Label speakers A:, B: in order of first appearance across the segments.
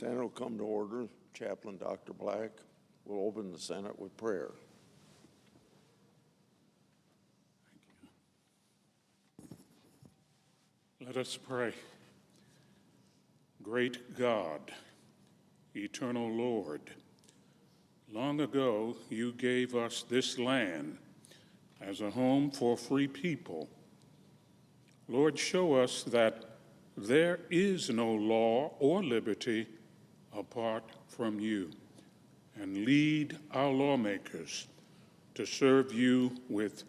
A: Senate will come to order. Chaplain Dr. Black will open the Senate with prayer.
B: Let us pray. Great God, eternal Lord, long ago you gave us this land as a home for free people. Lord, show us that there is no law or liberty apart from you, and lead our lawmakers to serve you with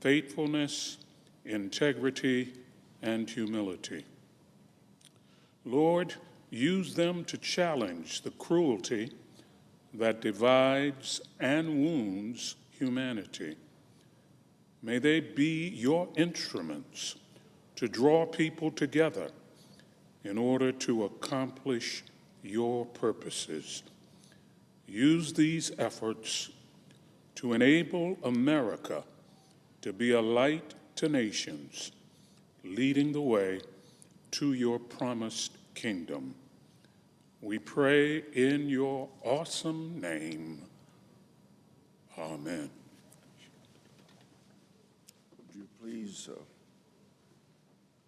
B: faithfulness, integrity, and humility. Lord, use them to challenge the cruelty that divides and wounds humanity. May they be your instruments to draw people together in order to accomplish your purposes. Use these efforts to enable America to be a light to nations, leading the way to your promised kingdom. We pray in your awesome name. Amen.
A: Would you please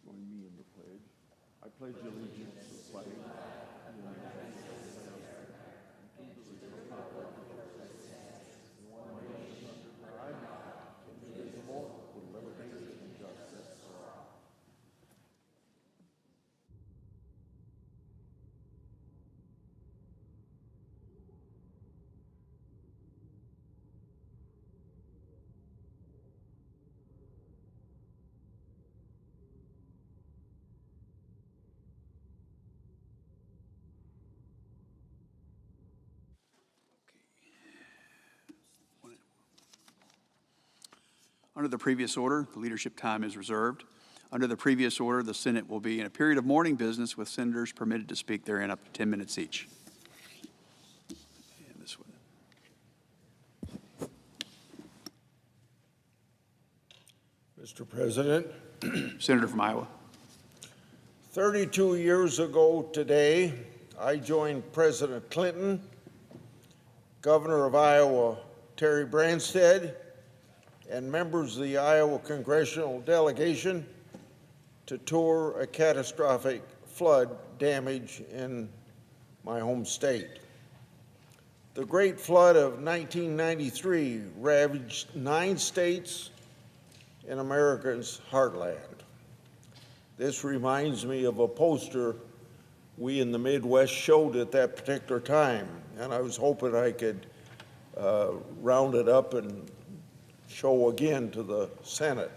A: join me in the pledge? I pledge allegiance to the flag of the United States and to the republic for which it stands, one nation under God, indivisible, with liberty and justice for all.
C: Under the previous order, the leadership time is reserved. Under the previous order, the Senate will be in a period of morning business with senators permitted to speak therein up to 10 minutes each. And this one.
A: Mr. President,
C: Senator from Iowa.
A: 32 years ago today, I joined President Clinton, Governor of Iowa Terry Branstad, and members of the Iowa congressional delegation to tour a catastrophic flood damage in my home state. The Great Flood of 1993 ravaged 9 states in America's heartland. This reminds me of a poster we in the Midwest showed at that particular time, and I was hoping I could round it up and show again to the Senate.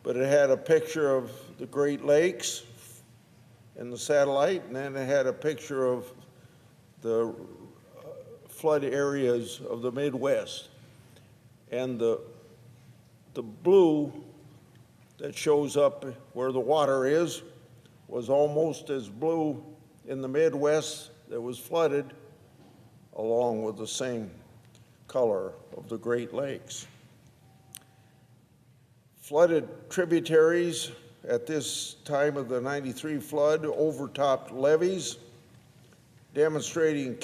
A: But it had a picture of the Great Lakes in the satellite, and then it had a picture of the flood areas of the Midwest. And the blue that shows up where the water is was almost as blue in the Midwest that was flooded, along with the same color of the Great Lakes. Flooded tributaries at this time of the 93 flood overtopped levees, devastating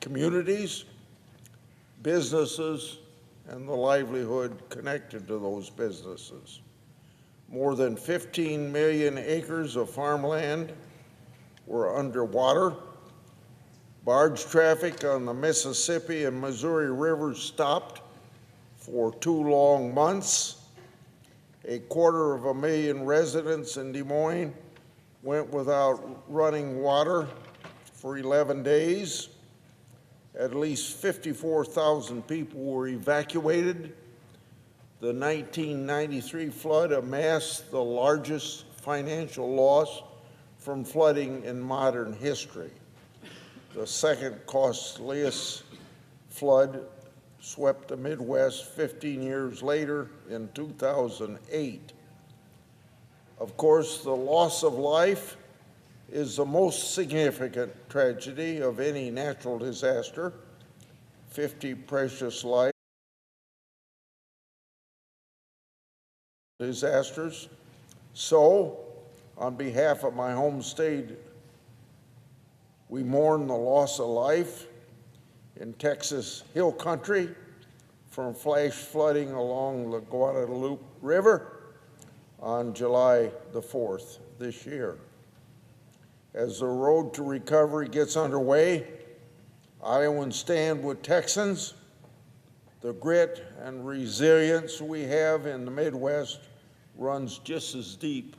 A: communities, businesses, and the livelihood connected to those businesses. More than 15 million acres of farmland were underwater. Barge traffic on the Mississippi and Missouri rivers stopped for 2 long months. 250,000 residents in Des Moines went without running water for 11 days. At least 54,000 people were evacuated. The 1993 flood amassed the largest financial loss from flooding in modern history. The second costliest flood swept the Midwest 15 years later in 2008. Of course, the loss of life is the most significant tragedy of any natural disaster. 50 precious lives. Disasters. So, on behalf of my home state We mourn the loss of life in Texas Hill Country from flash flooding along the Guadalupe River on July the 4th this year. As the road to recovery gets underway, Iowans stand with Texans. The grit and resilience we have in the Midwest runs just as deep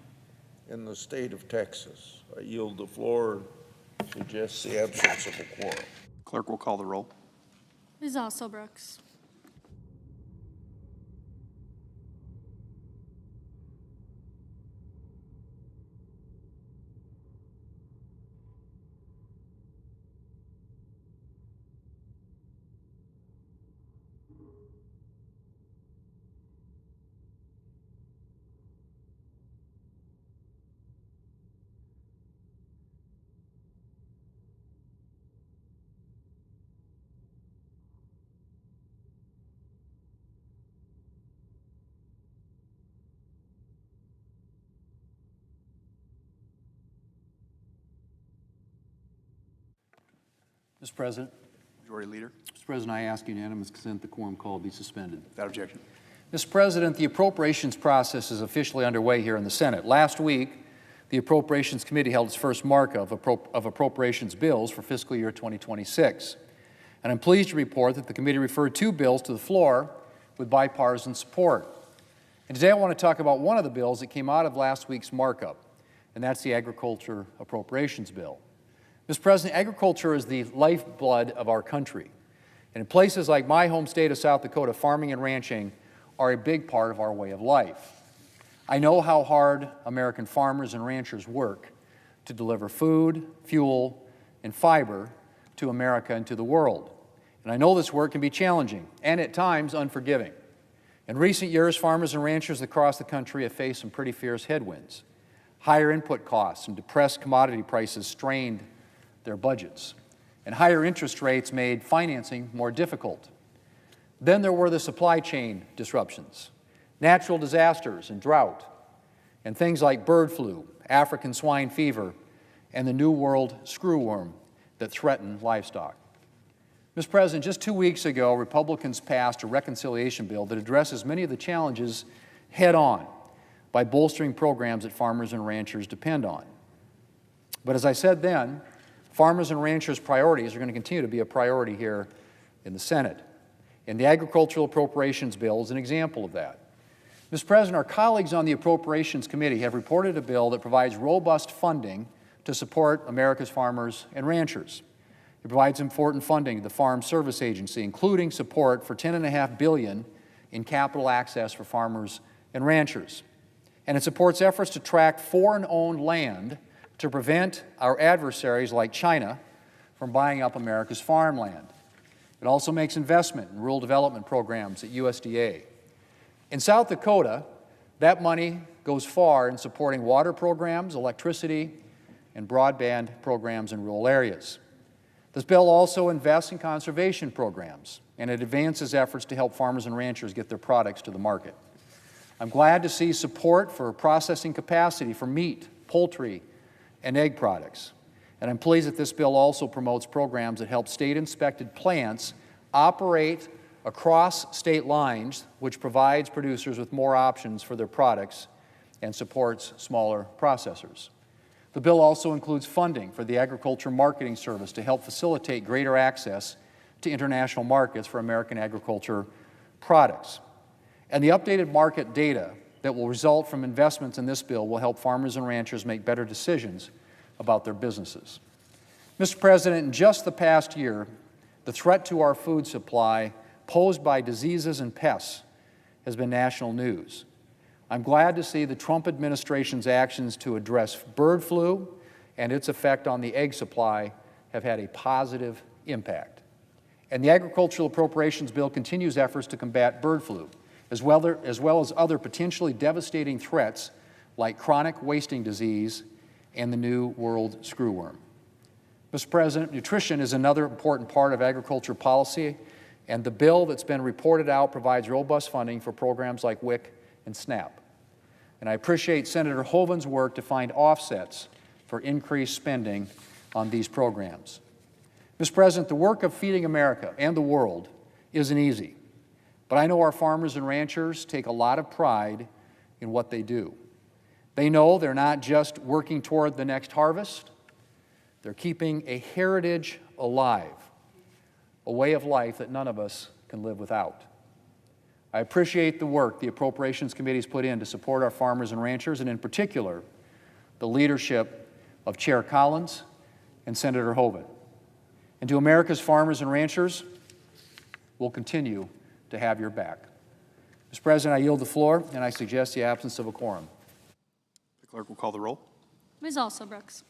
A: in the state of Texas. I yield the floor and suggest the absence of a quorum.
C: Clerk will call the roll.
D: Ms. Osselbrooks.
E: Mr. President.
C: Majority Leader.
E: Mr. President, I ask unanimous consent the quorum call be suspended.
C: Without objection.
E: Mr. President, the appropriations process is officially underway here in the Senate. Last week, the Appropriations Committee held its first markup of appropriations bills for fiscal year 2026. And I'm pleased to report that the committee referred 2 bills to the floor with bipartisan support. And today I want to talk about one of the bills that came out of last week's markup, and that's the Agriculture Appropriations Bill. Mr. President, agriculture is the lifeblood of our country. And in places like my home state of South Dakota, farming and ranching are a big part of our way of life. I know how hard American farmers and ranchers work to deliver food, fuel, and fiber to America and to the world. And I know this work can be challenging and at times unforgiving. In recent years, farmers and ranchers across the country have faced some pretty fierce headwinds. Higher input costs and depressed commodity prices strained their budgets, and higher interest rates made financing more difficult. Then there were the supply chain disruptions, natural disasters and drought, and things like bird flu, African swine fever, and the New World screwworm that threaten livestock. Mr. President, just 2 weeks ago, Republicans passed a reconciliation bill that addresses many of the challenges head-on by bolstering programs that farmers and ranchers depend on. But as I said then, farmers and ranchers' priorities are going to continue to be a priority here in the Senate. And the Agricultural Appropriations Bill is an example of that. Mr. President, our colleagues on the Appropriations Committee have reported a bill that provides robust funding to support America's farmers and ranchers. It provides important funding to the Farm Service Agency, including support for $10.5 billion in capital access for farmers and ranchers. And it supports efforts to track foreign-owned land to prevent our adversaries like China from buying up America's farmland. It also makes investment in rural development programs at USDA. In South Dakota, that money goes far in supporting water programs, electricity, and broadband programs in rural areas. This bill also invests in conservation programs, and it advances efforts to help farmers and ranchers get their products to the market. I'm glad to see support for processing capacity for meat, poultry, and egg products. And I'm pleased that this bill also promotes programs that help state-inspected plants operate across state lines, which provides producers with more options for their products and supports smaller processors. The bill also includes funding for the Agriculture Marketing Service to help facilitate greater access to international markets for American agriculture products. And the updated market data that will result from investments in this bill will help farmers and ranchers make better decisions about their businesses. Mr. President, in just the past year, the threat to our food supply posed by diseases and pests has been national news. I'm glad to see the Trump administration's actions to address bird flu and its effect on the egg supply have had a positive impact. And the Agricultural Appropriations Bill continues efforts to combat bird flu, as well as other potentially devastating threats like chronic wasting disease and the New World screwworm. Mr. President, nutrition is another important part of agriculture policy, and the bill that's been reported out provides robust funding for programs like WIC and SNAP. And I appreciate Senator Hovind's work to find offsets for increased spending on these programs. Mr. President, the work of feeding America and the world isn't easy, but I know our farmers and ranchers take a lot of pride in what they do. They know they're not just working toward the next harvest, they're keeping a heritage alive, a way of life that none of us can live without. I appreciate the work the Appropriations Committee's put in to support our farmers and ranchers, and in particular, the leadership of Chair Collins and Senator Hoeven. And to America's farmers and ranchers, we'll continue to have your back. Mr. President, I yield the floor, and I suggest the absence of a quorum.
C: The clerk will call the roll.
D: Ms. Alsobrooks.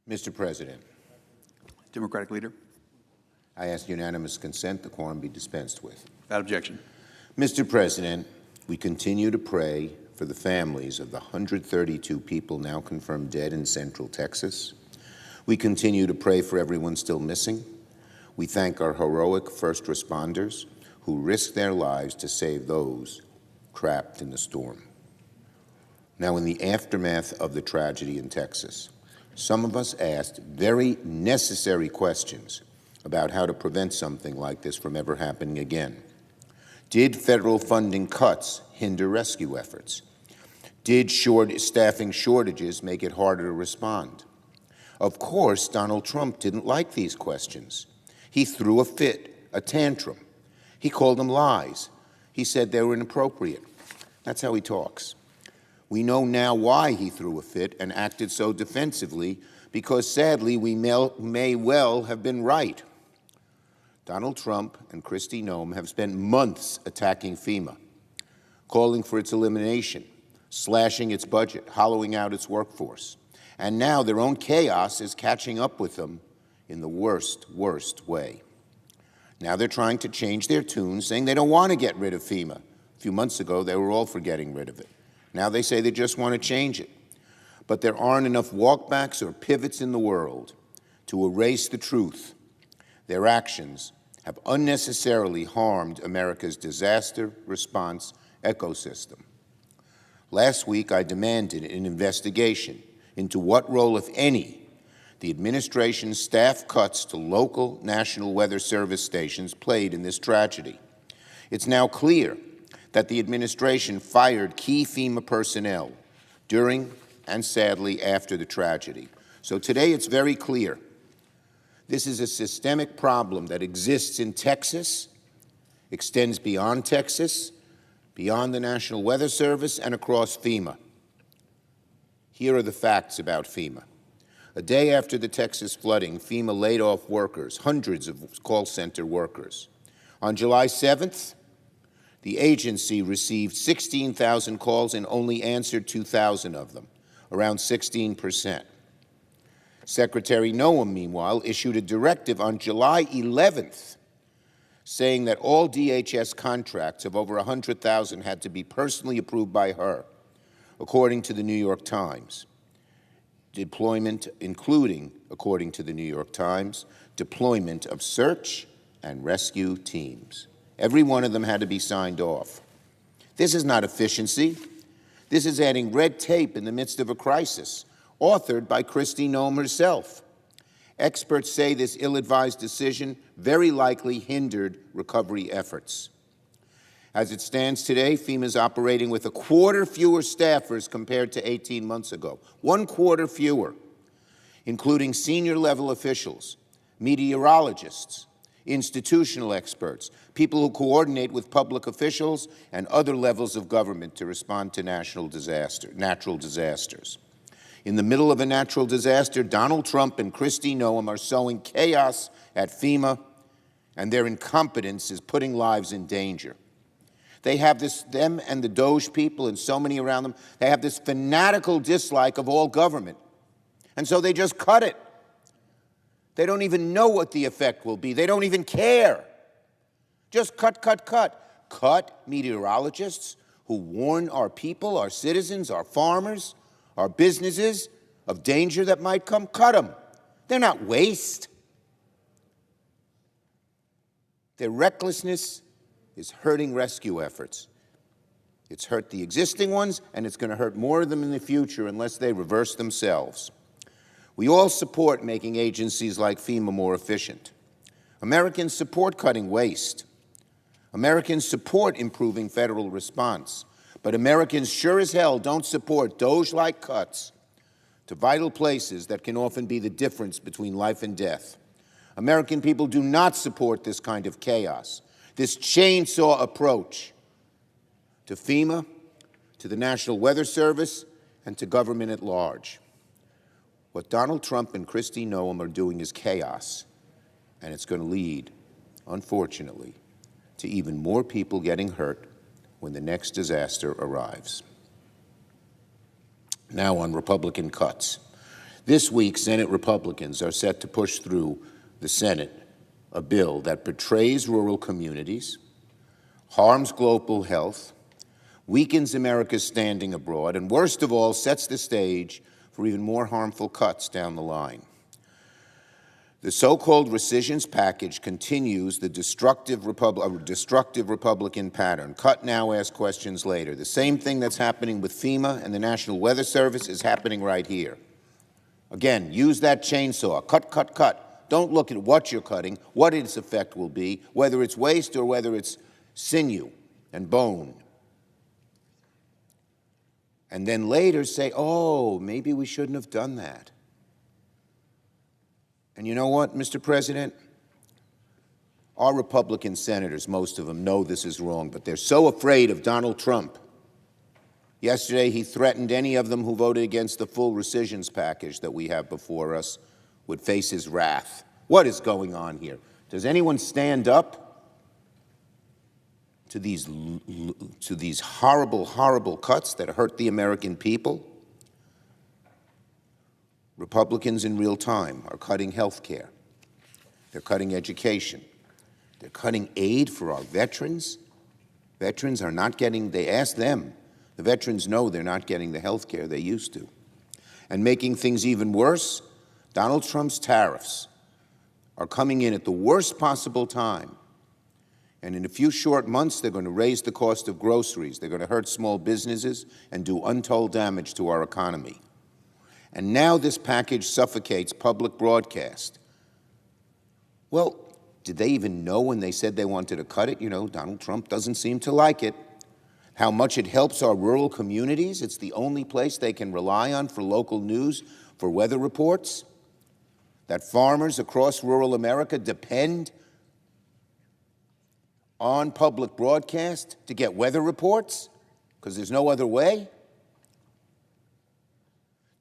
F: Mr. President,
C: Democratic Leader.
F: I ask unanimous consent the quorum be dispensed with.
C: Without objection.
F: Mr. President, we continue to pray for the families of the 132 people now confirmed dead in Central Texas. We continue to pray for everyone still missing. We thank our heroic first responders who risked their lives to save those trapped in the storm. Now, in the aftermath of the tragedy in Texas, some of us asked very necessary questions about how to prevent something like this from ever happening again. Did federal funding cuts hinder rescue efforts? Did staffing shortages make it harder to respond? Of course, Donald Trump didn't like these questions. He threw a fit, a tantrum. He called them lies. He said they were inappropriate. That's how he talks. We know now why he threw a fit and acted so defensively, because sadly we may well have been right. Donald Trump and Kristi Noem have spent months attacking FEMA, calling for its elimination, slashing its budget, hollowing out its workforce. And now their own chaos is catching up with them in the worst way. Now they're trying to change their tune, saying they don't want to get rid of FEMA. A few months ago, they were all for getting rid of it. Now they say they just want to change it. But there aren't enough walkbacks or pivots in the world to erase the truth. Their actions have unnecessarily harmed America's disaster response ecosystem. Last week, I demanded an investigation into what role, if any, the administration's staff cuts to local National Weather Service stations played in this tragedy. It's now clear that the administration fired key FEMA personnel during and sadly after the tragedy. So today it's very clear. This is a systemic problem that exists in Texas, extends beyond Texas, beyond the National Weather Service, and across FEMA. Here are the facts about FEMA. A day after the Texas flooding, FEMA laid off workers, hundreds of call center workers. On July 7th, the agency received 16,000 calls and only answered 2,000 of them, around 16%. Secretary Noem, meanwhile, issued a directive on July 11th saying that all DHS contracts of over 100,000 had to be personally approved by her, according to the New York Times. Deployment, including, according to the New York Times, deployment of search and rescue teams. Every one of them had to be signed off. This is not efficiency. This is adding red tape in the midst of a crisis, authored by Kristi Noem herself. Experts say this ill-advised decision very likely hindered recovery efforts. As it stands today, FEMA is operating with a quarter fewer staffers compared to 18 months ago. 1/4 fewer, including senior-level officials, meteorologists, institutional experts, people who coordinate with public officials and other levels of government to respond to natural disasters. In the middle of a natural disaster, Donald Trump and Kristi Noem are sowing chaos at FEMA, and their incompetence is putting lives in danger. They have this, them and the Doge people and so many around them, they have this fanatical dislike of all government. And so they just cut it. They don't even know what the effect will be. They don't even care. Just cut, cut, cut. Cut meteorologists who warn our people, our citizens, our farmers, our businesses of danger that might come. Cut them. They're not waste. Their recklessness is hurting rescue efforts. It's hurt the existing ones, and it's going to hurt more of them in the future unless they reverse themselves. We all support making agencies like FEMA more efficient. Americans support cutting waste. Americans support improving federal response. But Americans sure as hell don't support Doge-like cuts to vital places that can often be the difference between life and death. American people do not support this kind of chaos, this chainsaw approach to FEMA, to the National Weather Service, and to government at large. What Donald Trump and Kristi Noem are doing is chaos, and it's going to lead, unfortunately, to even more people getting hurt when the next disaster arrives. Now on Republican cuts. This week, Senate Republicans are set to push through the Senate a bill that betrays rural communities, harms global health, weakens America's standing abroad, and worst of all, sets the stage for even more harmful cuts down the line. The so-called rescissions package continues the destructive Republican pattern. Cut now, ask questions later. The same thing that's happening with FEMA and the National Weather Service is happening right here. Again, use that chainsaw. Cut, cut, cut. Don't look at what you're cutting, what its effect will be, whether it's waste or whether it's sinew and bone. And then later say, oh, maybe we shouldn't have done that. And you know what, Mr. President? Our Republican senators, most of them, know this is wrong, but they're so afraid of Donald Trump. Yesterday, he threatened any of them who voted against the full rescissions package that we have before us would face his wrath. What is going on here? Does anyone stand up to these horrible, horrible cuts that hurt the American people? Republicans in real time are cutting health care. They're cutting education. They're cutting aid for our veterans. Veterans are not getting, they ask them, the veterans know they're not getting the health care they used to. And making things even worse, Donald Trump's tariffs are coming in at the worst possible time. And in a few short months, they're going to raise the cost of groceries. They're going to hurt small businesses and do untold damage to our economy. And now this package suffocates public broadcast. Well, did they even know when they said they wanted to cut it? You know, Donald Trump doesn't seem to like it. How much it helps our rural communities. It's the only place they can rely on for local news, for weather reports. That farmers across rural America depend on public broadcast to get weather reports because there's no other way.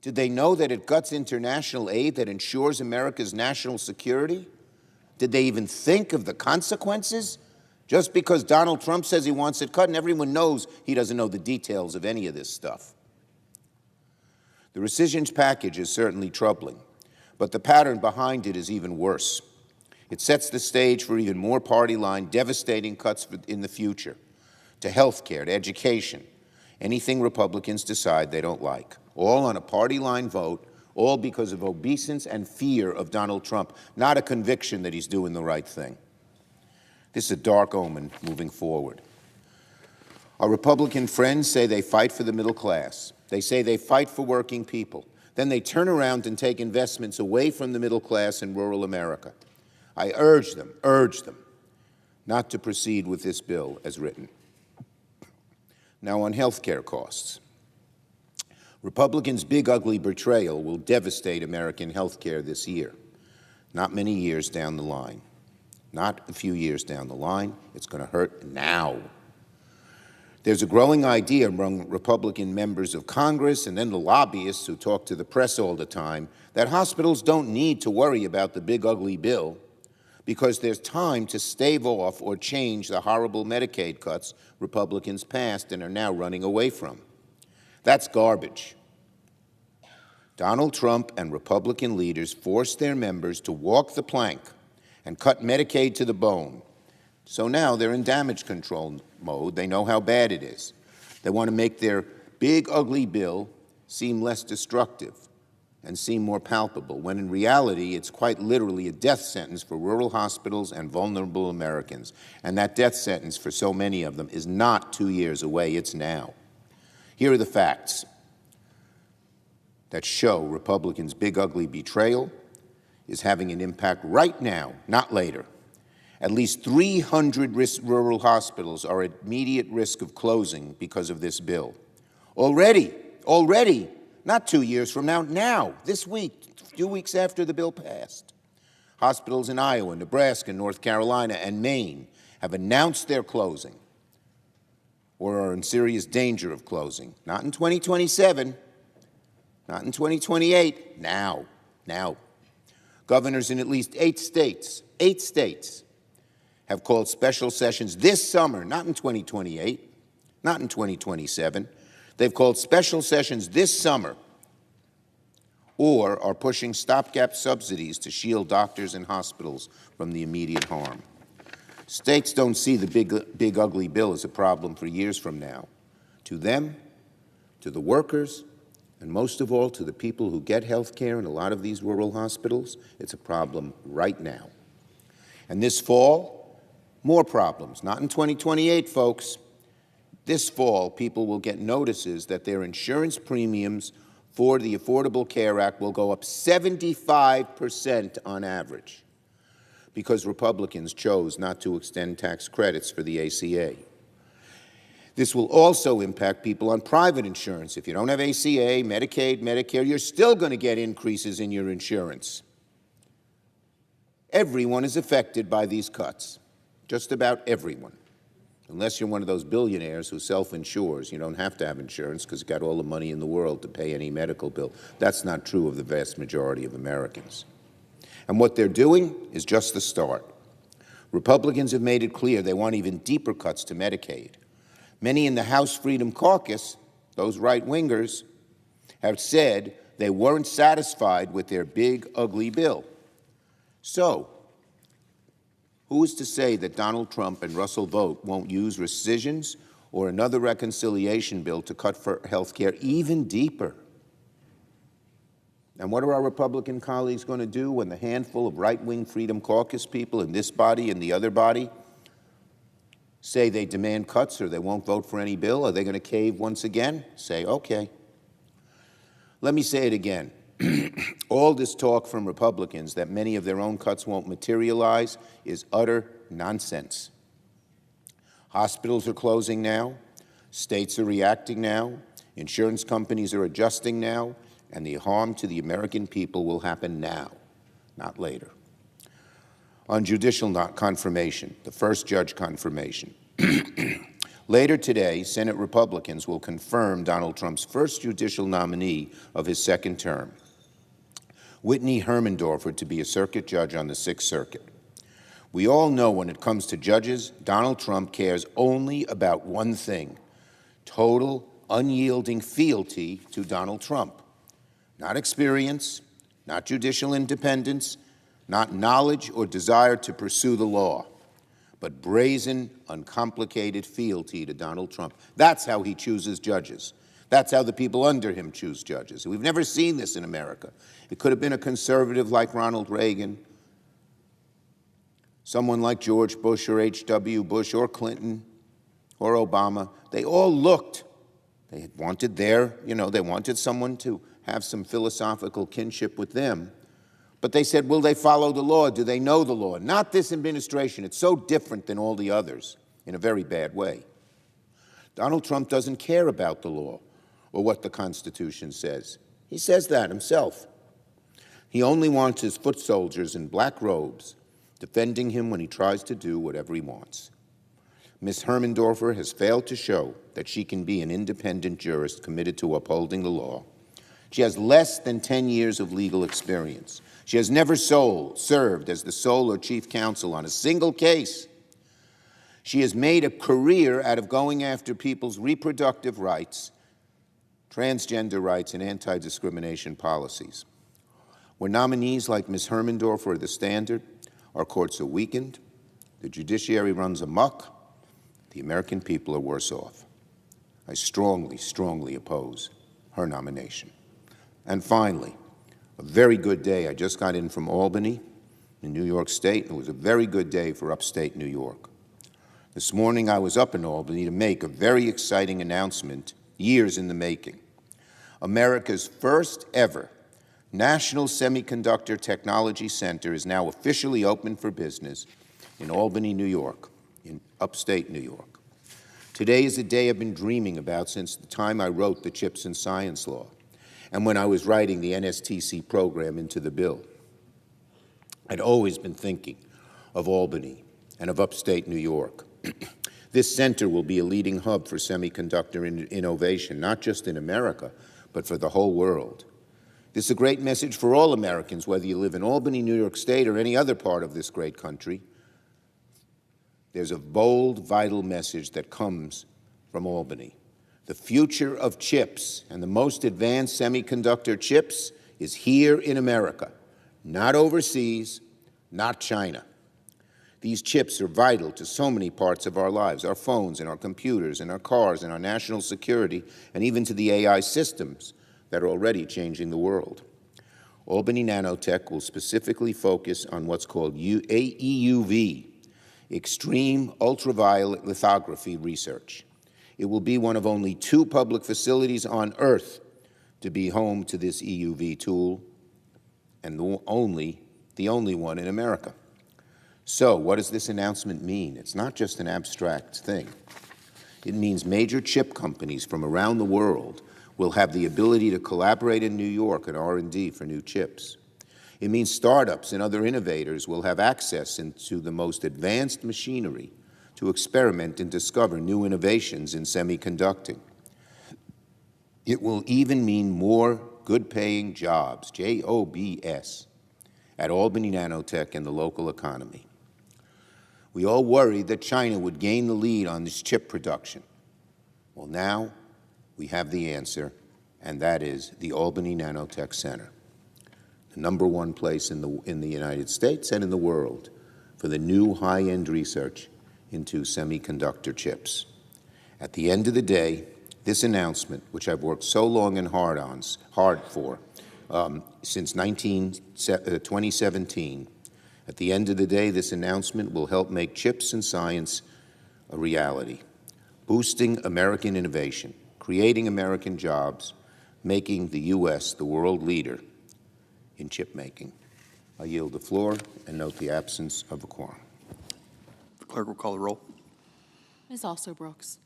F: Did they know that it guts international aid that ensures America's national security? Did they even think of the consequences? Just because Donald Trump says he wants it cut, and everyone knows he doesn't know the details of any of this stuff. The rescissions package is certainly troubling, but the pattern behind it is even worse. It sets the stage for even more party-line, devastating cuts in the future to health care, to education, anything Republicans decide they don't like. All on a party-line vote, all because of obeisance and fear of Donald Trump, not a conviction that he's doing the right thing. This is a dark omen moving forward. Our Republican friends say they fight for the middle class. They say they fight for working people. Then they turn around and take investments away from the middle class in rural America. I urge them not to proceed with this bill as written. Now on health care costs. Republicans' big, ugly betrayal will devastate American health care this year, not many years down the line. Not a few years down the line. It's going to hurt now. There's a growing idea among Republican members of Congress and then the lobbyists who talk to the press all the time that hospitals don't need to worry about the big, ugly bill because there's time to stave off or change the horrible Medicaid cuts Republicans passed and are now running away from. That's garbage. Donald Trump and Republican leaders forced their members to walk the plank and cut Medicaid to the bone. So now they're in damage control mode. They know how bad it is. They want to make their big, ugly bill seem less destructive and seem more palpable, when in reality, it's quite literally a death sentence for rural hospitals and vulnerable Americans. And that death sentence for so many of them is not 2 years away, it's now. Here are the facts that show Republicans' big, ugly betrayal is having an impact right now, not later. At least 300 rural hospitals are at immediate risk of closing because of this bill. Already, not 2 years from now, this week, a few weeks after the bill passed. Hospitals in Iowa, Nebraska, North Carolina, and Maine have announced their closing or are in serious danger of closing. Not in 2027, not in 2028, now. Governors in at least 8 states have called special sessions this summer, not in 2028, not in 2027. They've called special sessions this summer, or are pushing stopgap subsidies to shield doctors and hospitals from the immediate harm. States don't see the big ugly bill as a problem for years from now. To them, to the workers, and most of all to the people who get health care in a lot of these rural hospitals, it's a problem right now. And this fall, more problems. Not in 2028, folks. This fall, people will get notices that their insurance premiums for the Affordable Care Act will go up 75% on average because Republicans chose not to extend tax credits for the ACA. This will also impact people on private insurance. If you don't have ACA, Medicaid, Medicare, you're still going to get increases in your insurance. Everyone is affected by these cuts, just about everyone. Unless you're one of those billionaires who self-insures, you don't have to have insurance because you've got all the money in the world to pay any medical bill. That's not true of the vast majority of Americans. And what they're doing is just the start. Republicans have made it clear they want even deeper cuts to Medicaid. Many in the House Freedom Caucus, those right-wingers, have said they weren't satisfied with their big, ugly bill. So, who is to say that Donald Trump and Russell Vought won't use rescissions or another reconciliation bill to cut for health care even deeper? And what are our Republican colleagues going to do when the handful of right-wing Freedom Caucus people in this body and the other body say they demand cuts or they won't vote for any bill? Are they going to cave once again? Say, okay. Let me say it again. All this talk from Republicans that many of their own cuts won't materialize is utter nonsense. Hospitals are closing now, states are reacting now, insurance companies are adjusting now, and the harm to the American people will happen now, not later. On judicial confirmation, the first judge confirmation. Later today, Senate Republicans will confirm Donald Trump's first judicial nominee of his second term, Whitney Hermandorfer, to be a circuit judge on the Sixth Circuit. We all know when it comes to judges, Donald Trump cares only about one thing: total, unyielding fealty to Donald Trump. Not experience, not judicial independence, not knowledge or desire to pursue the law, but brazen, uncomplicated fealty to Donald Trump. That's how he chooses judges. That's how the people under him choose judges. We've never seen this in America. It could have been a conservative like Ronald Reagan, someone like George Bush or H.W. Bush or Clinton or Obama. They all looked. They had wanted they wanted someone to have some philosophical kinship with them. But they said, will they follow the law? Do they know the law? Not this administration. It's so different than all the others in a very bad way. Donald Trump doesn't care about the law or what the Constitution says. He says that himself. He only wants his foot soldiers in black robes defending him when he tries to do whatever he wants. Ms. Hermandorfer has failed to show that she can be an independent jurist committed to upholding the law. She has less than 10 years of legal experience. She has never served as the sole or chief counsel on a single case. She has made a career out of going after people's reproductive rights, transgender rights, and anti-discrimination policies. When nominees like Ms. Hermandorfer are the standard, our courts are weakened, the judiciary runs amok, the American people are worse off. I strongly, strongly oppose her nomination. And finally, a very good day. I just got in from Albany in New York State, and it was a very good day for upstate New York. This morning I was up in Albany to make a very exciting announcement, years in the making. America's first ever National Semiconductor Technology Center is now officially open for business in Albany, New York, in upstate New York. Today is a day I've been dreaming about since the time I wrote the Chips and Science Law, and when I was writing the NSTC program into the bill. I'd always been thinking of Albany and of upstate New York. This center will be a leading hub for semiconductor innovation, not just in America, but for the whole world. This is a great message for all Americans, whether you live in Albany, New York State, or any other part of this great country. There's a bold, vital message that comes from Albany. The future of chips and the most advanced semiconductor chips is here in America, not overseas, not China. These chips are vital to so many parts of our lives, our phones and our computers and our cars and our national security, and even to the AI systems that are already changing the world. Albany Nanotech will specifically focus on what's called EUV, extreme ultraviolet lithography research. It will be one of only 2 public facilities on Earth to be home to this EUV tool, and the only one in America. So what does this announcement mean? It's not just an abstract thing. It means major chip companies from around the world will have the ability to collaborate in New York at R&D for new chips. It means startups and other innovators will have access into the most advanced machinery to experiment and discover new innovations in semiconducting. It will even mean more good-paying jobs, J-O-B-S, at Albany Nanotech and the local economy. We all worried that China would gain the lead on this chip production. Well, now we have the answer, and that is the Albany Nanotech Center, the #1 place in the United States and in the world for the new high-end research into semiconductor chips. At the end of the day, this announcement, which I've worked so long and hard for since 2017, at the end of the day, this announcement will help make chips and science a reality, boosting American innovation, creating American jobs, making the U.S. the world leader in chip making. I yield the floor and note the absence of a quorum.
C: The clerk will call the roll.
G: Ms. Also Brooks.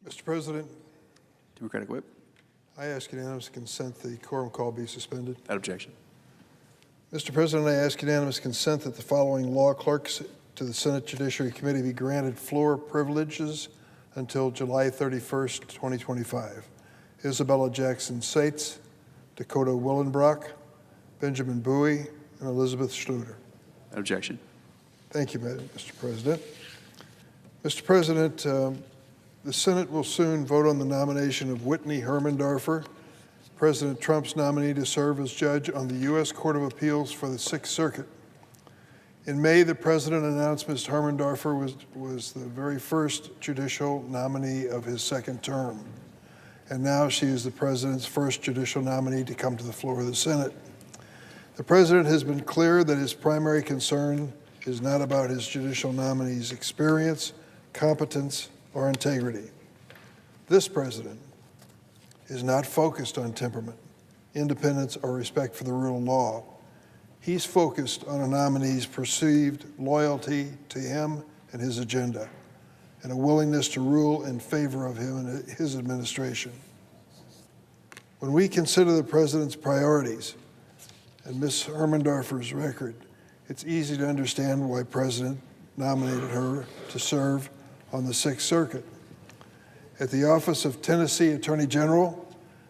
H: Mr. President,
C: Democratic Whip.
H: I ask unanimous consent the quorum call be suspended.
C: Without objection.
H: Mr. President, I ask unanimous consent that the following law clerks to the Senate Judiciary Committee be granted floor privileges until July 31st, 2025. Isabella Jackson Sates, Dakota Willenbrock, Benjamin Bowie, and Elizabeth Schluter.
C: Without objection.
H: Thank you, Mr. President. Mr. President, the Senate will soon vote on the nomination of Whitney Hermandorfer, President Trump's nominee to serve as judge on the U.S. Court of Appeals for the Sixth Circuit. In May, the President announced Ms. Hermandorfer was the very first judicial nominee of his second term. And now she is the President's first judicial nominee to come to the floor of the Senate. The President has been clear that his primary concern is not about his judicial nominee's experience, competence, or integrity. This President is not focused on temperament, independence, or respect for the rule of law. He's focused on a nominee's perceived loyalty to him and his agenda, and a willingness to rule in favor of him and his administration. When we consider the President's priorities and Ms. Hermandorfer's record, it's easy to understand why the President nominated her to serve on the Sixth Circuit. At the Office of Tennessee Attorney General,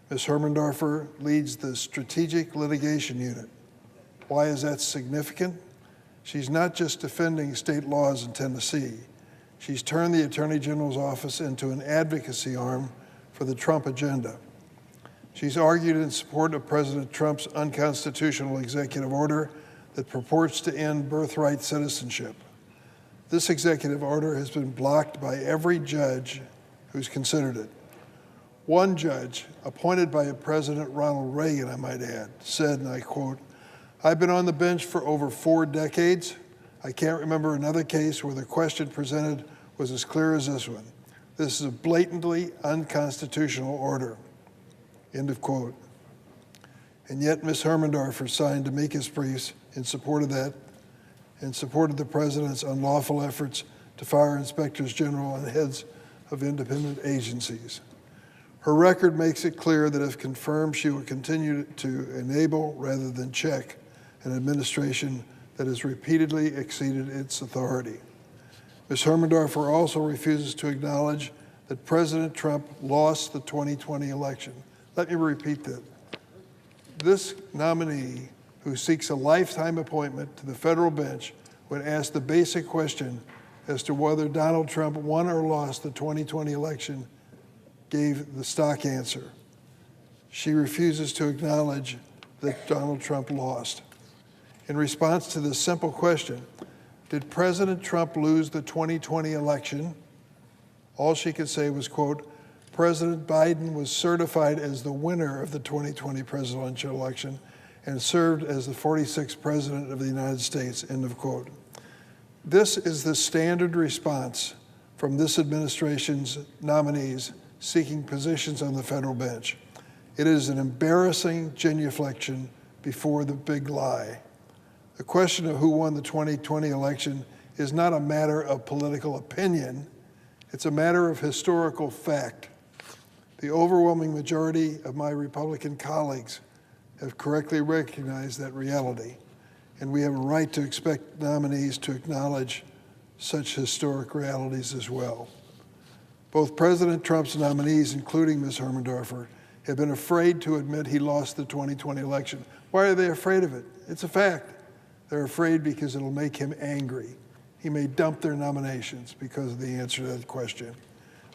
H: Ms. Hermandorfer leads the Strategic Litigation Unit. Why is that significant? She's not just defending state laws in Tennessee. She's turned the Attorney General's office into an advocacy arm for the Trump agenda. She's argued in support of President Trump's unconstitutional executive order that purports to end birthright citizenship. This executive order has been blocked by every judge who's considered it. One judge, appointed by President Ronald Reagan, I might add, said, and I quote, "I've been on the bench for over 4 decades. I can't remember another case where the question presented was as clear as this one. This is a blatantly unconstitutional order. End of quote. And yet Ms. Hermandorfer signed amicus briefs in support of that and supported the president's unlawful efforts to fire inspectors general and heads of independent agencies. Her record makes it clear that if confirmed, she will continue to enable rather than check an administration that has repeatedly exceeded its authority. Ms. Hermandorfer also refuses to acknowledge that President Trump lost the 2020 election. Let me repeat that. This nominee, who seeks a lifetime appointment to the federal bench, when asked the basic question as to whether Donald Trump won or lost the 2020 election, gave the stock answer. She refuses to acknowledge that Donald Trump lost. In response to this simple question, did President Trump lose the 2020 election? All she could say was, quote, President Biden was certified as the winner of the 2020 presidential election and served as the 46th president of the United States, end of quote. This is the standard response from this administration's nominees seeking positions on the federal bench. It is an embarrassing genuflection before the big lie. The question of who won the 2020 election is not a matter of political opinion. It's a matter of historical fact. The overwhelming majority of my Republican colleagues have correctly recognized that reality, and we have a right to expect nominees to acknowledge such historic realities as well. Both President Trump's nominees, including Ms. Hermandorfer, have been afraid to admit he lost the 2020 election. Why are they afraid of it? It's a fact. They're afraid because it'll make him angry. He may dump their nominations because of the answer to that question.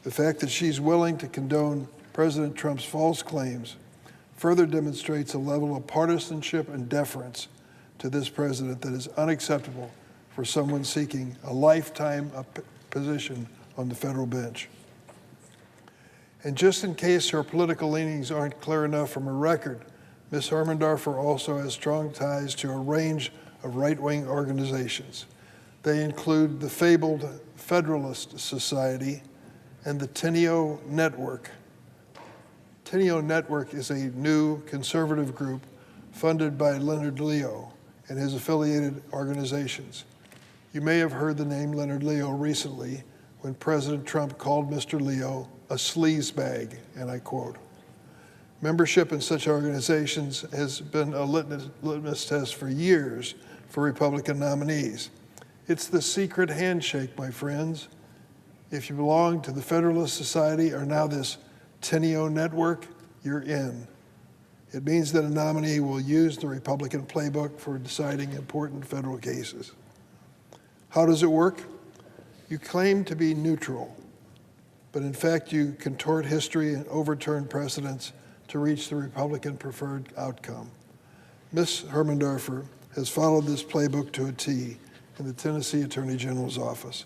H: The fact that she's willing to condone President Trump's false claims further demonstrates a level of partisanship and deference to this president that is unacceptable for someone seeking a lifetime position on the federal bench. And just in case her political leanings aren't clear enough from her record, Ms. Hermandorfer also has strong ties to a range of right-wing organizations. They include the fabled Federalist Society and the Tenio Network. Tenio Network is a new conservative group funded by Leonard Leo and his affiliated organizations. You may have heard the name Leonard Leo recently when President Trump called Mr. Leo a sleazebag, and I quote. Membership in such organizations has been a litmus test for years for Republican nominees. It's the secret handshake, my friends. If you belong to the Federalist Society or now this Tenio Network, you're in. It means that a nominee will use the Republican playbook for deciding important federal cases. How does it work? You claim to be neutral, but in fact you contort history and overturn precedents to reach the Republican preferred outcome. Ms. Hermandorfer has followed this playbook to a T in the Tennessee Attorney General's office.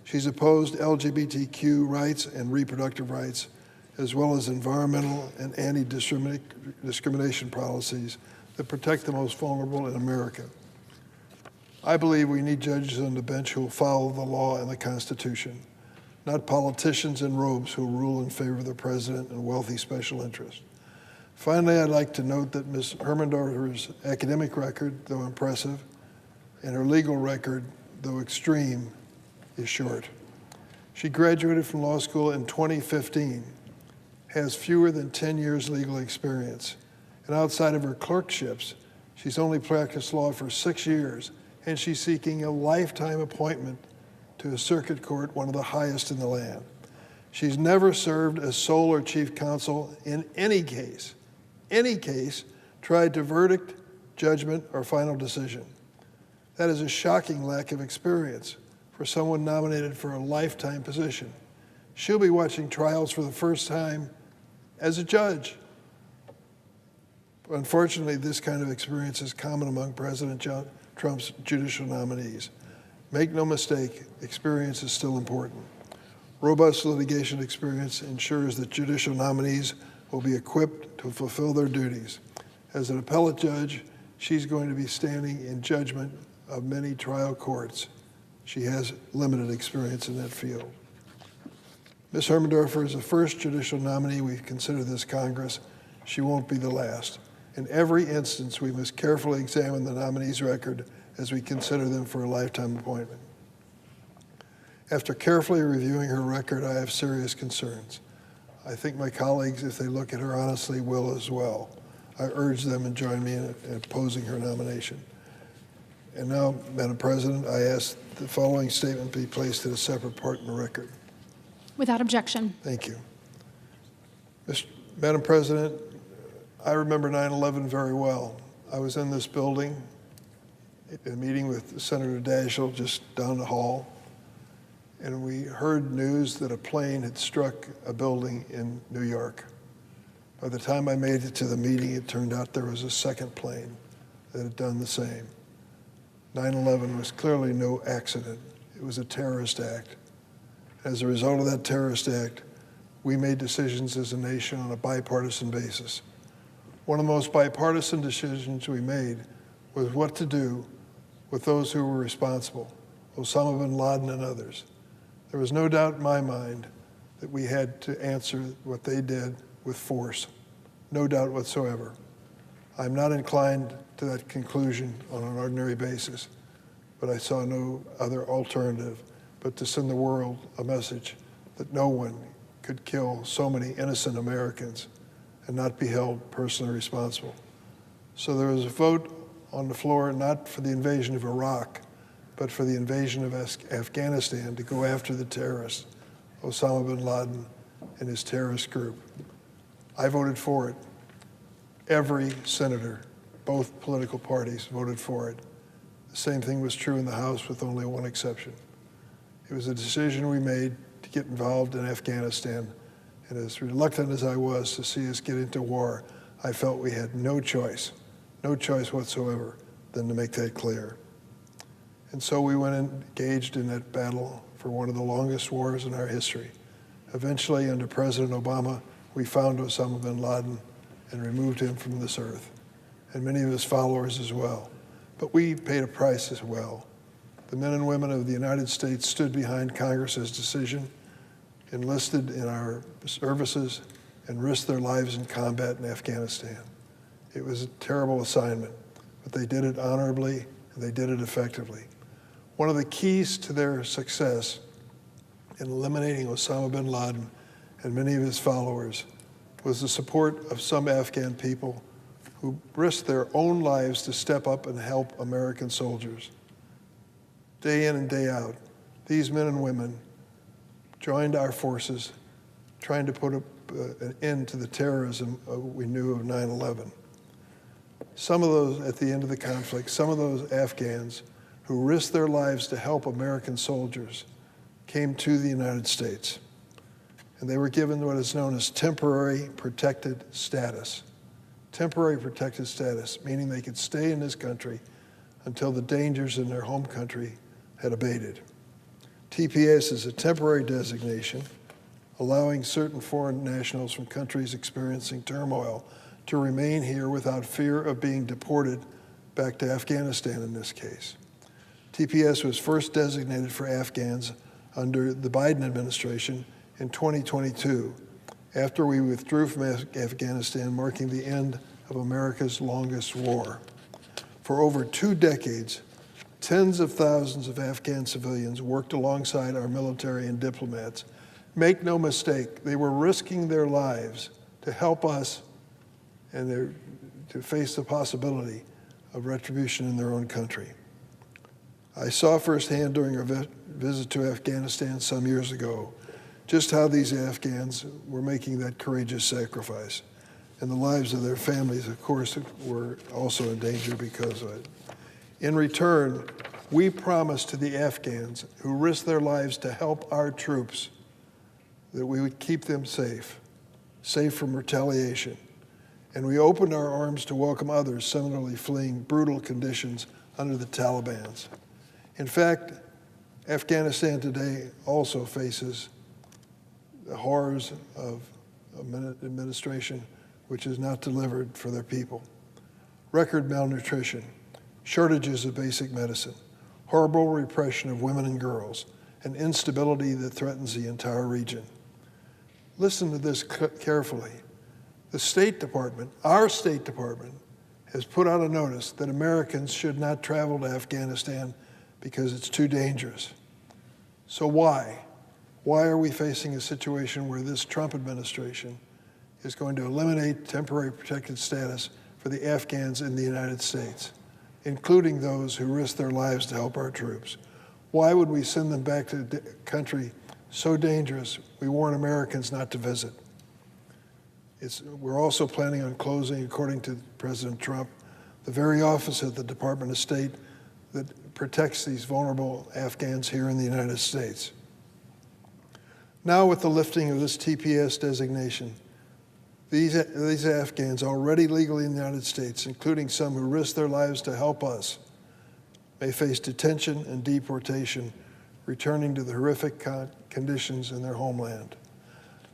H: She's opposed LGBTQ rights and reproductive rights, as well as environmental and anti-discrimination policies that protect the most vulnerable in America. I believe we need judges on the bench who will follow the law and the Constitution, not politicians in robes who rule in favor of the president and wealthy special interests. Finally, I'd like to note that Ms. Hermandorfer's academic record, though impressive, and her legal record, though extreme, is short. She graduated from law school in 2015, has fewer than 10 years legal experience, and outside of her clerkships, she's only practiced law for 6 years, and she's seeking a lifetime appointment to a circuit court, one of the highest in the land. She's never served as sole or chief counsel in any case, tried to verdict, judgment, or final decision. That is a shocking lack of experience for someone nominated for a lifetime position. She'll be watching trials for the first time as a judge. Unfortunately, this kind of experience is common among President Trump's judicial nominees. Make no mistake, experience is still important. Robust litigation experience ensures that judicial nominees will be equipped to fulfill their duties. As an appellate judge, she's going to be standing in judgment of many trial courts. She has limited experience in that field. Ms. Hermandorfer is the first judicial nominee we've considered this Congress. She won't be the last. In every instance, we must carefully examine the nominee's record as we consider them for a lifetime appointment. After carefully reviewing her record, I have serious concerns. I think my colleagues, if they look at her honestly, will as well. I urge them to join me in opposing her nomination. And now, Madam President, I ask the following statement be placed in a separate part in the record.
D: Without objection.
H: Thank you. Madam President, I remember 9/11 very well. I was in this building, in a meeting with Senator Daschle just down the hall, and we heard news that a plane had struck a building in New York. By the time I made it to the meeting, it turned out there was a second plane that had done the same. 9/11 was clearly no accident. It was a terrorist act. As a result of that terrorist act, we made decisions as a nation on a bipartisan basis. One of the most bipartisan decisions we made was what to do with those who were responsible, Osama bin Laden and others. There was no doubt in my mind that we had to answer what they did with force, no doubt whatsoever. I'm not inclined to that conclusion on an ordinary basis, but I saw no other alternative but to send the world a message that no one could kill so many innocent Americans and not be held personally responsible. So there was a vote on the floor not for the invasion of Iraq, but for the invasion of Afghanistan to go after the terrorists, Osama bin Laden and his terrorist group. I voted for it. Every senator, both political parties, voted for it. The same thing was true in the House with only one exception. It was a decision we made to get involved in Afghanistan, and as reluctant as I was to see us get into war, I felt we had no choice whatsoever than to make that clear. And so we went and engaged in that battle for one of the longest wars in our history. Eventually, under President Obama, we found Osama bin Laden and removed him from this earth, and many of his followers as well. But we paid a price as well. The men and women of the United States stood behind Congress's decision, enlisted in our services, and risked their lives in combat in Afghanistan. It was a terrible assignment, but they did it honorably and they did it effectively. One of the keys to their success in eliminating Osama bin Laden and many of his followers was the support of some Afghan people who risked their own lives to step up and help American soldiers. Day in and day out, these men and women joined our forces trying to put an end to the terrorism we knew of 9/11. Some of those, at the end of the conflict, some of those Afghans who risked their lives to help American soldiers came to the United States. And they were given what is known as temporary protected status. Temporary protected status, meaning they could stay in this country until the dangers in their home country had abated. TPS is a temporary designation allowing certain foreign nationals from countries experiencing turmoil to remain here without fear of being deported back to Afghanistan in this case. TPS was first designated for Afghans under the Biden administration in 2022, after we withdrew from Afghanistan, marking the end of America's longest war. For over 2 decades, tens of thousands of Afghan civilians worked alongside our military and diplomats. Make no mistake, they were risking their lives to help us and to face the possibility of retribution in their own country. I saw firsthand during our visit to Afghanistan some years ago just how these Afghans were making that courageous sacrifice. And the lives of their families, of course, were also in danger because of it. In return, we promised to the Afghans who risked their lives to help our troops that we would keep them safe from retaliation. And we opened our arms to welcome others similarly fleeing brutal conditions under the Taliban. In fact, Afghanistan today also faces the horrors of an administration which has not delivered for their people. Record malnutrition, shortages of basic medicine, horrible repression of women and girls, and instability that threatens the entire region. listen to this carefully. The State Department, our State Department, has put out a notice that Americans should not travel to Afghanistan because it's too dangerous. So why? Why are we facing a situation where this Trump administration is going to eliminate temporary protected status for the Afghans in the United States, including those who risk their lives to help our troops? Why would we send them back to a country so dangerous we warn Americans not to visit? We're also planning on closing, according to President Trump, the very office at the Department of State that protects these vulnerable Afghans here in the United States. Now, with the lifting of this TPS designation, these Afghans already legally in the United States, including some who risk their lives to help us, may face detention and deportation, returning to the horrific conditions in their homeland.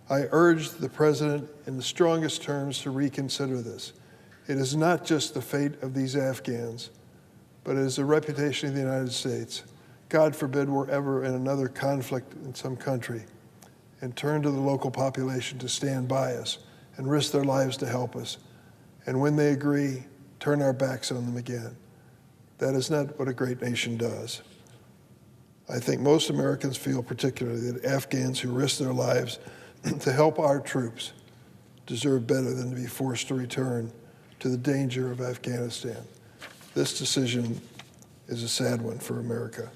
H: I urge the President in the strongest terms to reconsider this. It is not just the fate of these Afghans, but it is the reputation of the United States. God forbid we're ever in another conflict in some country and turn to the local population to stand by us and risk their lives to help us. And when they agree, turn our backs on them again. That is not what a great nation does. I think most Americans feel particularly that Afghans who risk their lives to help our troops deserve better than to be forced to return to the danger of Afghanistan. This decision is a sad one for America.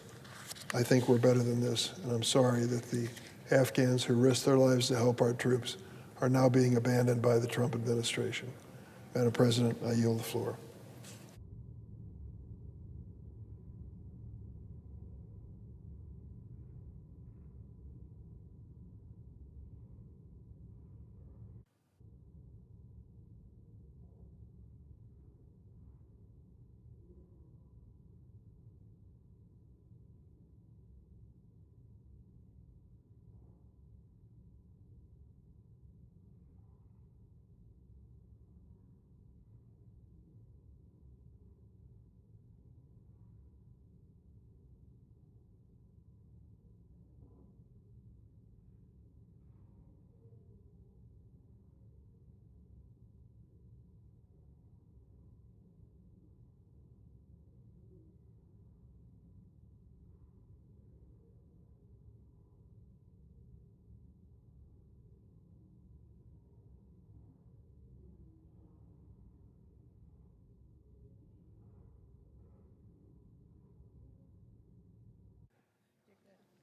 H: I think we're better than this, and I'm sorry that the Afghans who risk their lives to help our troops are now being abandoned by the Trump administration. Madam President, I yield the floor.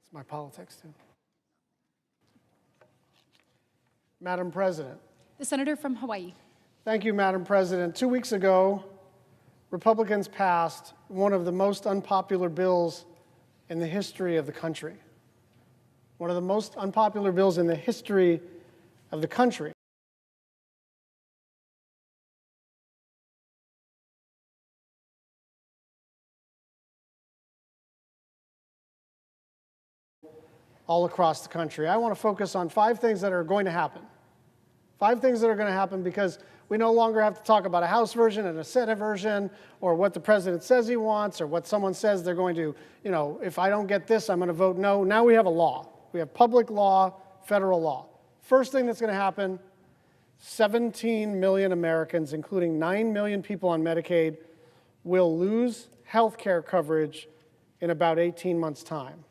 I: It's my politics, too. Madam President.
D: The senator from Hawaii.
I: Thank you, Madam President. 2 weeks ago, Republicans passed one of the most unpopular bills in the history of the country. One of the most unpopular bills in the history of the country. All across the country. I want to focus on 5 things that are going to happen. 5 things that are going to happen because we no longer have to talk about a House version and a Senate version or what the president says he wants or what someone says they're going to, if I don't get this, I'm going to vote no. Now we have a law. We have public law, federal law. First thing that's going to happen, 17 million Americans, including 9 million people on Medicaid, will lose health care coverage in about 18 months' time.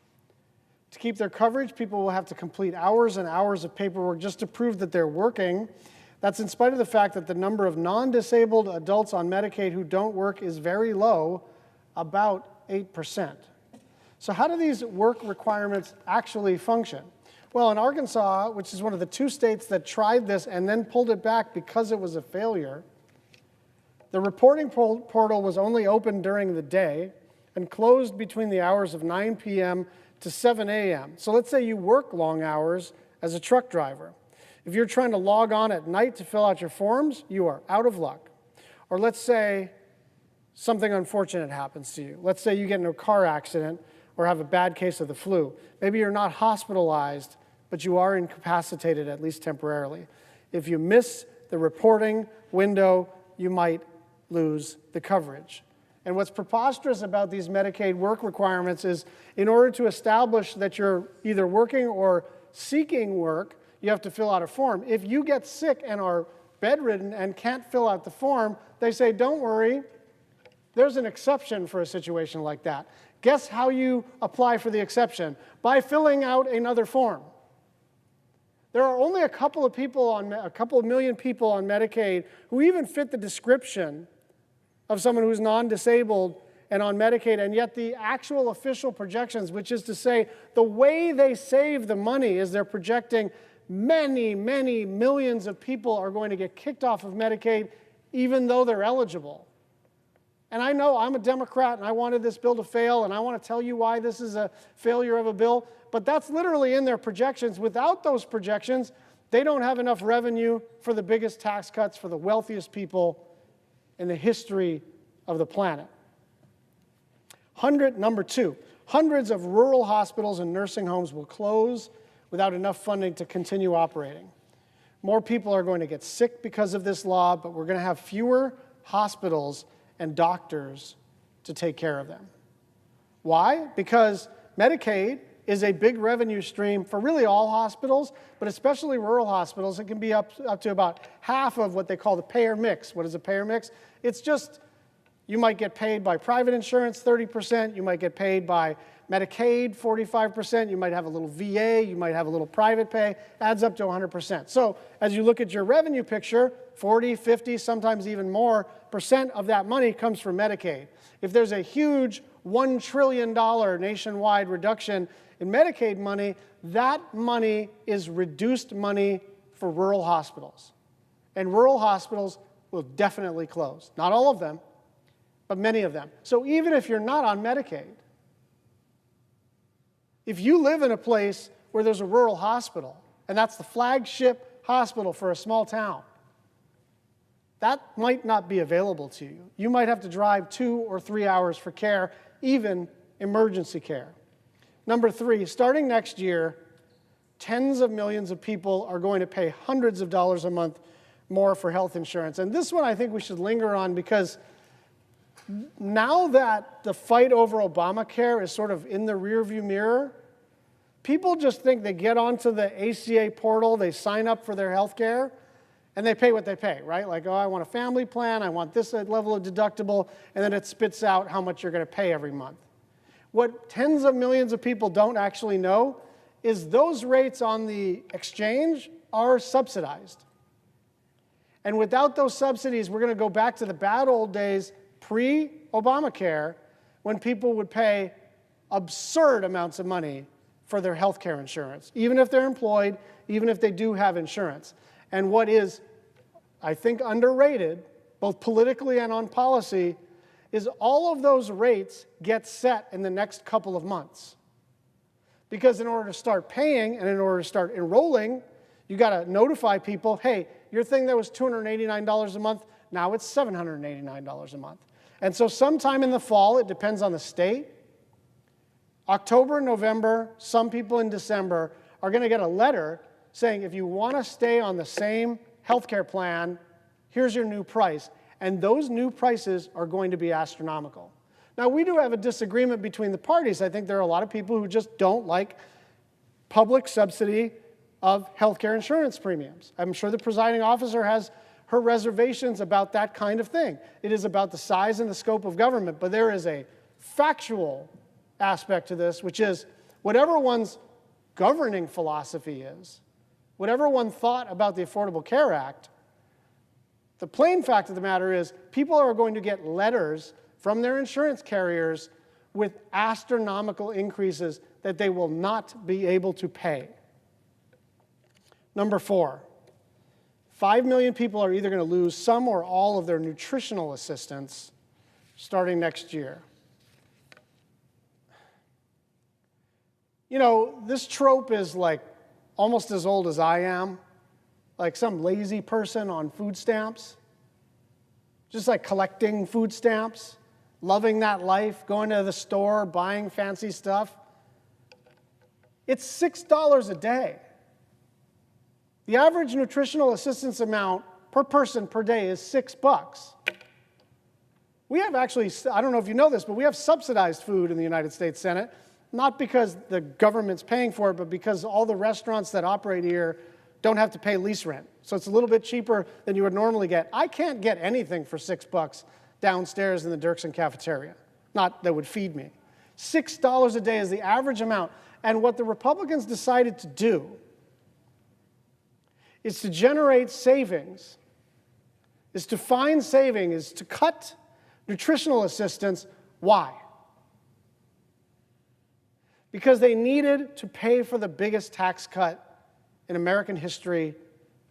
I: To keep their coverage, people will have to complete hours and hours of paperwork just to prove that they're working. That's in spite of the fact that the number of non-disabled adults on Medicaid who don't work is very low, about 8%. So how do these work requirements actually function? Well, in Arkansas, which is one of the 2 states that tried this and then pulled it back because it was a failure, the reporting portal was only open during the day and closed between the hours of 9 p.m. to 7 a.m. So let's say you work long hours as a truck driver. If you're trying to log on at night to fill out your forms, you are out of luck. Or let's say something unfortunate happens to you. Let's say you get in a car accident or have a bad case of the flu. Maybe you're not hospitalized, but you are incapacitated, at least temporarily. If you miss the reporting window, you might lose the coverage. And what's preposterous about these Medicaid work requirements is in order to establish that you're either working or seeking work, you have to fill out a form. If you get sick and are bedridden and can't fill out the form, they say, don't worry, there's an exception for a situation like that. Guess how you apply for the exception? By filling out another form. There are only a couple of million people on Medicaid who even fit the description of someone who's non-disabled and on Medicaid, and yet the actual official projections, which is to say the way they save the money is they're projecting many, many millions of people are going to get kicked off of Medicaid even though they're eligible. And I know I'm a Democrat and I wanted this bill to fail, and I want to tell you why this is a failure of a bill, but that's literally in their projections. Without those projections, they don't have enough revenue for the biggest tax cuts for the wealthiest people in the history of the planet. Number two, hundreds of rural hospitals and nursing homes will close without enough funding to continue operating. More people are going to get sick because of this law, but we're going to have fewer hospitals and doctors to take care of them. Why? Because Medicaid is a big revenue stream for really all hospitals, but especially rural hospitals. It can be up to about half of what they call the payer mix. What is a payer mix? It's just, you might get paid by private insurance 30%, you might get paid by Medicaid 45%, you might have a little VA, you might have a little private pay, adds up to 100%. So as you look at your revenue picture, 40, 50, sometimes even more % of that money comes from Medicaid. If there's a huge $1 trillion nationwide reduction in Medicaid money, that money is reduced money for rural hospitals. And rural hospitals will definitely close. Not all of them, but many of them. So even if you're not on Medicaid, if you live in a place where there's a rural hospital, and that's the flagship hospital for a small town, that might not be available to you. You might have to drive 2 or 3 hours for care, even emergency care. Number three, starting next year, tens of millions of people are going to pay hundreds of dollars a month more for health insurance. And this one I think we should linger on, because now that the fight over Obamacare is sort of in the rearview mirror, people just think they get onto the ACA portal, they sign up for their health care, and they pay what they pay, right? Like, oh, I want a family plan, I want this level of deductible, and then it spits out how much you're going to pay every month. What tens of millions of people don't actually know is those rates on the exchange are subsidized. And without those subsidies, we're going to go back to the bad old days pre-Obamacare, when people would pay absurd amounts of money for their health care insurance, even if they're employed, even if they do have insurance. And what is, I think, underrated, both politically and on policy, is all of those rates get set in the next couple of months. Because in order to start paying and in order to start enrolling, you got to notify people, hey, your thing that was $289 a month, now it's $789 a month. And so sometime in the fall, it depends on the state, October, November, some people in December are going to get a letter saying, if you want to stay on the same healthcare plan, here's your new price. And those new prices are going to be astronomical. Now, we do have a disagreement between the parties. I think there are a lot of people who just don't like public subsidy of healthcare insurance premiums. I'm sure the presiding officer has her reservations about that kind of thing. It is about the size and the scope of government, but there is a factual aspect to this, which is whatever one's governing philosophy is, whatever one thought about the Affordable Care Act, the plain fact of the matter is people are going to get letters from their insurance carriers with astronomical increases that they will not be able to pay. Number four, 5 million people are either going to lose some or all of their nutritional assistance starting next year. You know, this trope is like almost as old as I am, like some lazy person on food stamps, just like collecting food stamps, loving that life, going to the store, buying fancy stuff. It's $6 a day. The average nutritional assistance amount per person per day is $6. We have actually, I don't know if you know this, but we have subsidized food in the United States Senate, not because the government's paying for it, but because all the restaurants that operate here don't have to pay lease rent. So it's a little bit cheaper than you would normally get. I can't get anything for $6 downstairs in the Dirksen cafeteria. Not that would feed me. $6 a day is the average amount. And what the Republicans decided to do is to generate savings, is to find savings, is to cut nutritional assistance. Why? Because they needed to pay for the biggest tax cut in American history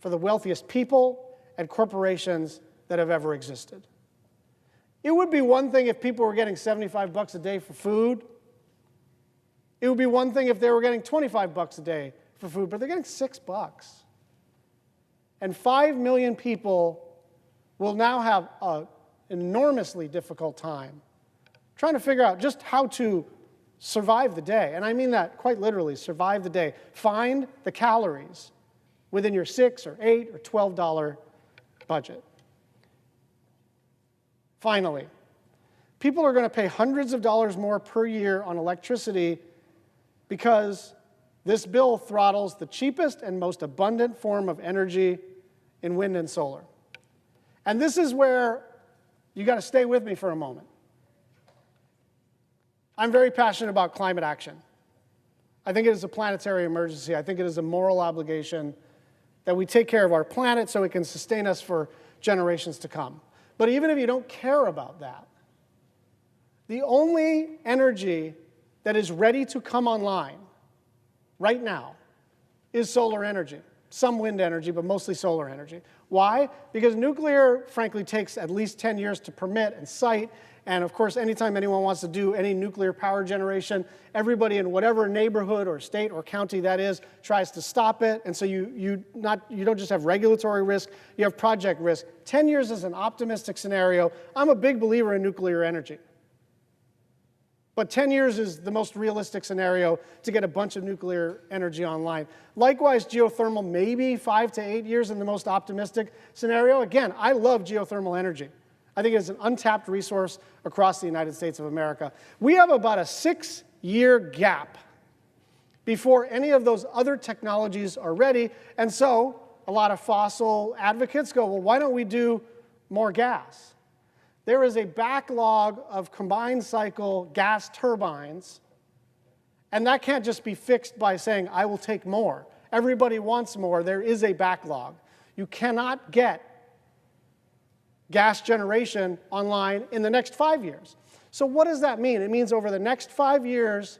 I: for the wealthiest people and corporations that have ever existed. It would be one thing if people were getting $75 a day for food. It would be one thing if they were getting $25 a day for food, but they're getting $6. And 5 million people will now have an enormously difficult time trying to figure out just how to survive the day. And I mean that quite literally, survive the day. Find the calories within your $6 or $8 or $12 budget. Finally, people are going to pay hundreds of dollars more per year on electricity because this bill throttles the cheapest and most abundant form of energy in wind and solar. And this is where you got to stay with me for a moment. I'm very passionate about climate action. I think it is a planetary emergency. I think it is a moral obligation that we take care of our planet so it can sustain us for generations to come. But even if you don't care about that, the only energy that is ready to come online right now is solar energy. Some wind energy, but mostly solar energy. Why? Because nuclear, frankly, takes at least 10 years to permit and site. And of course, anytime anyone wants to do any nuclear power generation, everybody in whatever neighborhood or state or county that is tries to stop it. And so you don't just have regulatory risk, you have project risk. 10 years is an optimistic scenario. I'm a big believer in nuclear energy. But 10 years is the most realistic scenario to get a bunch of nuclear energy online. Likewise, geothermal, maybe 5 to 8 years in the most optimistic scenario. Again, I love geothermal energy. I think it is an untapped resource across the United States of America. We have about a 6-year gap before any of those other technologies are ready. And so a lot of fossil advocates go, well, why don't we do more gas? There is a backlog of combined cycle gas turbines, and that can't just be fixed by saying, I will take more. Everybody wants more. There is a backlog. You cannot get gas generation online in the next 5 years. So what does that mean? It means over the next 5 years,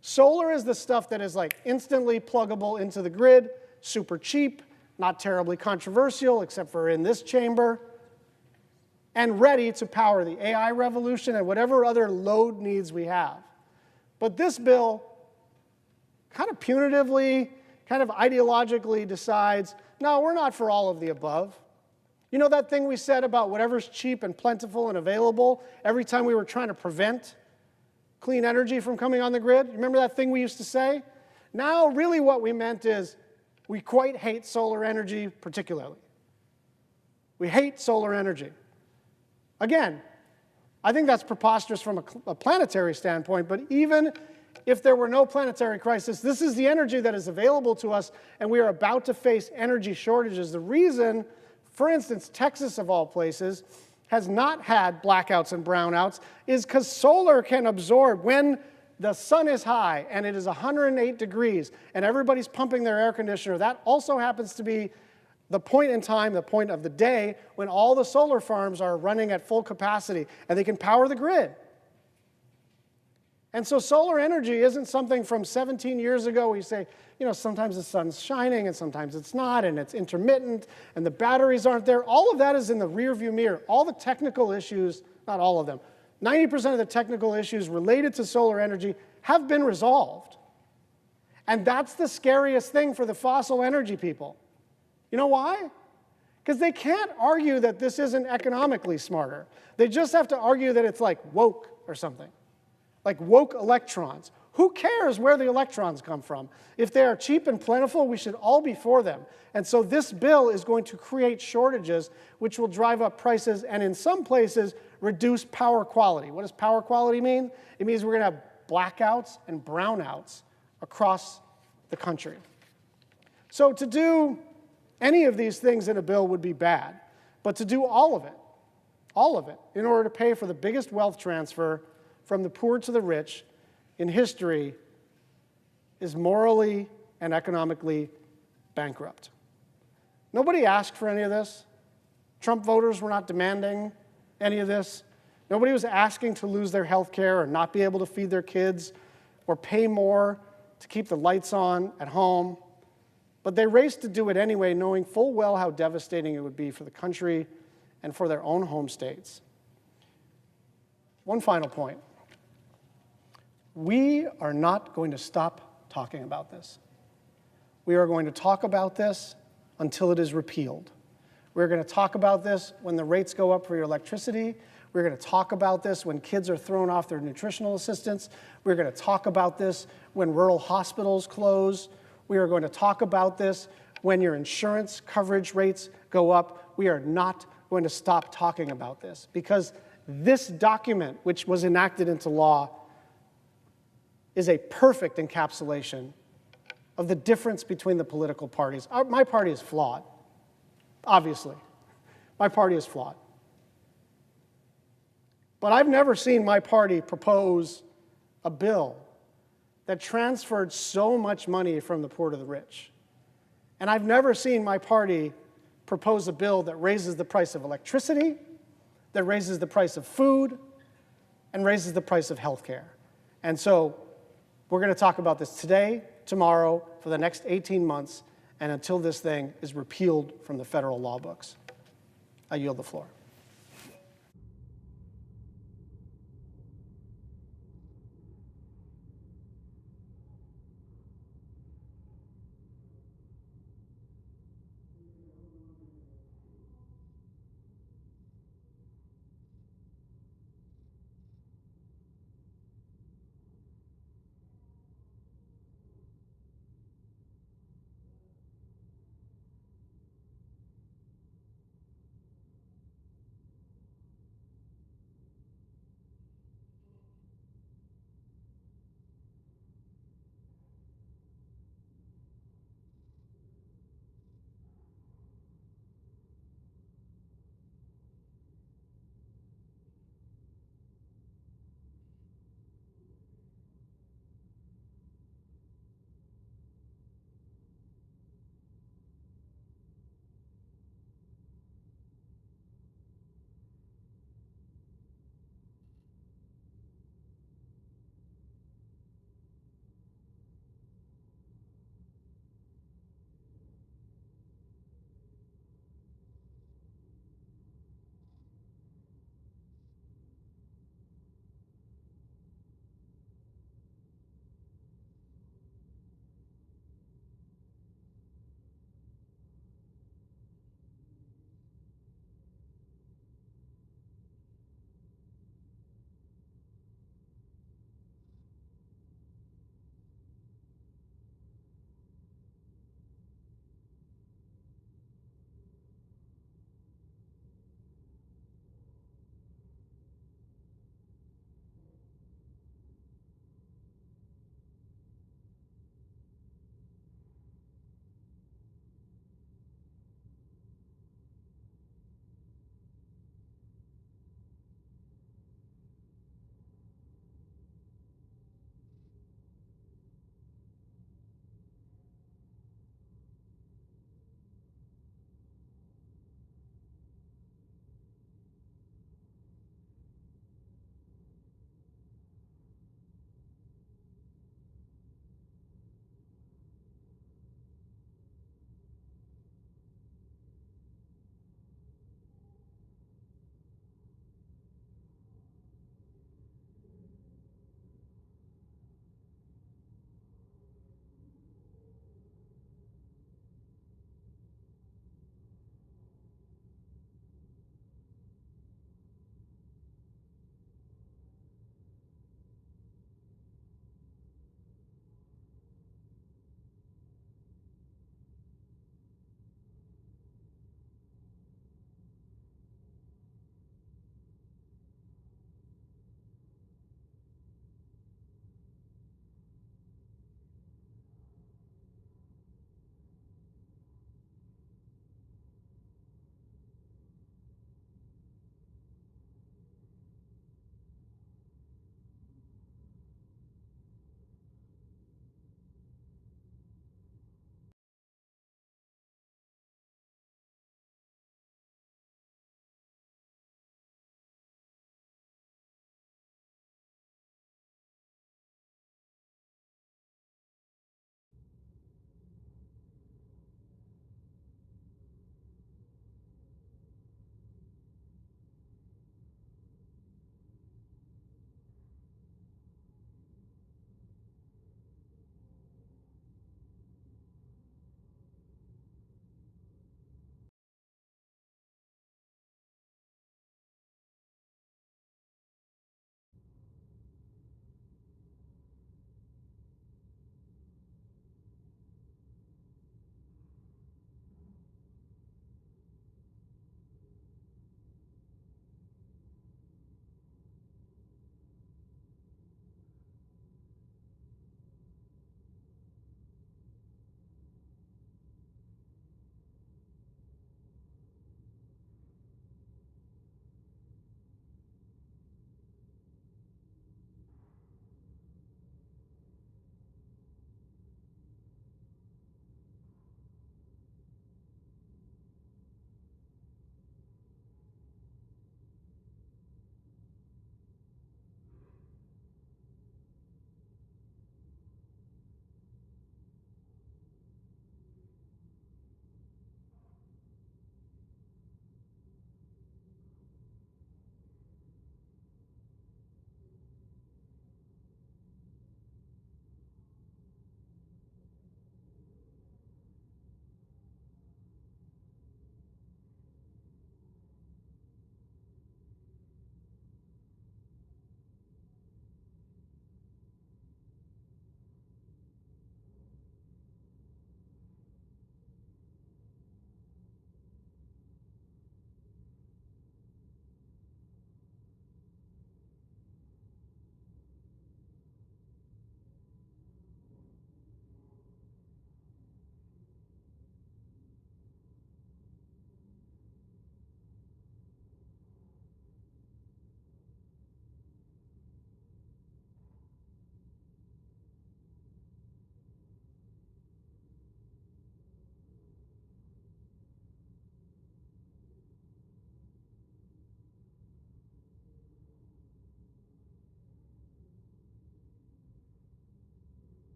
I: solar is the stuff that is like instantly pluggable into the grid, super cheap, not terribly controversial, except for in this chamber, and ready to power the AI revolution and whatever other load needs we have. But this bill kind of punitively, kind of ideologically decides, no, we're not for all of the above. You know that thing we said about whatever's cheap and plentiful and available every time we were trying to prevent clean energy from coming on the grid? Remember that thing we used to say? Now, really what we meant is we quite hate solar energy particularly. We hate solar energy. Again, I think that's preposterous from a planetary standpoint, but even if there were no planetary crisis, this is the energy that is available to us, and we are about to face energy shortages. The reason, for instance, Texas, of all places, has not had blackouts and brownouts is because solar can absorb when the sun is high and it is 108 degrees and everybody's pumping their air conditioner. That also happens to be the point in time, the point of the day, when all the solar farms are running at full capacity and they can power the grid. And so solar energy isn't something from 17 years ago where you say, you know, sometimes the sun's shining and sometimes it's not, and it's intermittent, and the batteries aren't there. All of that is in the rearview mirror. All the technical issues, not all of them, 90% of the technical issues related to solar energy have been resolved. And that's the scariest thing for the fossil energy people. You know why? Because they can't argue that this isn't economically smarter. They just have to argue that it's like woke or something, like woke electrons. Who cares where the electrons come from? If they are cheap and plentiful, we should all be for them. And so this bill is going to create shortages, which will drive up prices and in some places reduce power quality. What does power quality mean? It means we're going to have blackouts and brownouts across the country. So to do any of these things in a bill would be bad, but to do all of it, in order to pay for the biggest wealth transfer from the poor to the rich in history is morally and economically bankrupt. Nobody asked for any of this. Trump voters were not demanding any of this. Nobody was asking to lose their health care or not be able to feed their kids or pay more to keep the lights on at home. But they raced to do it anyway, knowing full well how devastating it would be for the country and for their own home states. One final point. We are not going to stop talking about this. We are going to talk about this until it is repealed. We're going to talk about this when the rates go up for your electricity. We're going to talk about this when kids are thrown off their nutritional assistance. We're going to talk about this when rural hospitals close. We are going to talk about this when your insurance coverage rates go up. We are not going to stop talking about this because this document, which was enacted into law, is a perfect encapsulation of the difference between the political parties. My party is flawed, obviously. My party is flawed. But I've never seen my party propose a bill that transferred so much money from the poor to the rich. And I've never seen my party propose a bill that raises the price of electricity, that raises the price of food, and raises the price of health care. And so we're going to talk about this today, tomorrow, for the next 18 months, and until this thing is repealed from the federal law books. I yield the floor.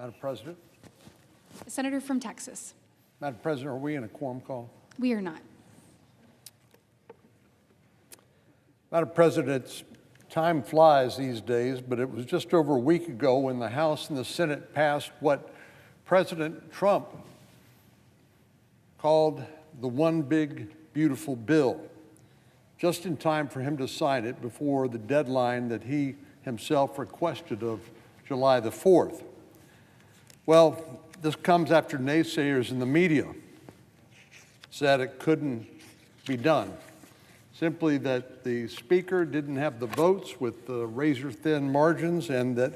J: Madam President.
D: Senator from Texas.
J: Madam President, are we in a quorum call?
D: We are not.
J: Madam President, time flies these days, but it was just over a week ago when the House and the Senate passed what President Trump called the One Big Beautiful Bill, just in time for him to sign it before the deadline that he himself requested of July the 4th. Well, this comes after naysayers in the media said it couldn't be done. Simply that the Speaker didn't have the votes with the razor-thin margins, and that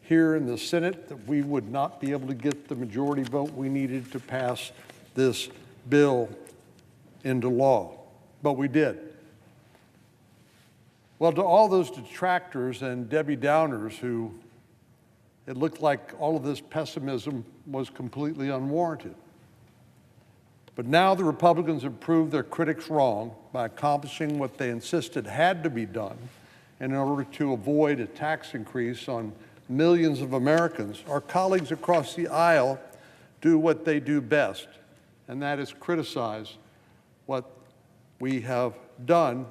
J: here in the Senate that we would not be able to get the majority vote we needed to pass this bill into law. But we did. Well, to all those detractors and Debbie Downers who it looked like all of this pessimism was completely unwarranted. But now the Republicans have proved their critics wrong by accomplishing what they insisted had to be done in order to avoid a tax increase on millions of Americans. Our colleagues across the aisle do what they do best, and that is criticize what we have done,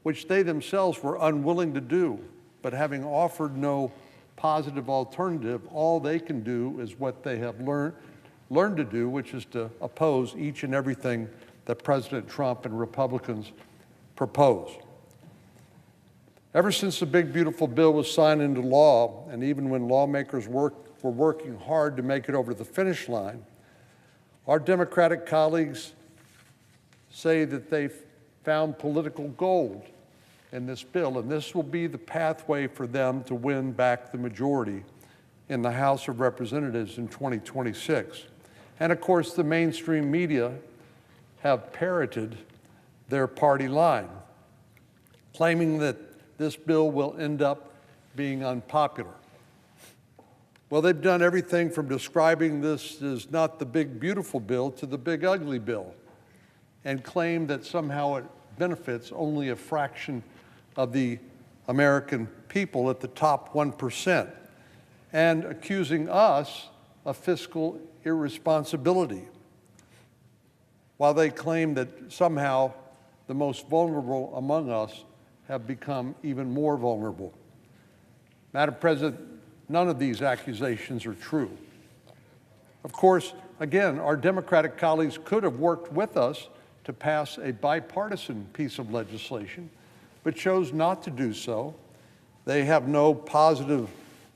J: which they themselves were unwilling to do. But having offered no positive alternative, all they can do is what they have learned to do, which is to oppose each and everything that President Trump and Republicans propose. Ever since the Big Beautiful Bill was signed into law, and even when lawmakers were working hard to make it over the finish line, our Democratic colleagues say that they've found political gold in this bill, and this will be the pathway for them to win back the majority in the House of Representatives in 2026. And of course, the mainstream media have parroted their party line, claiming that this bill will end up being unpopular. Well, they've done everything from describing this as not the big beautiful bill to the big ugly bill, and claim that somehow it benefits only a fraction of the American people at the top 1%, and accusing us of fiscal irresponsibility, while they claim that somehow the most vulnerable among us have become even more vulnerable. Madam President, none of these accusations are true. Of course, again, our Democratic colleagues could have worked with us to pass a bipartisan piece of legislation, but chose not to do so. They have no positive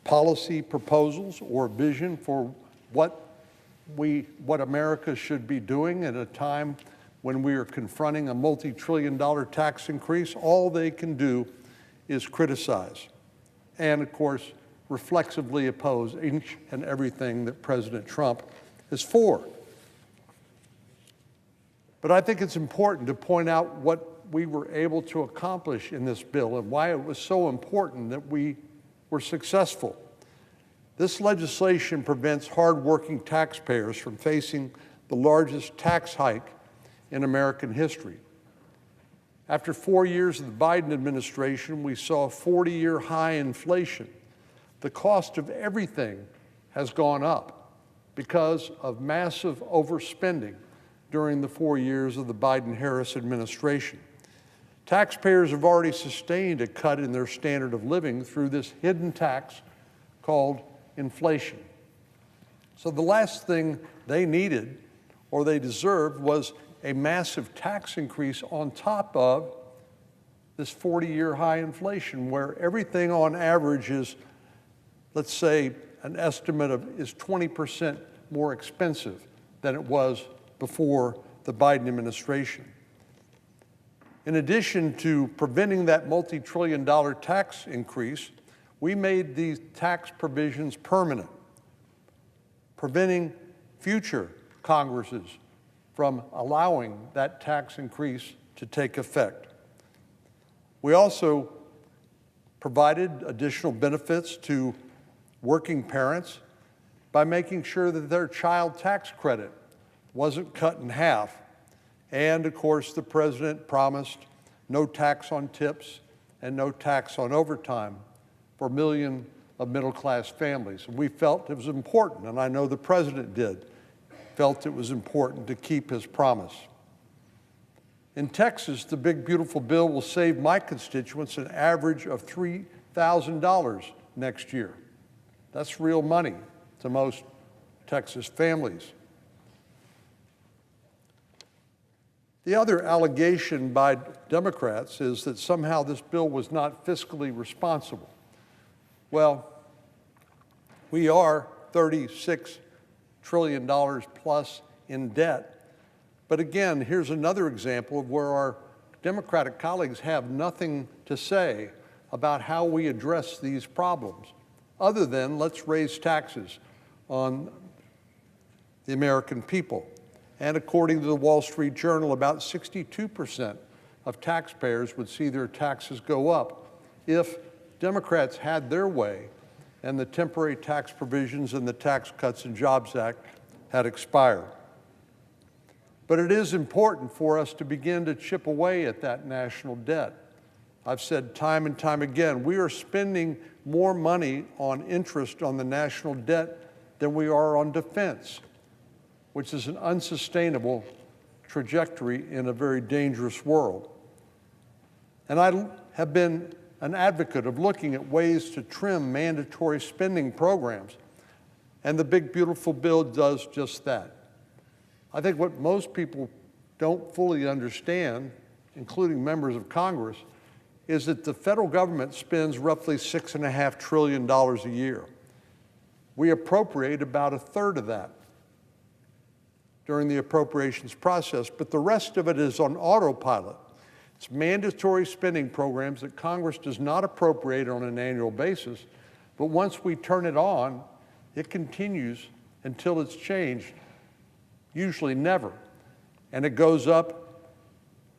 J: policy proposals or vision for what America should be doing at a time when we are confronting a multi-trillion-dollar tax increase. All they can do is criticize and, of course, reflexively oppose each and everything that President Trump is for. But I think it's important to point out what we were able to accomplish in this bill and why it was so important that we were successful. This legislation prevents hardworking taxpayers from facing the largest tax hike in American history. After 4 years of the Biden administration, we saw 40-year high inflation. The cost of everything has gone up because of massive overspending during the 4 years of the Biden-Harris administration. Taxpayers have already sustained a cut in their standard of living through this hidden tax called inflation. So the last thing they needed or they deserved was a massive tax increase on top of this 40-year high inflation, where everything on average is, let's say, an estimate of is 20% more expensive than it was before the Biden administration. In addition to preventing that multi-trillion-dollar tax increase, we made these tax provisions permanent, preventing future Congresses from allowing that tax increase to take effect. We also provided additional benefits to working parents by making sure that their child tax credit wasn't cut in half. And of course, the president promised no tax on tips and no tax on overtime for millions of middle-class families. And we felt it was important, and I know the president felt it was important to keep his promise. In Texas, the big beautiful bill will save my constituents an average of $3,000 next year. That's real money to most Texas families. The other allegation by Democrats is that somehow this bill was not fiscally responsible. Well, we are $36 trillion plus in debt. But again, here's another example of where our Democratic colleagues have nothing to say about how we address these problems, other than let's raise taxes on the American people. And according to the Wall Street Journal, about 62% of taxpayers would see their taxes go up if Democrats had their way and the temporary tax provisions in the Tax Cuts and Jobs Act had expired. But it is important for us to begin to chip away at that national debt. I've said time and time again, we are spending more money on interest on the national debt than we are on defense, which is an unsustainable trajectory in a very dangerous world. And I have been an advocate of looking at ways to trim mandatory spending programs, and the big beautiful bill does just that. I think what most people don't fully understand, including members of Congress, is that the federal government spends roughly $6.5 trillion a year. We appropriate about a third of that during the appropriations process, but the rest of it is on autopilot. It's mandatory spending programs that Congress does not appropriate on an annual basis, but once we turn it on, it continues until it's changed. Usually never. And it goes up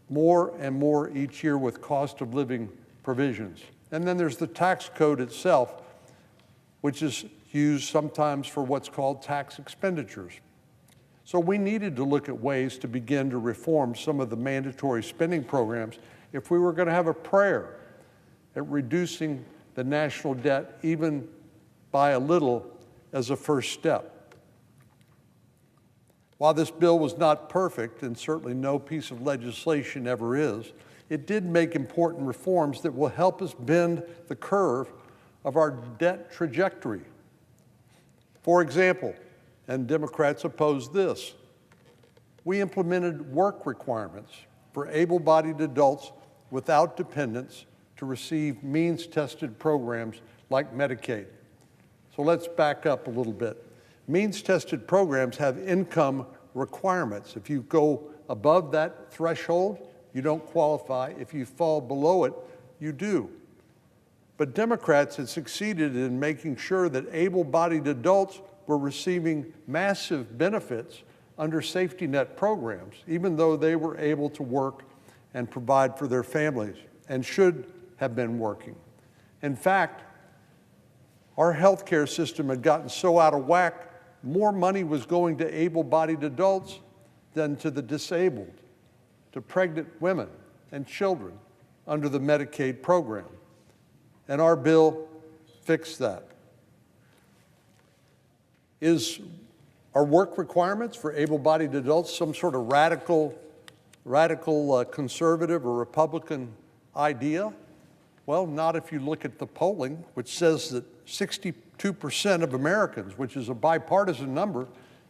J: more and more each year with cost of living provisions. And then there's the tax code itself, which is used sometimes for what's called tax expenditures. So we needed to look at ways to begin to reform some of the mandatory spending programs if we were going to have a prayer at reducing the national debt even by a little as a first step. While this bill was not perfect, and certainly no piece of legislation ever is, it did make important reforms that will help us bend the curve of our debt trajectory. For example, and Democrats opposed this, we implemented work requirements for able-bodied adults without dependents to receive means-tested programs like Medicaid. So let's back up a little bit. Means-tested programs have income requirements. If you go above that threshold, you don't qualify. If you fall below it, you do. But Democrats had succeeded in making sure that able-bodied adults were receiving massive benefits under safety net programs, even though they were able to work and provide for their families and should have been working. In fact, our healthcare system had gotten so out of whack, more money was going to able-bodied adults than to the disabled, to pregnant women and children under the Medicaid program. And our bill fixed that. Are work requirements for able-bodied adults some sort of radical conservative or Republican idea? Well, not if you look at the polling, which says that 62% of Americans, which is a bipartisan number,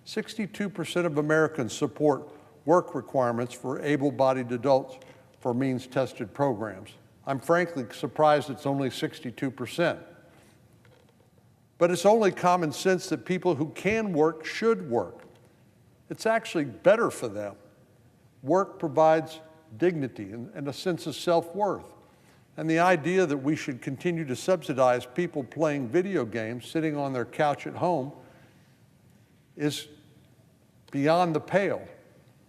J: 62% of Americans support work requirements for able-bodied adults for means-tested programs. I'm frankly surprised it's only 62%. But it's only common sense that people who can work should work. It's actually better for them. Work provides dignity and a sense of self-worth. And the idea that we should continue to subsidize people playing video games, sitting on their couch at home, is beyond the pale.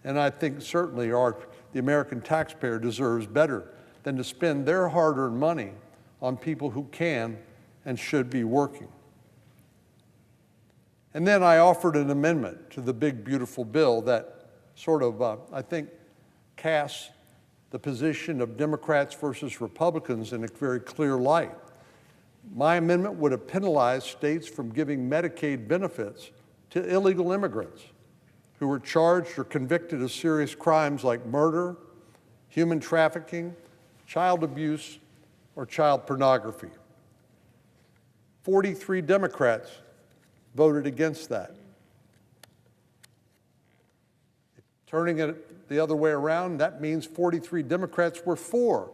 J: And I think certainly the American taxpayer deserves better than to spend their hard-earned money on people who can and should be working. And then I offered an amendment to the big, beautiful bill that sort of, I think, casts the position of Democrats versus Republicans in a very clear light. My amendment would have penalized states from giving Medicaid benefits to illegal immigrants who were charged or convicted of serious crimes like murder, human trafficking, child abuse, or child pornography. 43 Democrats voted against that. Turning it the other way around, that means 43 Democrats were for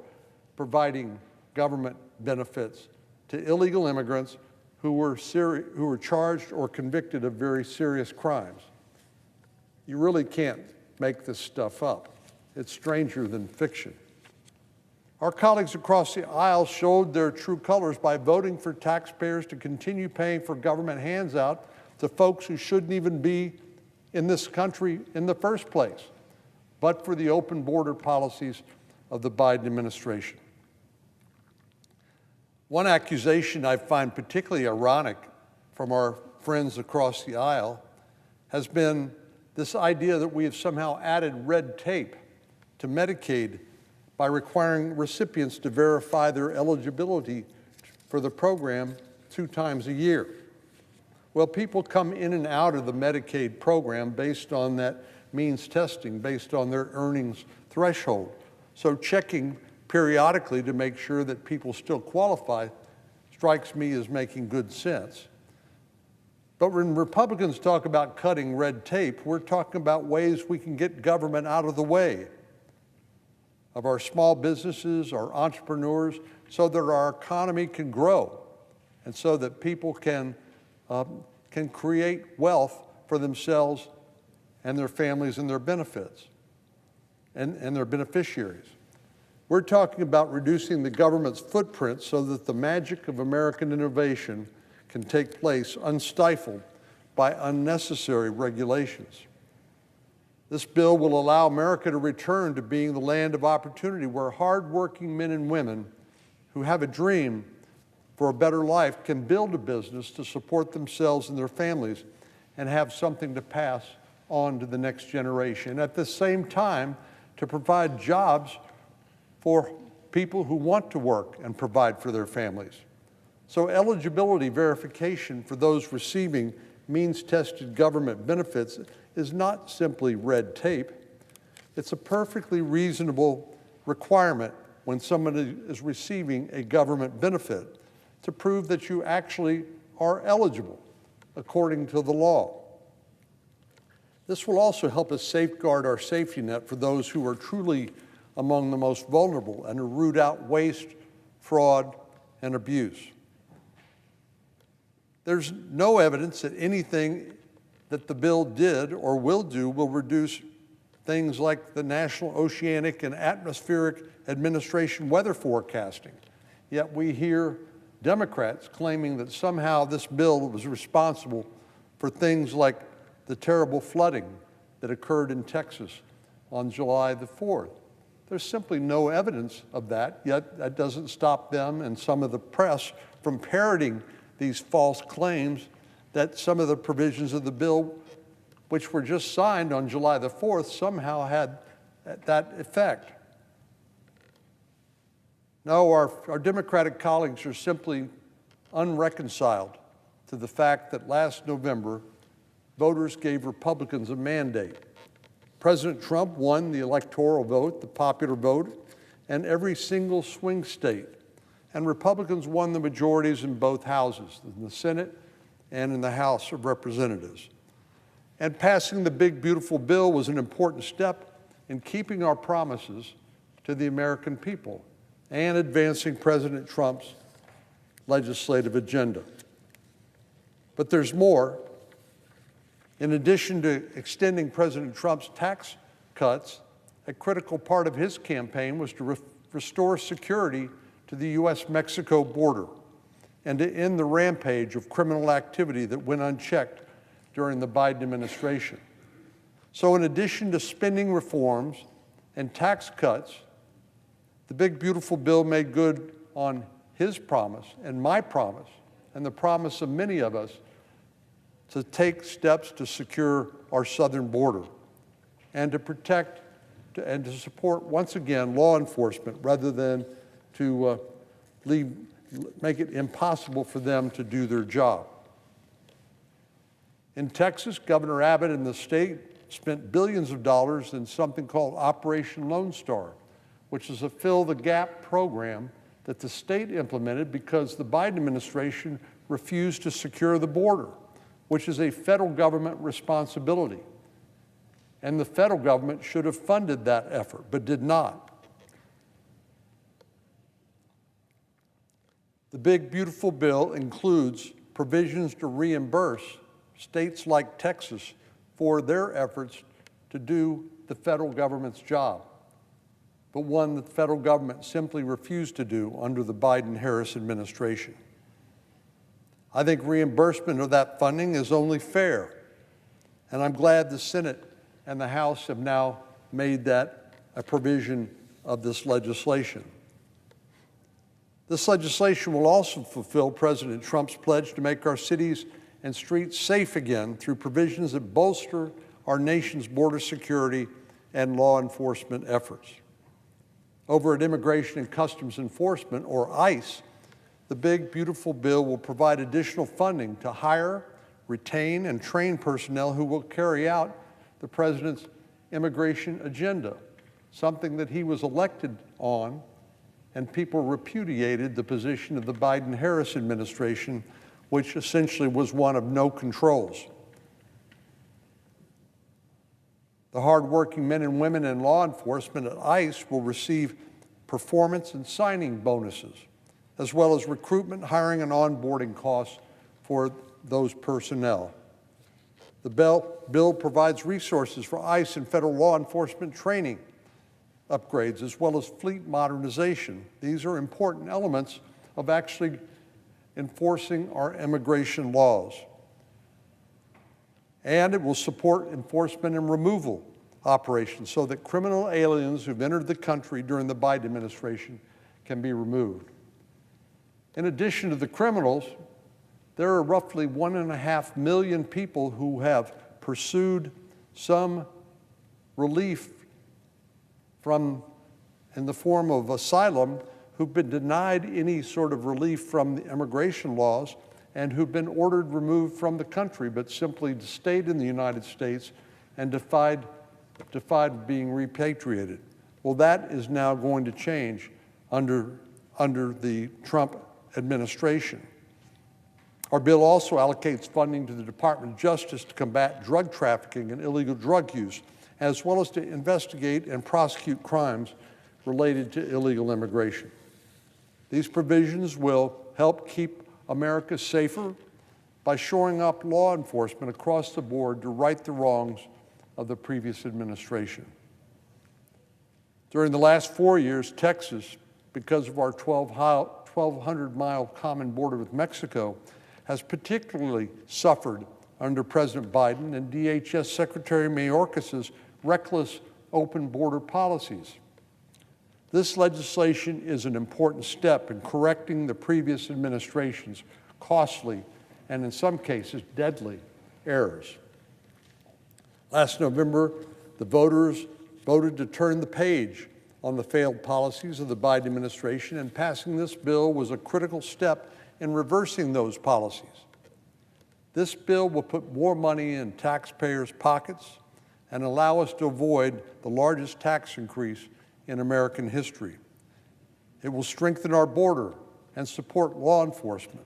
J: providing government benefits to illegal immigrants who were charged or convicted of very serious crimes. You really can't make this stuff up. It's stranger than fiction. Our colleagues across the aisle showed their true colors by voting for taxpayers to continue paying for government handout to folks who shouldn't even be in this country in the first place, but for the open border policies of the Biden administration. One accusation I find particularly ironic from our friends across the aisle has been this idea that we have somehow added red tape to Medicaid by requiring recipients to verify their eligibility for the program 2 times a year. Well, people come in and out of the Medicaid program based on that means testing, based on their earnings threshold. So checking periodically to make sure that people still qualify strikes me as making good sense. But when Republicans talk about cutting red tape, we're talking about ways we can get government out of the way of our small businesses, our entrepreneurs, so that our economy can grow and so that people can create wealth for themselves and their families and their benefits and their beneficiaries. We're talking about reducing the government's footprint so that the magic of American innovation can take place unstifled by unnecessary regulations. This bill will allow America to return to being the land of opportunity where hardworking men and women who have a dream for a better life can build a business to support themselves and their families and have something to pass on to the next generation. At the same time, to provide jobs for people who want to work and provide for their families. So eligibility verification for those receiving means-tested government benefits is not simply red tape. It's a perfectly reasonable requirement when somebody is receiving a government benefit to prove that you actually are eligible according to the law. This will also help us safeguard our safety net for those who are truly among the most vulnerable and to root out waste, fraud, and abuse. There's no evidence that anything that the bill did or will do will reduce things like the National Oceanic and Atmospheric Administration weather forecasting. Yet we hear Democrats claiming that somehow this bill was responsible for things like the terrible flooding that occurred in Texas on July the 4th. There's simply no evidence of that, yet that doesn't stop them and some of the press from parroting these false claims that some of the provisions of the bill, which were just signed on July the 4th, somehow had that effect. No, our Democratic colleagues are simply unreconciled to the fact that last November, voters gave Republicans a mandate. President Trump won the electoral vote, the popular vote, and every single swing state. And Republicans won the majorities in both houses, in the Senate and in the House of Representatives. And passing the big, beautiful bill was an important step in keeping our promises to the American people and advancing President Trump's legislative agenda. But there's more. In addition to extending President Trump's tax cuts, a critical part of his campaign was to restore security to the U.S.-Mexico border and to end the rampage of criminal activity that went unchecked during the Biden administration. So in addition to spending reforms and tax cuts, the big, beautiful bill made good on his promise and my promise and the promise of many of us to take steps to secure our southern border and to protect and to support, once again, law enforcement rather than to leave make it impossible for them to do their job. In Texas, Governor Abbott and the state spent billions of dollars in something called Operation Lone Star, which is a fill-the-gap program that the state implemented because the Biden administration refused to secure the border, which is a federal government responsibility. And the federal government should have funded that effort, but did not. The big, beautiful bill includes provisions to reimburse states like Texas for their efforts to do the federal government's job, but one that the federal government simply refused to do under the Biden-Harris administration. I think reimbursement of that funding is only fair, and I'm glad the Senate and the House have now made that a provision of this legislation. This legislation will also fulfill President Trump's pledge to make our cities and streets safe again through provisions that bolster our nation's border security and law enforcement efforts. Over at Immigration and Customs Enforcement, or ICE, the big, beautiful bill will provide additional funding to hire, retain, and train personnel who will carry out the president's immigration agenda, something that he was elected on, and people repudiated the position of the Biden-Harris administration, which essentially was one of no controls. The hardworking men and women in law enforcement at ICE will receive performance and signing bonuses, as well as recruitment, hiring, and onboarding costs for those personnel. The bill provides resources for ICE and federal law enforcement training upgrades, as well as fleet modernization. These are important elements of actually enforcing our immigration laws. And it will support enforcement and removal operations so that criminal aliens who've entered the country during the Biden administration can be removed. In addition to the criminals, there are roughly 1.5 million people who have pursued some relief in the form of asylum, who've been denied any sort of relief from the immigration laws and who've been ordered removed from the country, but simply stayed in the United States and defied being repatriated. Well, that is now going to change under the Trump administration. Our bill also allocates funding to the Department of Justice to combat drug trafficking and illegal drug use, as well as to investigate and prosecute crimes related to illegal immigration. These provisions will help keep America safer by shoring up law enforcement across the board to right the wrongs of the previous administration. During the last 4 years, Texas, because of our 1,200-mile common border with Mexico, has particularly suffered under President Biden and DHS Secretary Mayorkas's reckless open border policies. This legislation is an important step in correcting the previous administration's costly and, in some cases, deadly errors. Last November, the voters voted to turn the page on the failed policies of the Biden administration, and passing this bill was a critical step in reversing those policies. This bill will put more money in taxpayers' pockets and allow us to avoid the largest tax increase in American history. It will strengthen our border and support law enforcement.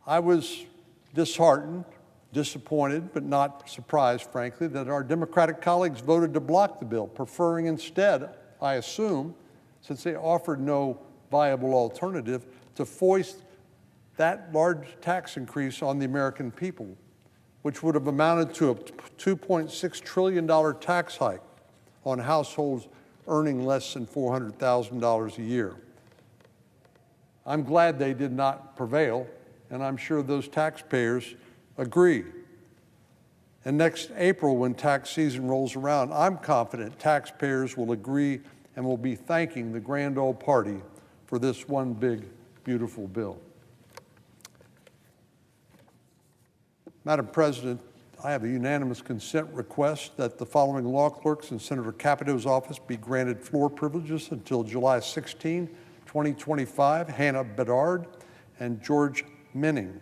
J: I was disheartened, disappointed, but not surprised, frankly, that our Democratic colleagues voted to block the bill, preferring instead, I assume, since they offered no viable alternative, to foist that large tax increase on the American people, which would have amounted to a $2.6 trillion tax hike on households earning less than $400,000 a year. I'm glad they did not prevail, and I'm sure those taxpayers agree. And next April, when tax season rolls around, I'm confident taxpayers will agree and will be thanking the grand old party for this one big, beautiful bill. Madam President, I have a unanimous consent request that the following law clerks in Senator Capito's office be granted floor privileges until July 16, 2025, Hannah Bedard and George Minning.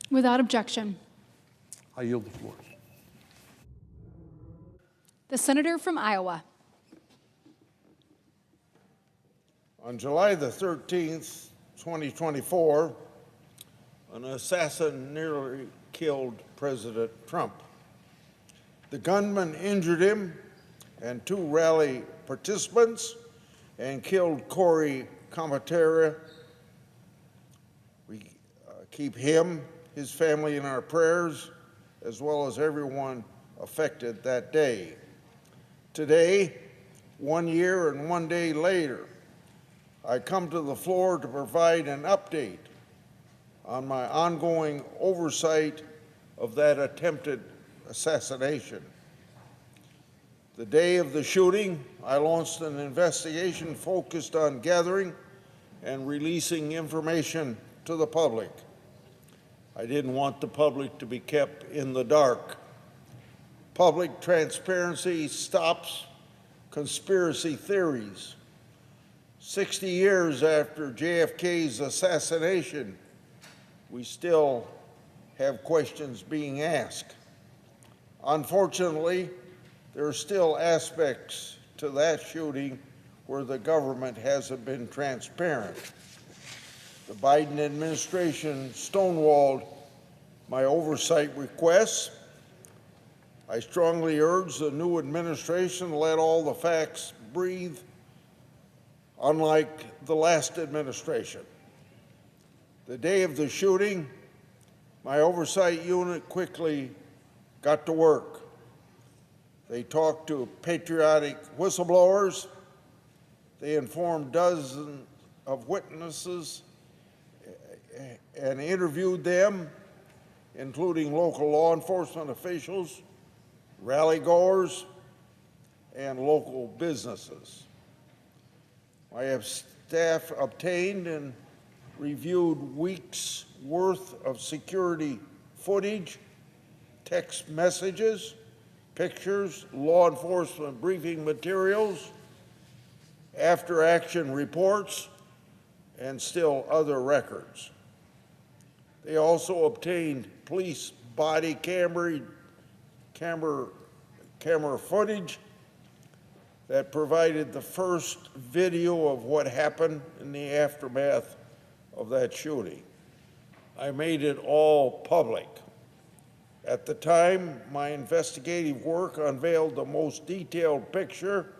D: Without objection.
J: I yield the floor.
D: The senator from Iowa.
A: On July the 13th, 2024, an assassin nearly killed President Trump. The gunman injured him and 2 rally participants and killed Corey Comatera. We keep him, his family in our prayers, as well as everyone affected that day. Today, 1 year and 1 day later, I come to the floor to provide an update on my ongoing oversight of that attempted assassination. The day of the shooting, I launched an investigation focused on gathering and releasing information to the public. I didn't want the public to be kept in the dark. Public transparency stops conspiracy theories. 60 years after JFK's assassination, we still have questions being asked. Unfortunately, there are still aspects to that shooting where the government hasn't been transparent. The Biden administration stonewalled my oversight requests. I strongly urge the new administration to let all the facts breathe, unlike the last administration. The day of the shooting, my oversight unit quickly got to work. They talked to patriotic whistleblowers. They informed dozens of witnesses and interviewed them, including local law enforcement officials, rally goers, and local businesses. My staff obtained and reviewed weeks' worth of security footage, text messages, pictures, law enforcement briefing materials, after-action reports, and still other records. They also obtained police body camera footage that provided the first video of what happened in the aftermath of that shooting. I made it all public. At the time, my investigative work unveiled the most detailed picture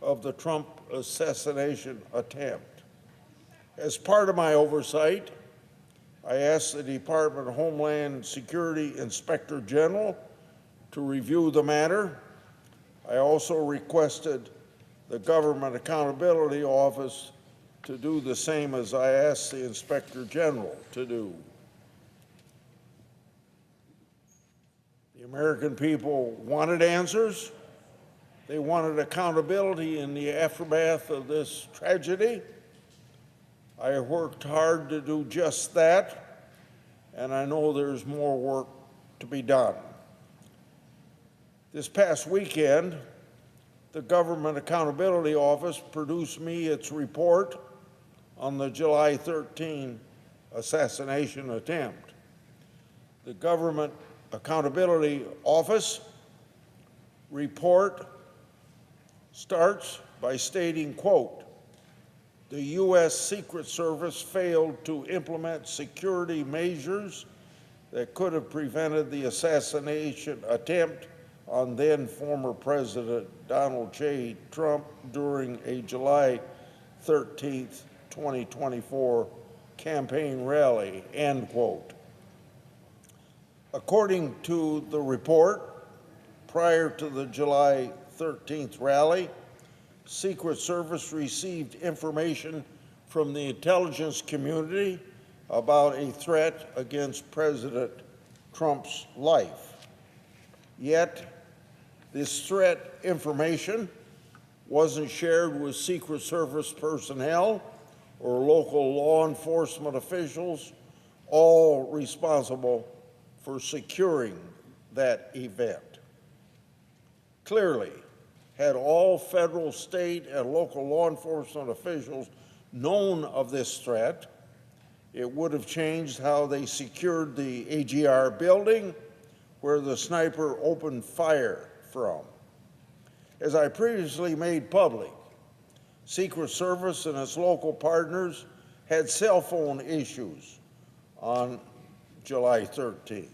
A: of the Trump assassination attempt. As part of my oversight, I asked the Department of Homeland Security Inspector General to review the matter. I also requested the Government Accountability Office to do the same as I asked the Inspector General to do. The American people wanted answers. They wanted accountability in the aftermath of this tragedy. I worked hard to do just that, and I know there's more work to be done. This past weekend, the Government Accountability Office produced me its report on the July 13 assassination attempt. The Government Accountability Office report starts by stating, quote, "The U.S. Secret Service failed to implement security measures that could have prevented the assassination attempt on then former President Donald J. Trump during a July 13, 2024 campaign rally," end quote. According to the report, prior to the July 13th rally, Secret Service received information from the intelligence community about a threat against President Trump's life. Yet, this threat information wasn't shared with Secret Service personnel or local law enforcement officials, all responsible for securing that event. Clearly, had all federal, state, and local law enforcement officials known of this threat, it would have changed how they secured the AGR building where the sniper opened fire from. As I previously made public, Secret Service and its local partners had cell phone issues on July 13th.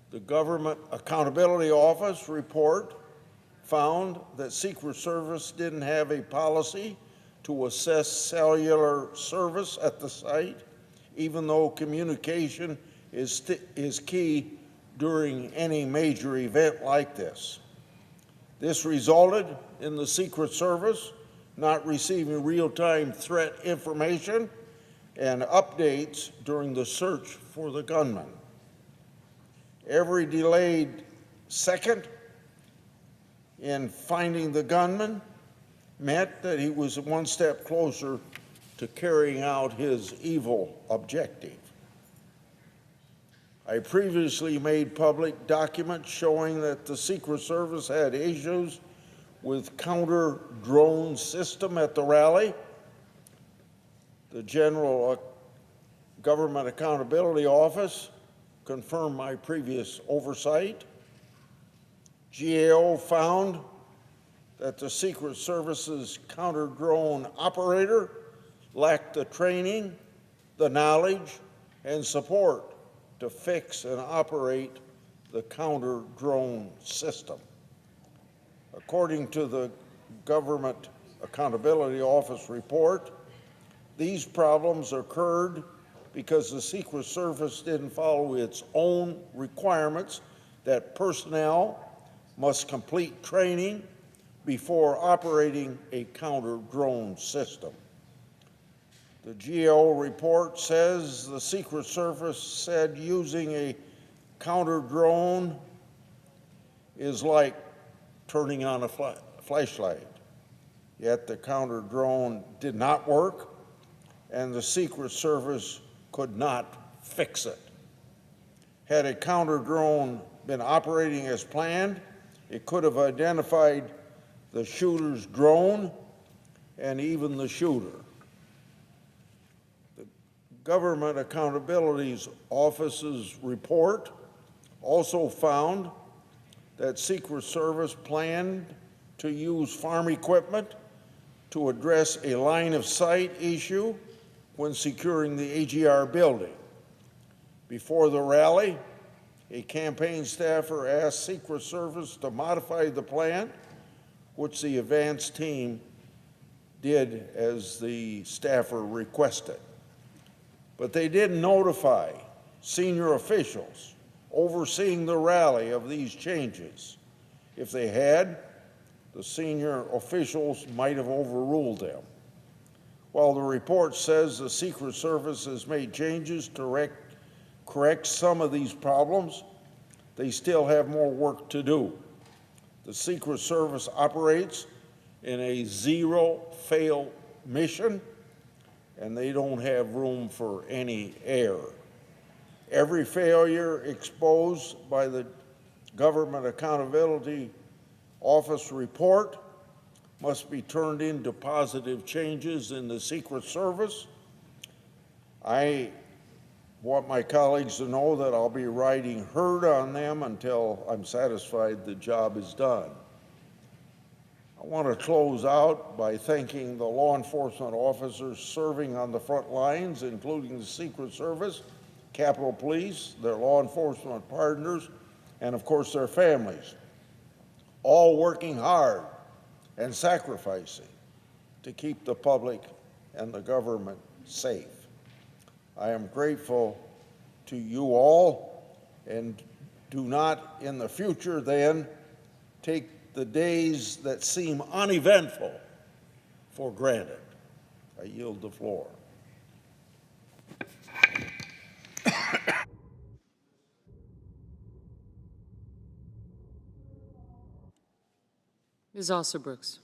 A: The Government Accountability Office report found that Secret Service didn't have a policy to assess cellular service at the site, even though communication is key during any major event like this. This resulted in the Secret Service not receiving real-time threat information and updates during the search for the gunman. Every delayed second in finding the gunman meant that he was one step closer to carrying out his evil objective. I previously made public documents showing that the Secret Service had issues with counter-drone system at the rally. The General Government Accountability Office confirmed my previous oversight. GAO found that the Secret Service's counter-drone operator lacked the training, the knowledge, and support to fix and operate the counter-drone system. According to the Government Accountability Office report, these problems occurred because the Secret Service didn't follow its own requirements that personnel must complete training before operating a counter-drone system. The GAO report says the Secret Service said using a counter-drone is like turning on a flashlight. Yet the counter-drone did not work, and the Secret Service could not fix it. Had a counter-drone been operating as planned, it could have identified the shooter's drone and even the shooter. The Government Accountability Office's report also found that Secret Service planned to use farm equipment to address a line of sight issue when securing the AGR building. Before the rally, a campaign staffer asked Secret Service to modify the plan, which the advance team did as the staffer requested. But they didn't notify senior officials overseeing the rally of these changes. If they had, the senior officials might have overruled them. While the report says the Secret Service has made changes to correct some of these problems, they still have more work to do. The Secret Service operates in a zero-fail mission, and they don't have room for any error. Every failure exposed by the Government Accountability Office report must be turned into positive changes in the Secret Service. I want my colleagues to know that I'll be riding herd on them until I'm satisfied the job is done. I want to close out by thanking the law enforcement officers serving on the front lines, including the Secret Service, Capitol Police, their law enforcement partners, and of course their families, all working hard and sacrificing to keep the public and the government safe. I am grateful to you all, and do not in the future then take the days that seem uneventful for granted. I yield the floor.
G: Ms. Alsobrooks.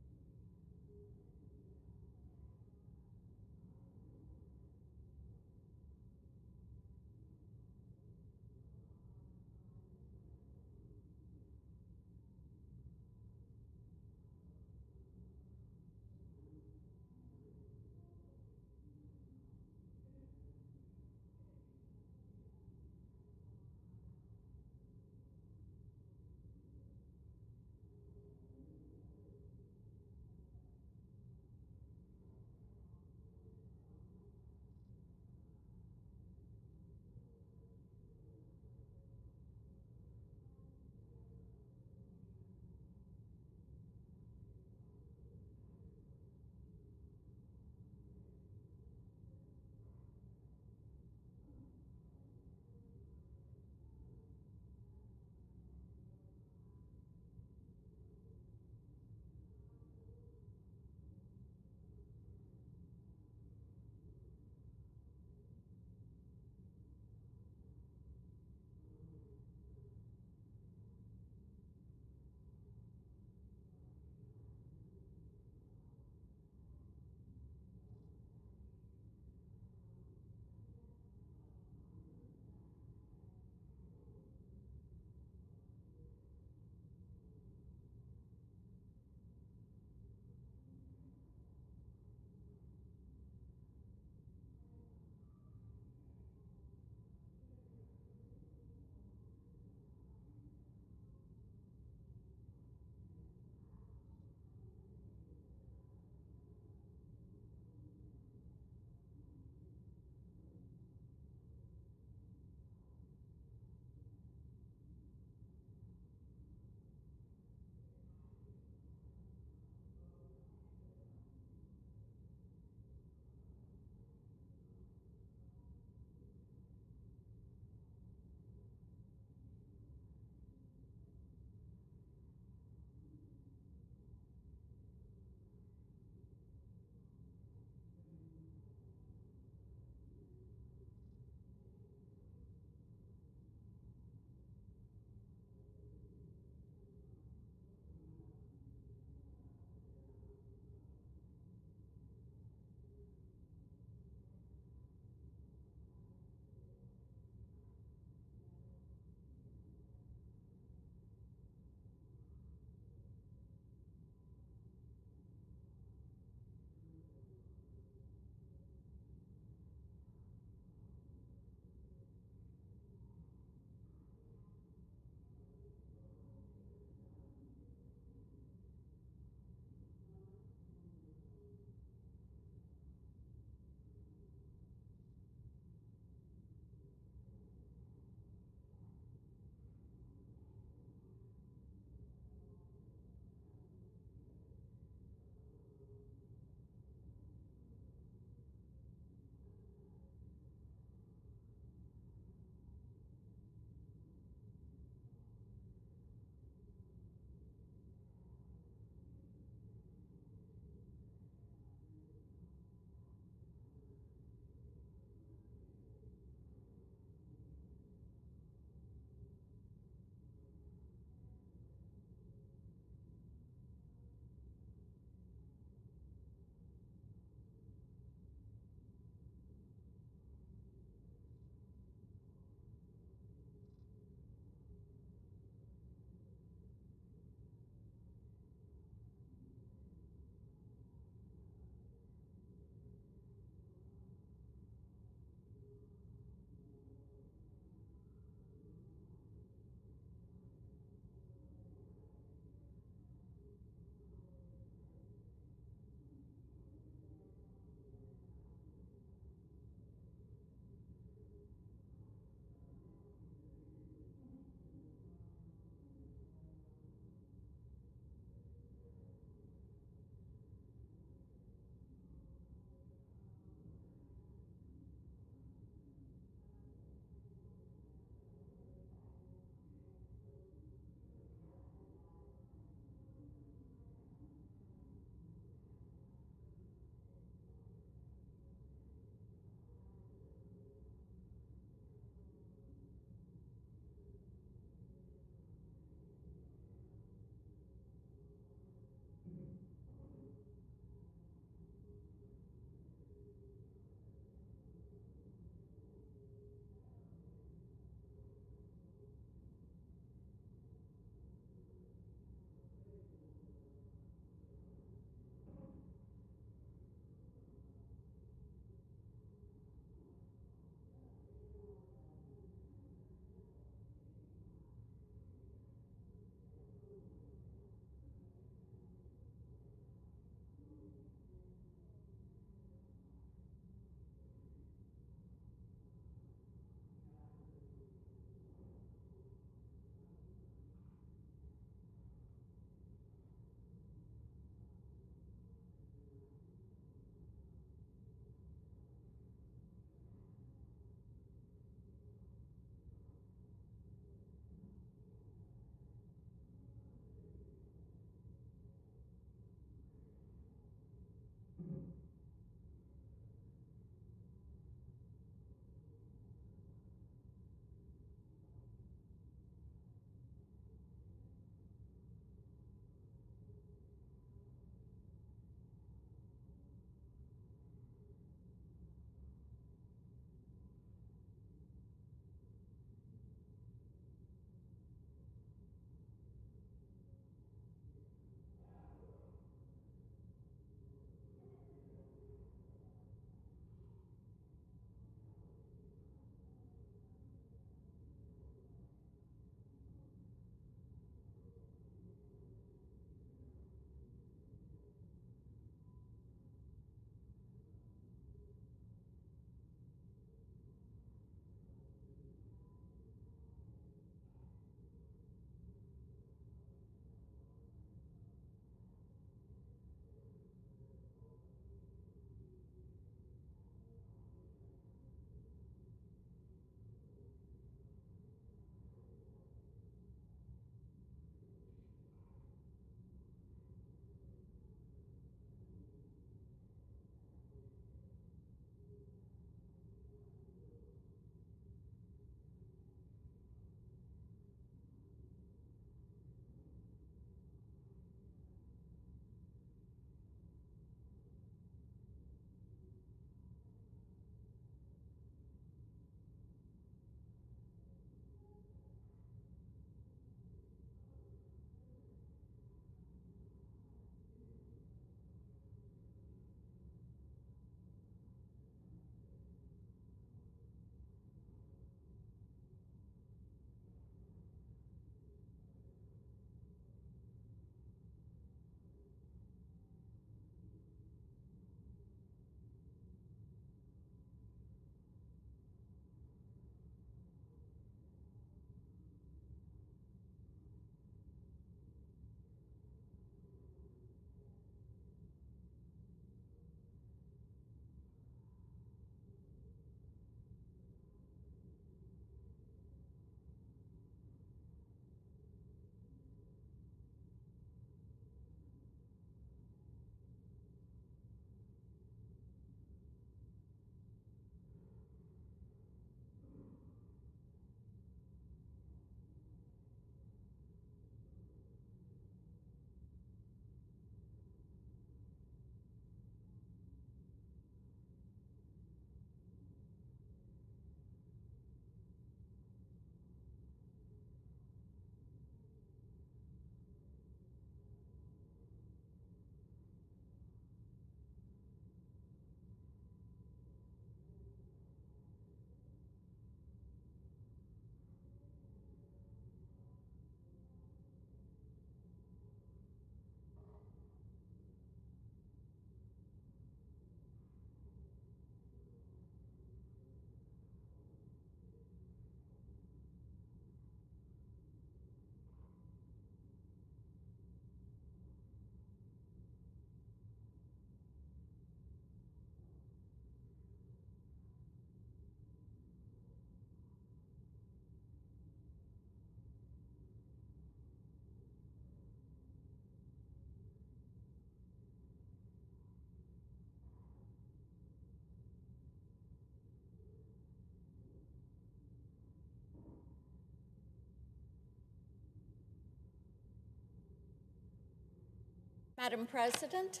K: Madam President.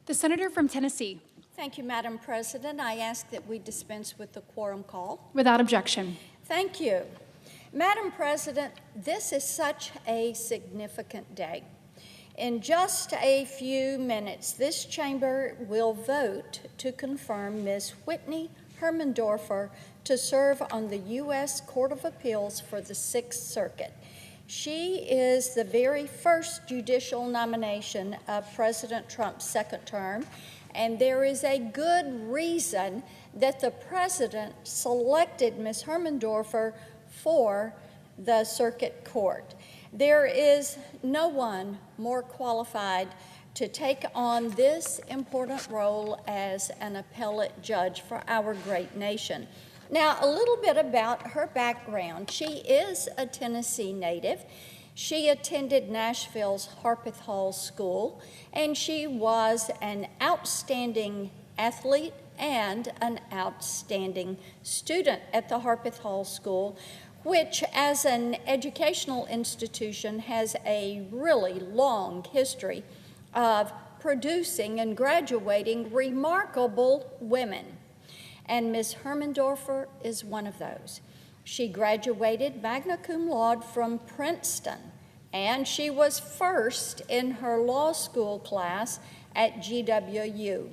D: The senator from Tennessee.
K: Thank you, Madam President. I ask that we dispense with the quorum call.
D: Without objection.
K: Thank you. Madam President, this is such a significant day. In just a few minutes, this chamber will vote to confirm Ms. Whitney Hermandorfer to serve on the U.S. Court of Appeals for the Sixth Circuit. She is the very first judicial nomination of President Trump's second term, and there is a good reason that the president selected Ms. Hermandorfer for the circuit court. There is no one more qualified to take on this important role as an appellate judge for our great nation. Now, a little bit about her background. She is a Tennessee native. She attended Nashville's Harpeth Hall School, and she was an outstanding athlete and an outstanding student at the Harpeth Hall School, which as an educational institution has a really long history of producing and graduating remarkable women. And Ms. Hermandorfer is one of those. She graduated magna cum laude from Princeton, and she was first in her law school class at GWU.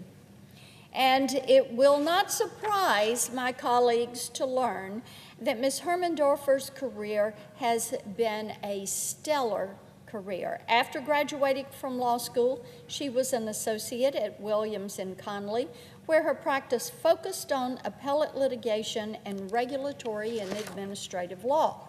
K: And it will not surprise my colleagues to learn that Ms. Hermandorfer's career has been a stellar career. After graduating from law school, she was an associate at Williams and Connolly, where her practice focused on appellate litigation and regulatory and administrative law.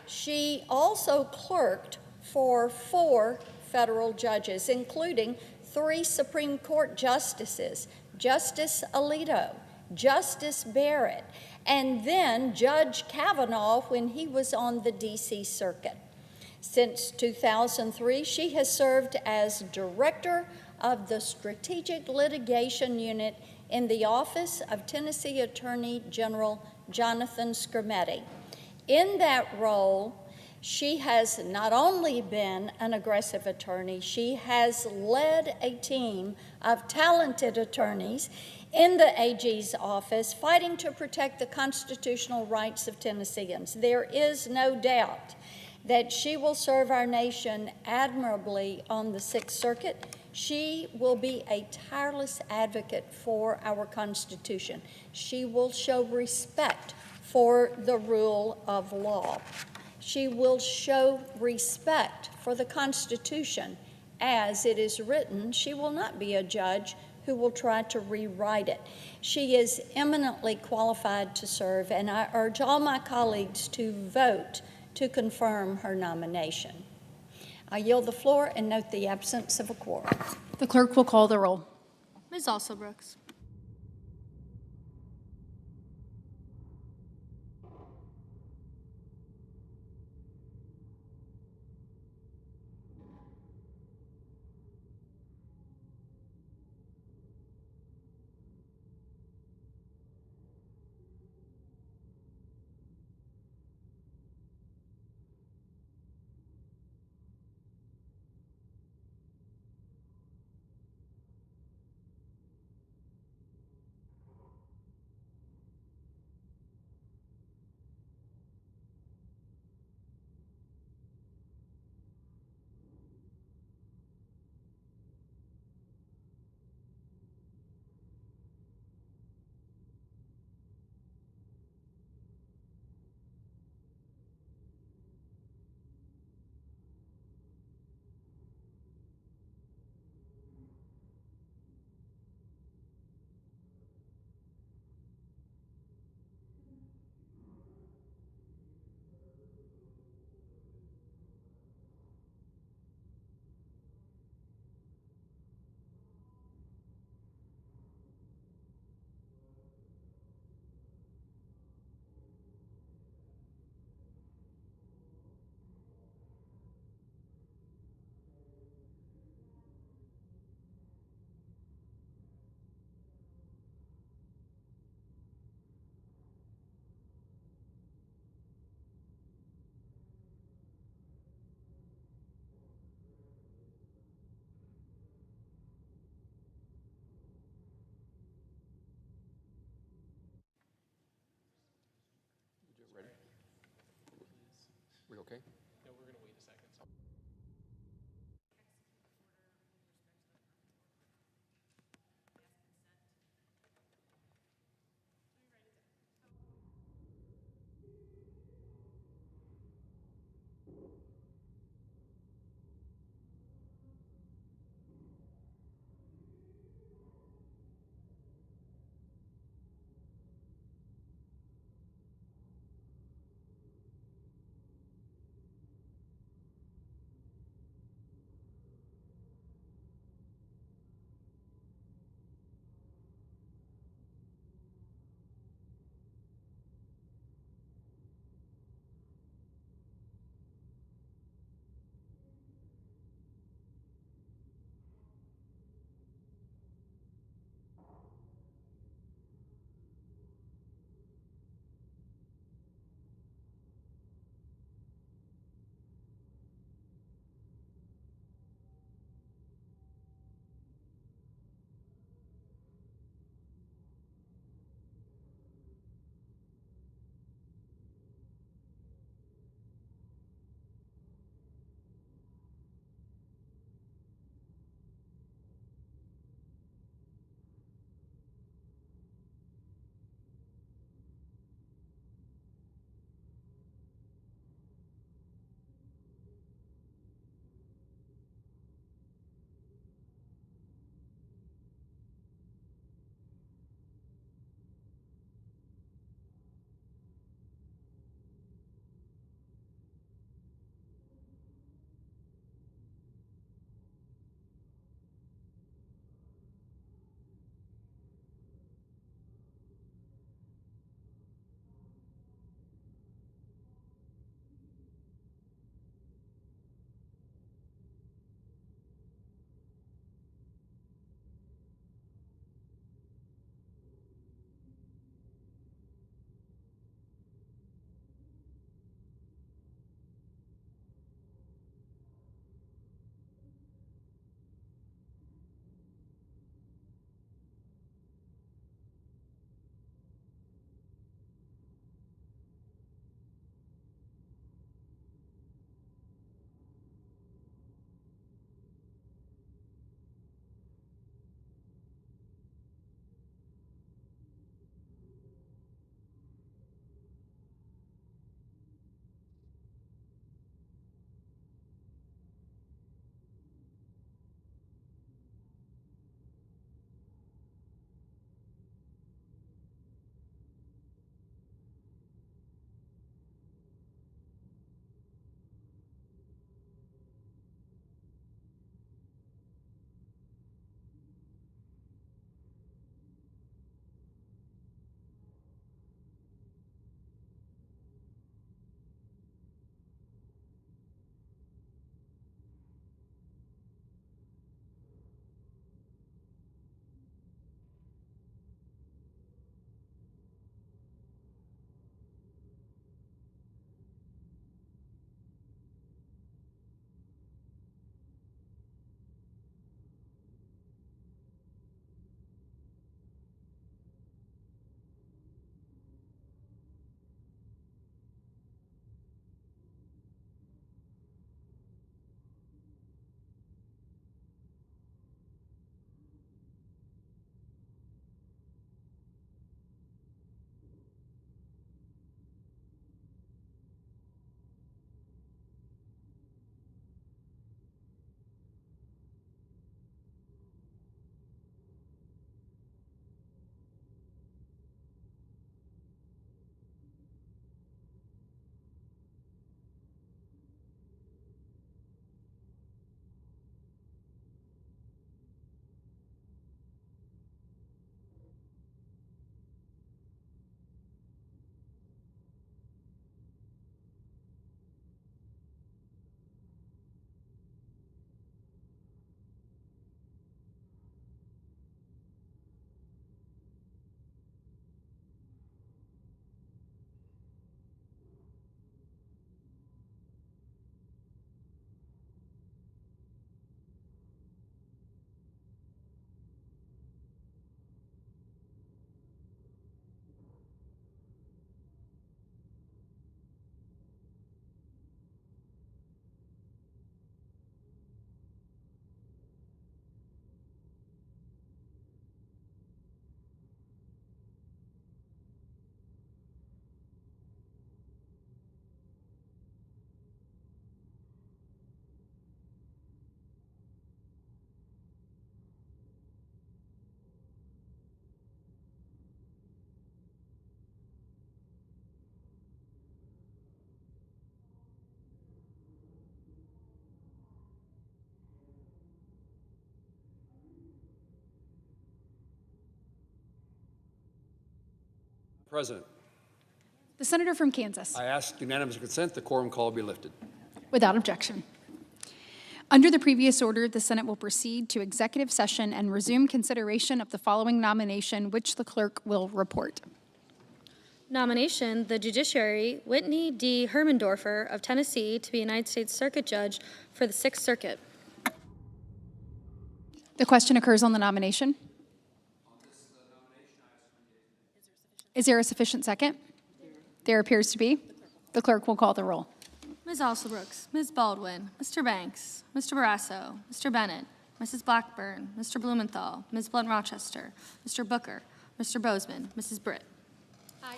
K: She also clerked for 4 federal judges, including 3 Supreme Court justices, Justice Alito, Justice Barrett, and then Judge Kavanaugh when he was on the D.C. Circuit. Since 2003, she has served as director of the Strategic Litigation Unit in the Office of Tennessee Attorney General Jonathan Skrmetti. In that role, she has not only been an aggressive attorney, she has led a team of talented attorneys in the AG's office fighting to protect the constitutional rights of Tennesseans. There is no doubt that she will serve our nation admirably on the Sixth Circuit. She will be a tireless advocate for our Constitution. She will show respect for the rule of law. She will show respect for the Constitution as it is written. She will not be a judge who will try to rewrite it. She is eminently qualified to serve, and I urge all my colleagues to vote to confirm her nomination. I yield the floor and note the absence of a quorum.
D: The clerk will call the roll.
G: Ms. Alsobrooks.
E: Okay.
L: No, we're going to wait a second. So.
M: President,
D: The senator from Kansas.
M: I ask unanimous consent the quorum call be lifted.
D: Without objection. Under the previous order, the Senate will proceed to executive session and resume consideration of the following nomination, which the clerk will report.
N: Nomination, the Judiciary, Whitney D. Hermandorfer of Tennessee to be United States Circuit Judge for the Sixth Circuit.
D: The question occurs on the nomination. Is there a sufficient second? There appears to be. The clerk will call the roll.
N: Ms. Alsobrooks, Ms. Baldwin, Mr. Banks, Mr. Barrasso, Mr. Bennett, Mrs. Blackburn, Mr. Blumenthal, Ms. Blunt-Rochester, Mr. Booker, Mr. Bozeman, Mrs. Britt.
D: Aye.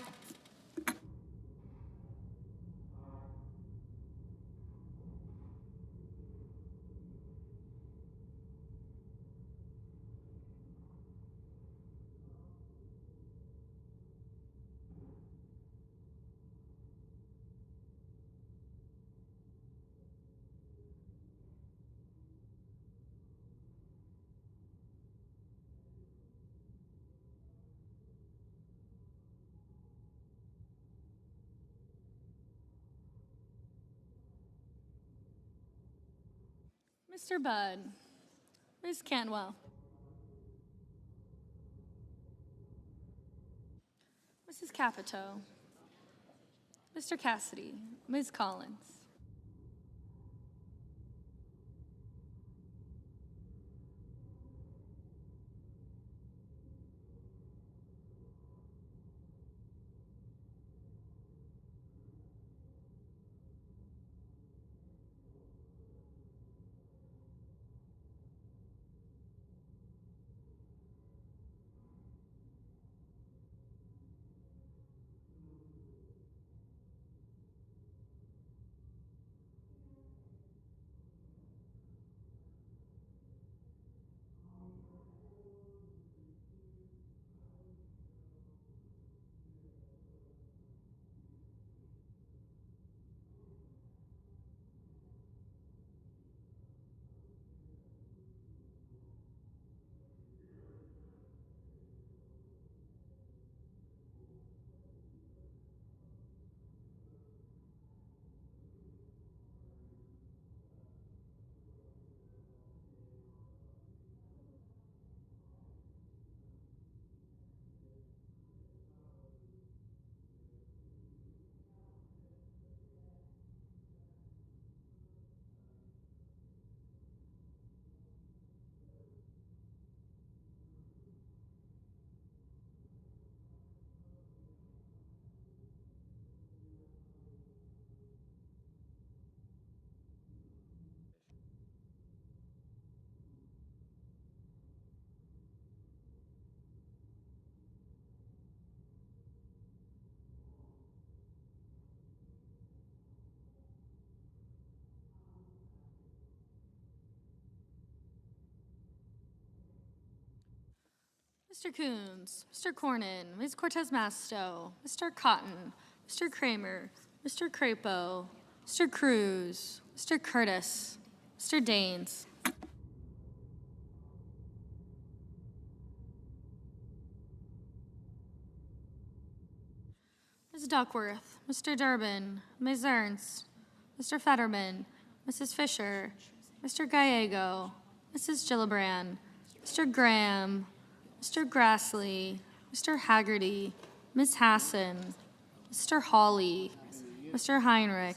N: Mr. Budd, Ms. Cantwell, Mrs. Capito, Mr. Cassidy, Ms. Collins. Mr. Coons, Mr. Cornyn, Ms. Cortez Masto, Mr. Cotton, Mr. Kramer, Mr. Crapo, Mr. Cruz, Mr. Curtis, Mr. Daines. Ms. Duckworth, Mr. Durbin, Ms. Ernst, Mr. Fetterman, Mrs. Fisher, Mr. Gallego, Mrs. Gillibrand, Mr. Graham, Mr. Grassley, Mr. Haggerty, Ms. Hassan, Mr. Hawley, Mr. Heinrich,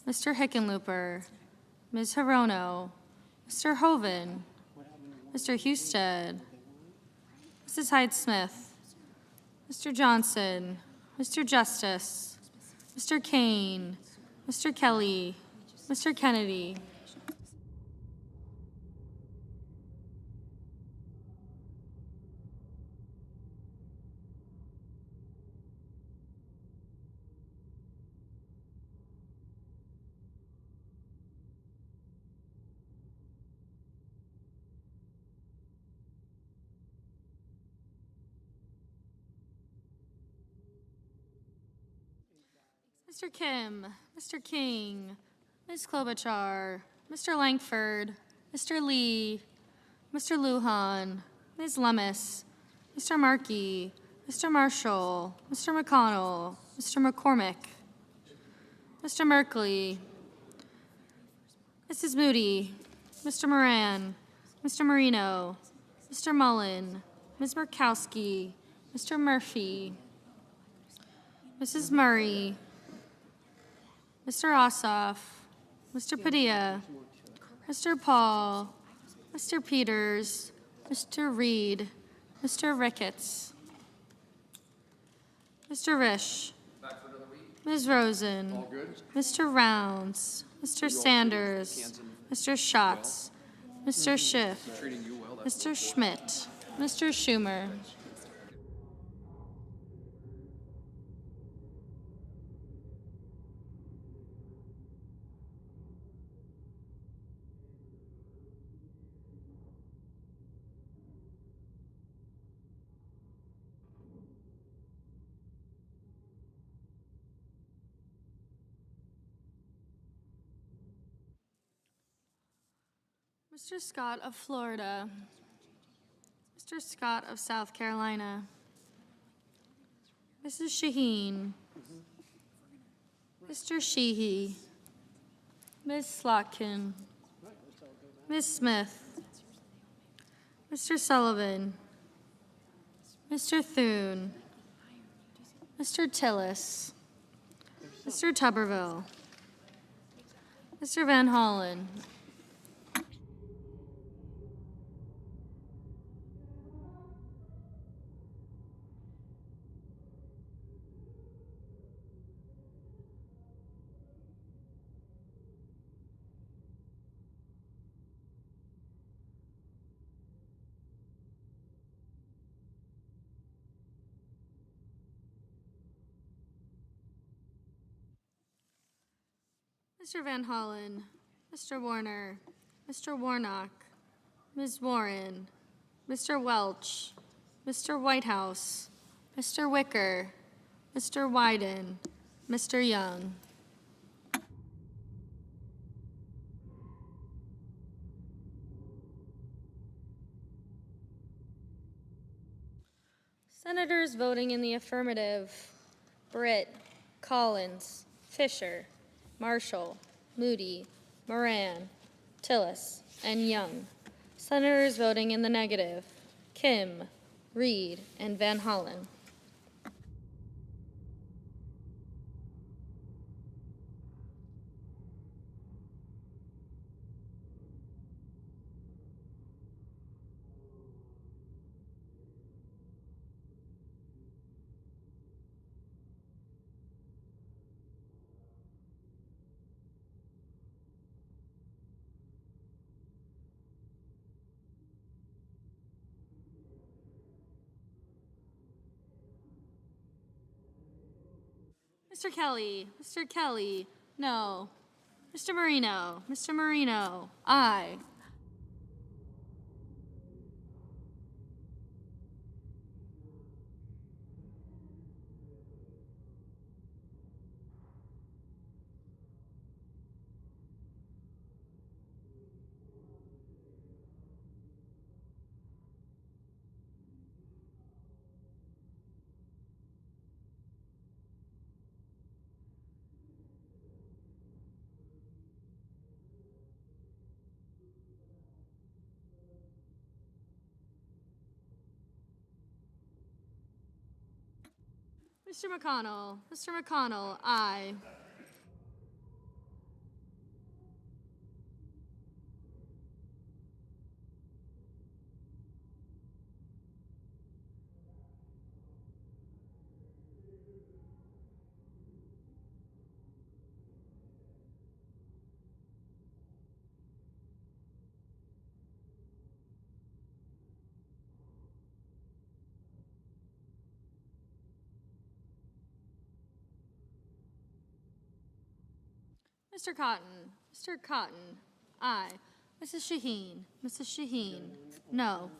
N: Mr. Hickenlooper, Ms. Hirono, Mr. Hoven, Mr. Husted, Mrs. Hyde-Smith, Mr. Johnson, Mr. Justice, Mr. Kane, Mr. Kelly, Mr. Kennedy. Mr. Kim, Mr. King, Ms. Klobuchar, Mr. Langford, Mr. Lee, Mr. Lujan, Ms. Lummis, Mr. Markey, Mr. Marshall, Mr. McConnell, Mr. McCormick, Mr. Merkley, Mrs. Moody, Mr. Moran, Mr. Marino, Mr. Mullen, Ms. Murkowski, Mr. Murphy, Mrs. Murray, Mr. Ossoff, Mr. Padilla, Mr. Paul, Mr. Peters, Mr. Reed, Mr. Ricketts, Mr. Risch, Ms. Rosen, Mr. Rounds, Mr. Sanders, Mr. Schatz, Mr. Schiff, Mr. Schmidt, Mr. Schumer. Mr. Scott of Florida, Mr. Scott of South Carolina, Mrs. Shaheen, Mr. Sheehy, Ms. Slotkin, Ms. Smith, Mr. Sullivan, Mr. Thune, Mr. Tillis, Mr. Tuberville, Mr. Van Hollen, Mr. Van Hollen, Mr. Warner, Mr. Warnock, Ms. Warren, Mr. Welch, Mr. Whitehouse, Mr. Wicker, Mr. Wyden, Mr. Young. Senators voting in the affirmative: Britt, Collins, Fisher, Marshall, Moody, Moran, Tillis, and Young. Senators voting in the negative: Kim, Reed, and Van Hollen. Mr. Kelly, no. Mr. Marino, aye. Mr. McConnell, aye. Mr. Cotton, aye. Mrs. Shaheen, no.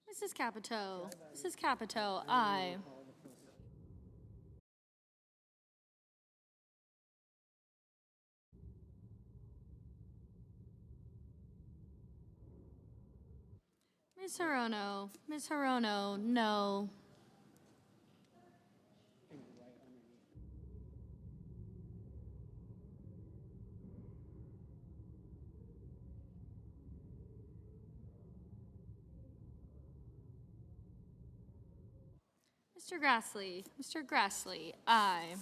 N: Mrs. Capito. Mrs. Capito, aye. Ms. Hirono. Ms. Hirono, no. Mr. Grassley. Mr. Grassley, aye.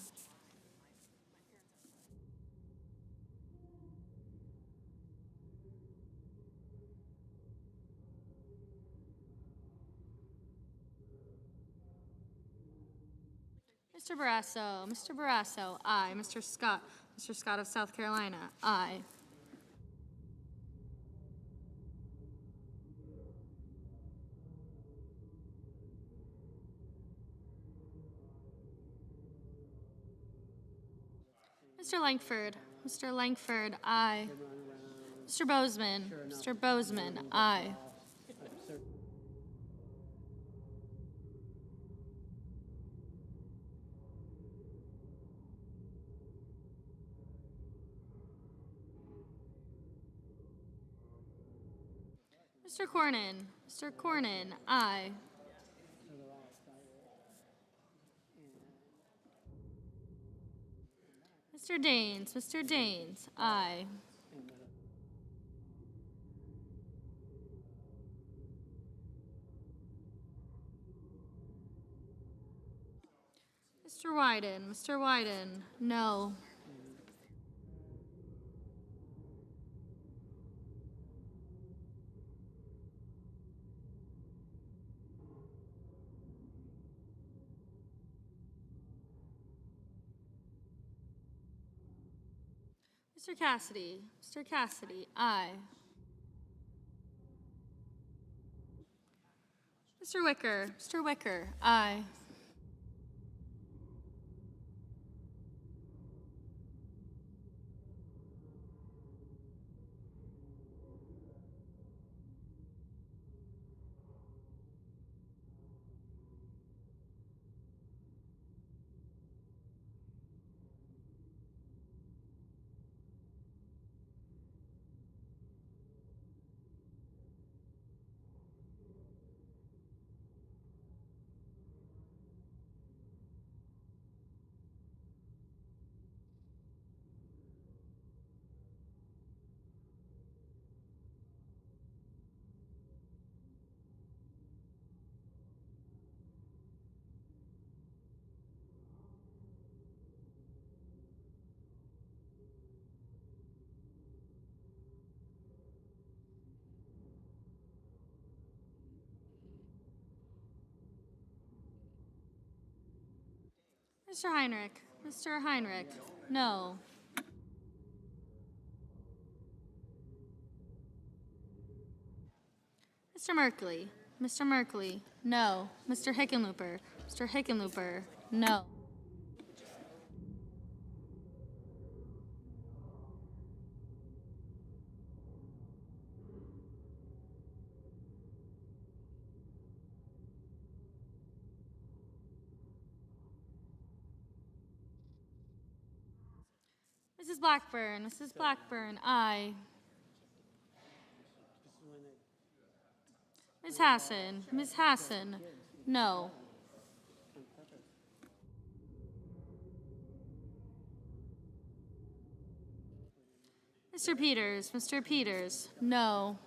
N: Mr. Barrasso. Mr. Barrasso, aye. Mr. Scott. Mr. Scott of South Carolina, aye. Mr. Langford. Mr. Langford, aye. Mr. Bozeman. Mr. Bozeman, aye. Mr. Cornyn. Mr. Cornyn, aye. Mr. Daines. Mr. Daines, aye. Mr. Wyden. Mr. Wyden, no. Mr. Cassidy. Mr. Cassidy, aye. Mr. Wicker. Mr. Wicker, aye. Mr. Heinrich. Mr. Heinrich, no. Mr. Merkley. Mr. Merkley, no. Mr. Hickenlooper. Mr. Hickenlooper, no. Mrs. Blackburn. Mrs. Blackburn, aye. Ms. Hassan. Ms. Hassan, no. Mr. Peters. Mr. Peters, no.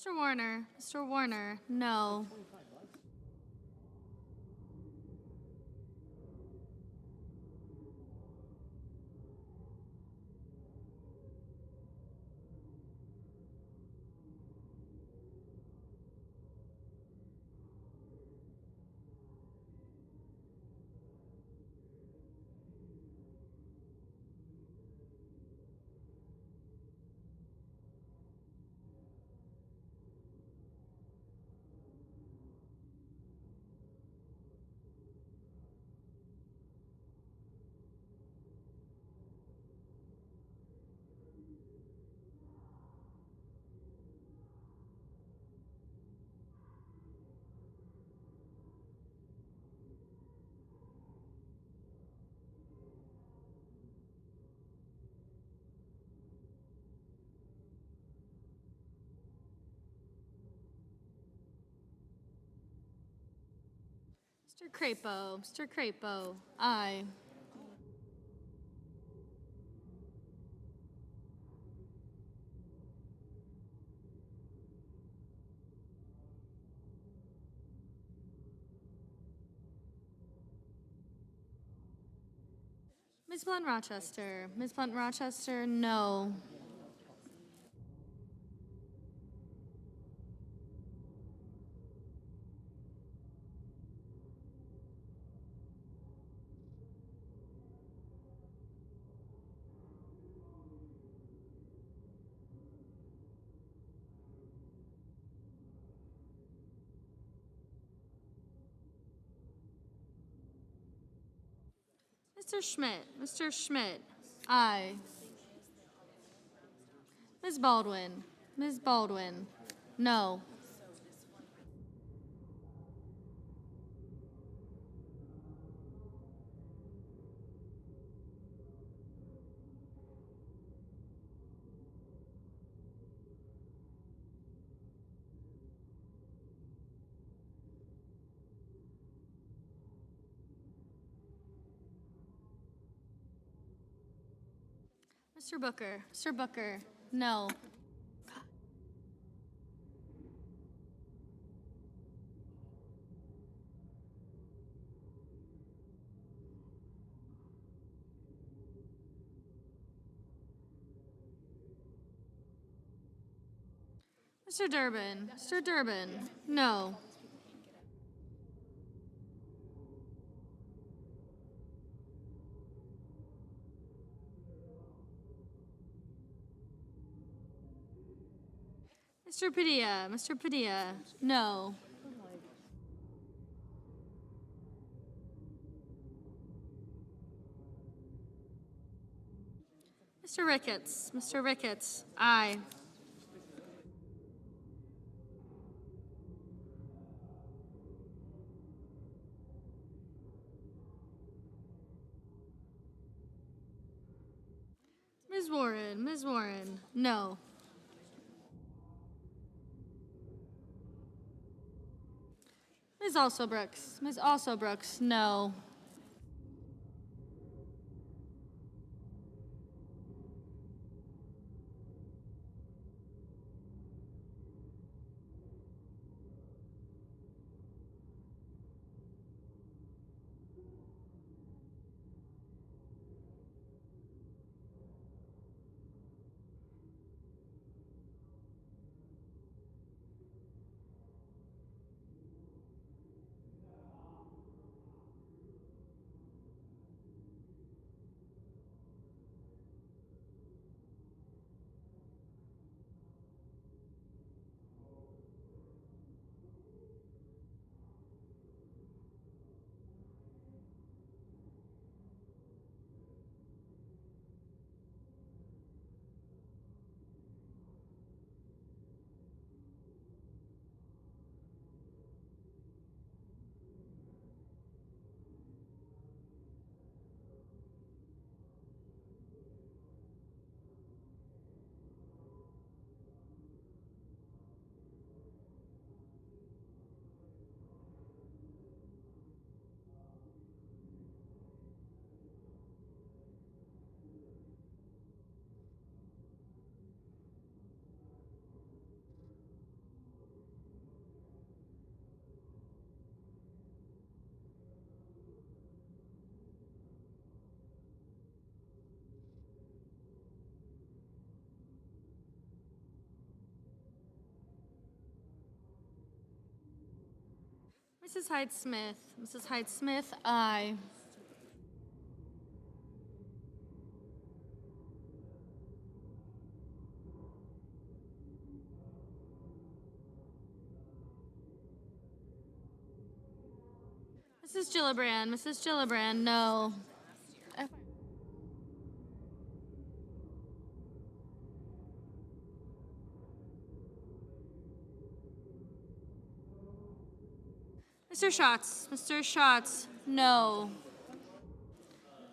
N: Mr. Warner. Mr. Warner, no. Mr. Crapo, aye. Ms. Blunt Rochester, no. Mr. Schmidt, aye. Ms. Baldwin, no. Mr. Booker, no. Mr. Durbin, no. Mr. Padilla, no. Mr. Ricketts, aye. Ms. Warren, no. Ms. Brooks, no. Mrs. Hyde Smith, aye. Mrs. Gillibrand, no. Mr. Schatz, no.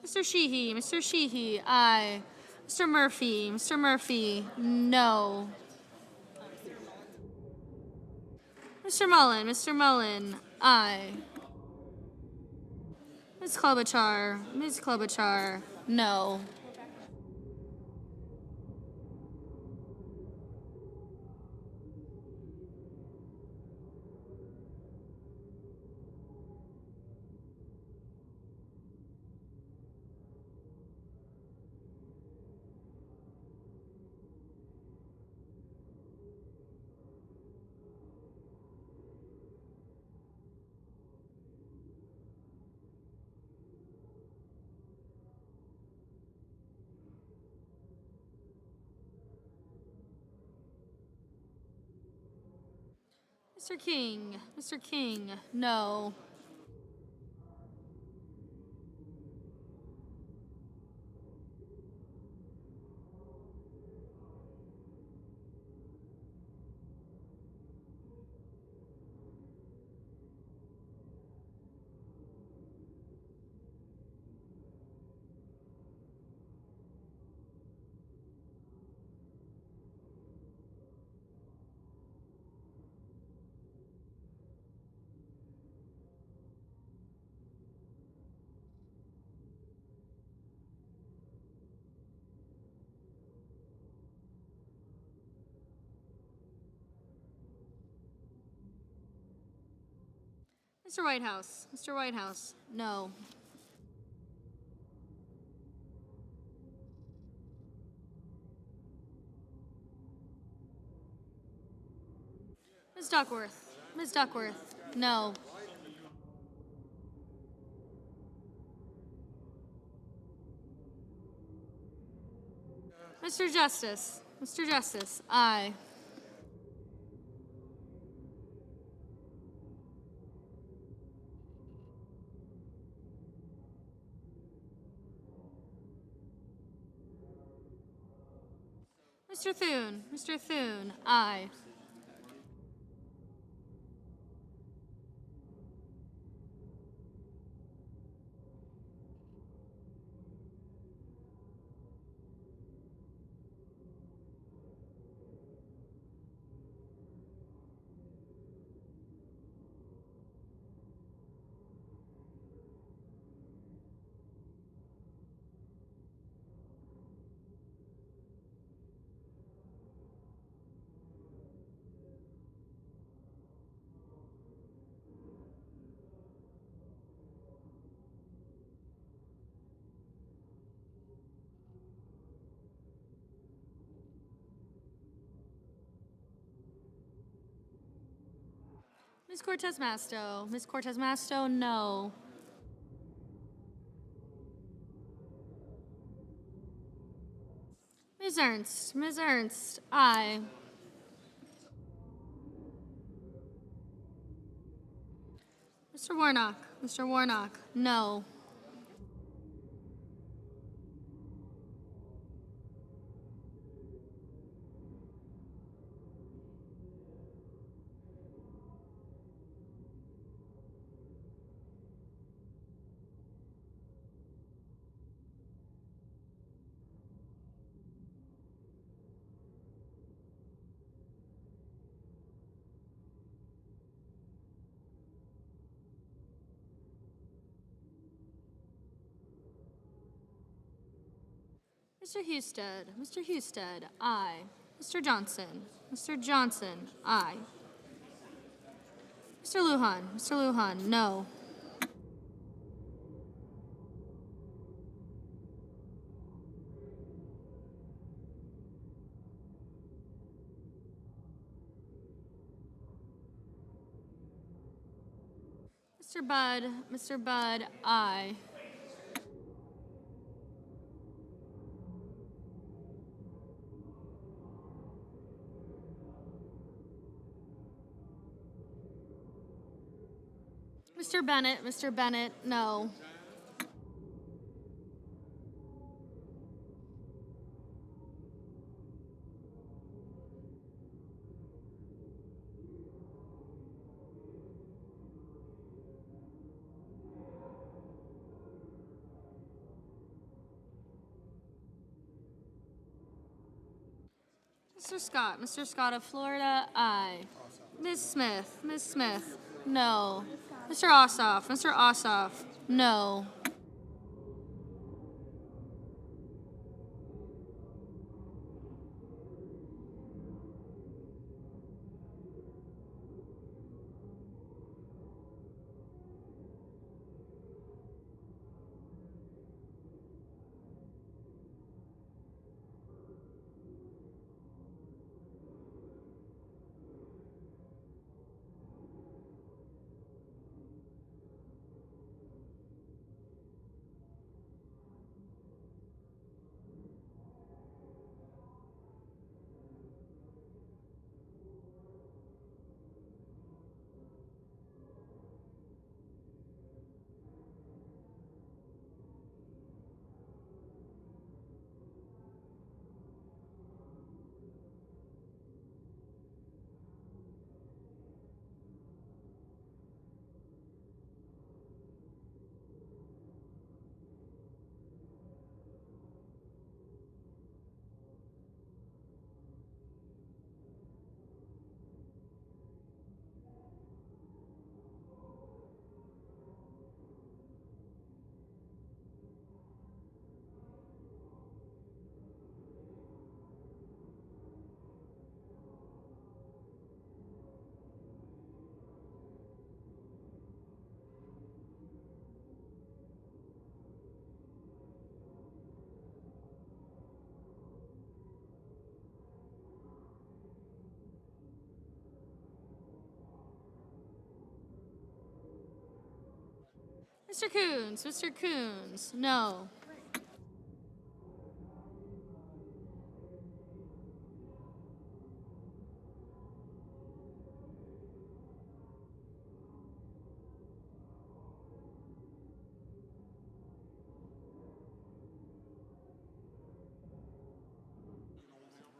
N: Mr. Sheehy, aye. Mr. Murphy, no. Mr. Mullen, aye. Ms. Klobuchar, Ms. Klobuchar, no. Mr. King, no. Mr. Whitehouse, no. Ms. Duckworth, no. Mr. Justice, aye. Mr. Thune, aye. Ms. Cortez Masto, no. Ms. Ernst, aye. Mr. Warnock, no. Mr. Husted, aye. Mr. Johnson, aye. Mr. Lujan, no. Mr. Budd, aye. Mr. Bennett, no. Mr. Scott of Florida, aye. Ms. Smith, no. Mr. Ossoff, no. Mr. Coons, no.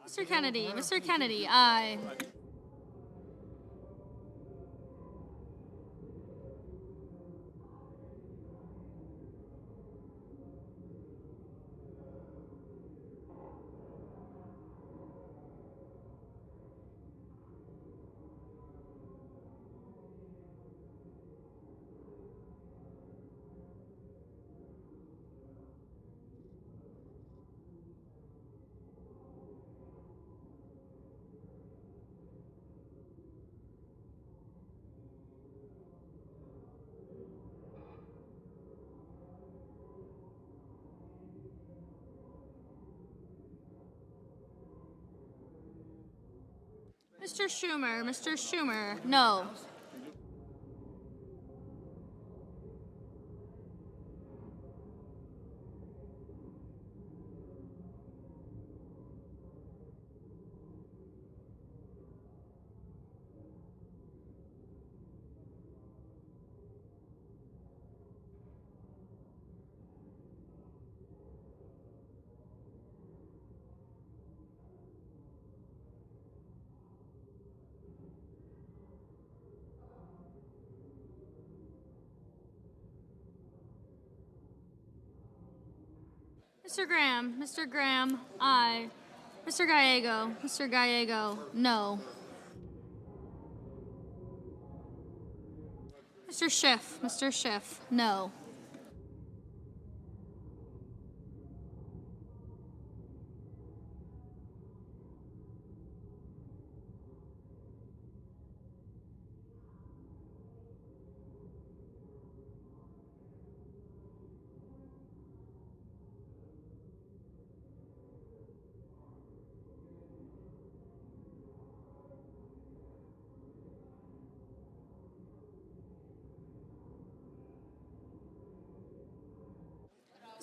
N: Mr. Kennedy, aye. Mr. Schumer, no. Mr. Graham, aye. Mr. Gallego, no. Mr. Schiff, no.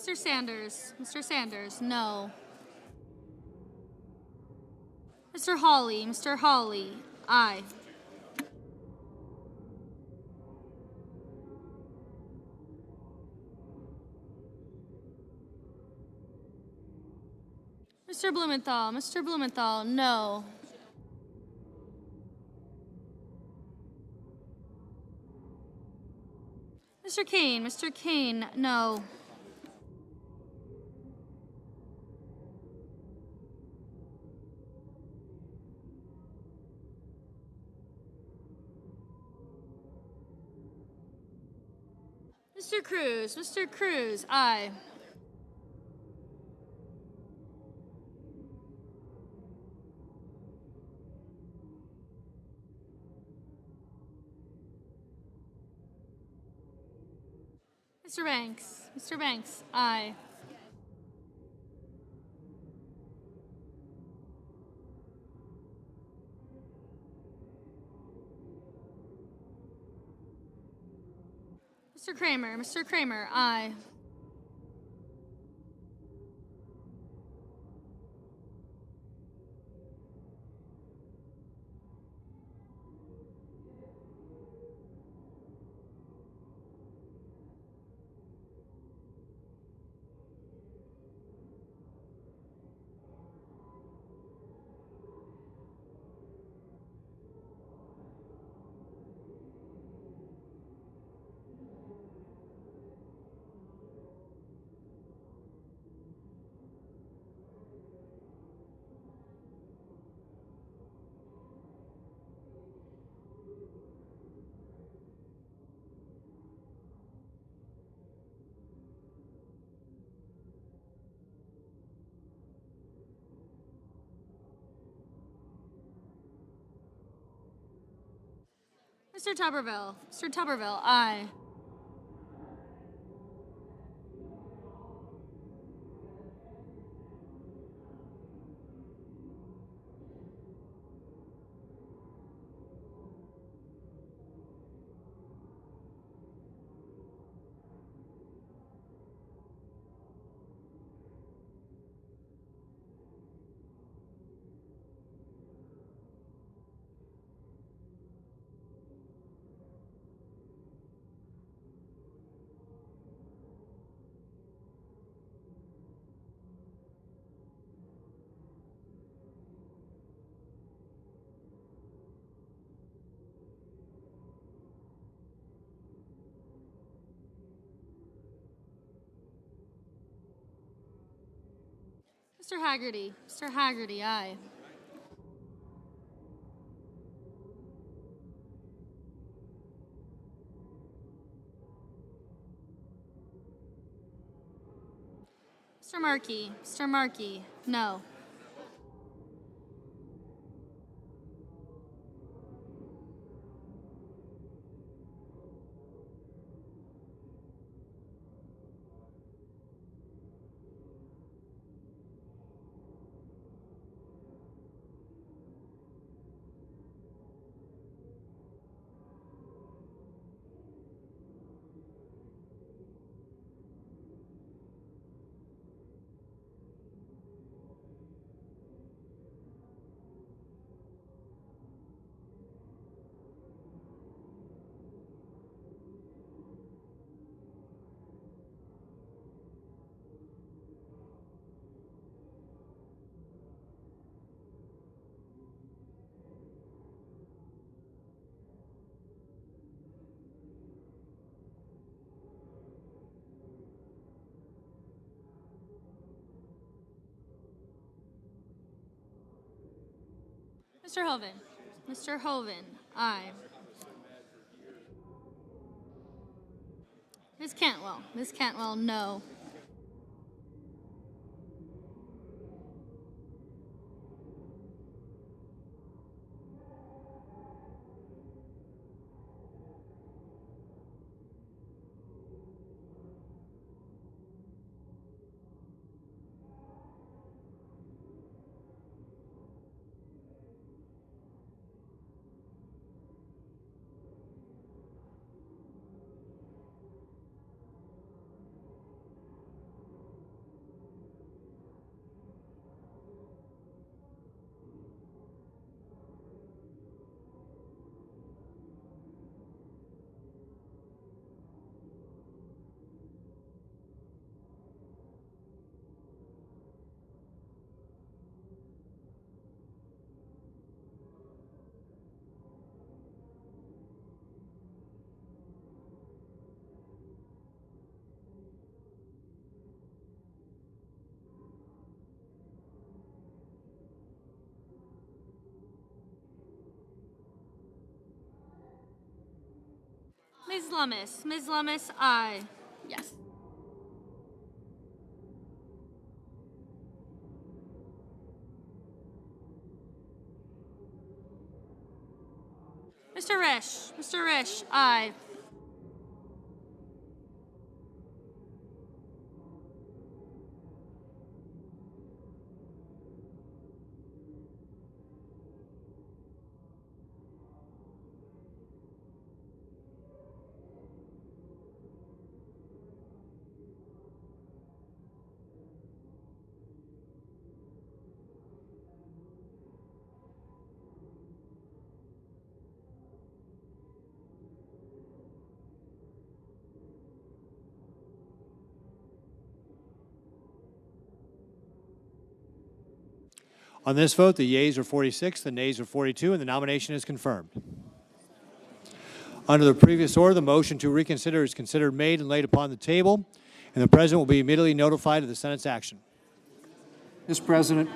N: Mr. Sanders, no. Mr. Hawley, aye. Mr. Blumenthal, no. Mr. Kane, no. Mr. Cruz, aye. Mr. Banks, aye. Mr. Kramer, aye. Mr. Tuberville, aye. Mr. Haggerty, aye. Mr. Markey, no. Mr. Hoven, aye. Ms. Cantwell, no. Ms. Lummis, aye. Yes. Mr. Risch, aye.
O: On this vote, the yeas are 46, the nays are 42, and the nomination is confirmed. Under the previous order, the motion to reconsider is considered made and laid upon the table, and the President will be immediately notified of the Senate's action.
E: Mr. President,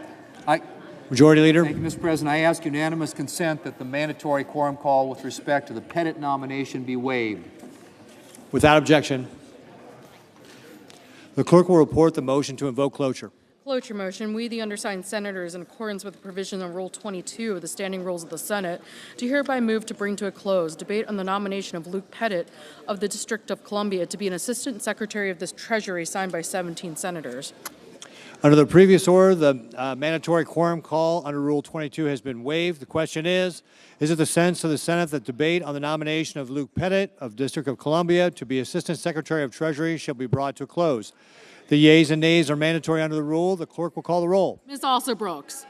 O: Majority Leader.
E: Thank you, Mr. President. I ask unanimous consent that the mandatory quorum call with respect to the Pettit nomination be waived.
O: Without objection. The clerk will report the motion to invoke cloture.
G: Cloture motion, we, the undersigned senators, in accordance with the provision of Rule 22 of the Standing Rules of the Senate, do hereby move to bring to a close debate on the nomination of Luke Pettit of the District of Columbia to be an Assistant Secretary of the Treasury, signed by 17 senators.
O: Under the previous order, the mandatory quorum call under Rule 22 has been waived. The question is it the sense of the Senate that debate on the nomination of Luke Pettit of District of Columbia to be Assistant Secretary of Treasury shall be brought to a close? The yeas and nays are mandatory under the rule. The clerk will call the roll.
G: Ms. Also Brooks.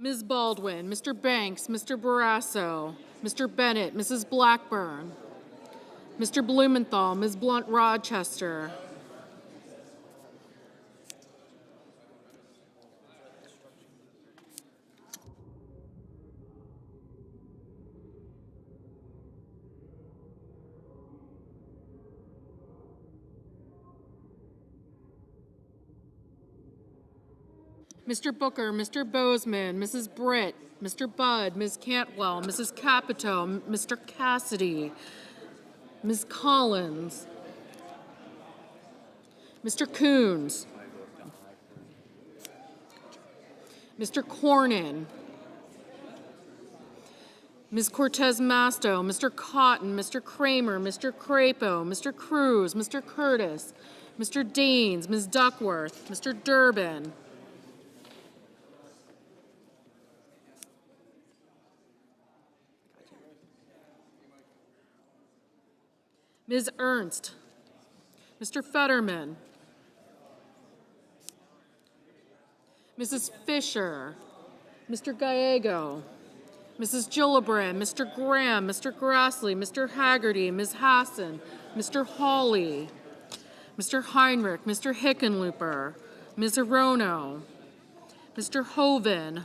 G: Ms. Baldwin, Mr. Banks, Mr. Barrasso, Mr. Bennett, Mrs. Blackburn, Mr. Blumenthal, Ms. Blunt-Rochester, Mr. Booker, Mr. Bozeman, Mrs. Britt, Mr. Budd, Ms. Cantwell, Mrs. Capito, Mr. Cassidy, Ms. Collins, Mr. Coons, Mr. Cornyn, Ms. Cortez Masto, Mr. Cotton, Mr. Kramer, Mr. Crapo, Mr. Cruz, Mr. Curtis, Mr. Daines, Ms. Duckworth, Mr. Durbin, Ms. Ernst, Mr. Fetterman, Mrs. Fisher, Mr. Gallego, Mrs. Gillibrand, Mr. Graham, Mr. Grassley, Mr. Haggerty, Ms. Hassan, Mr. Hawley, Mr. Heinrich, Mr. Hickenlooper, Ms. Arono, Mr. Hoven,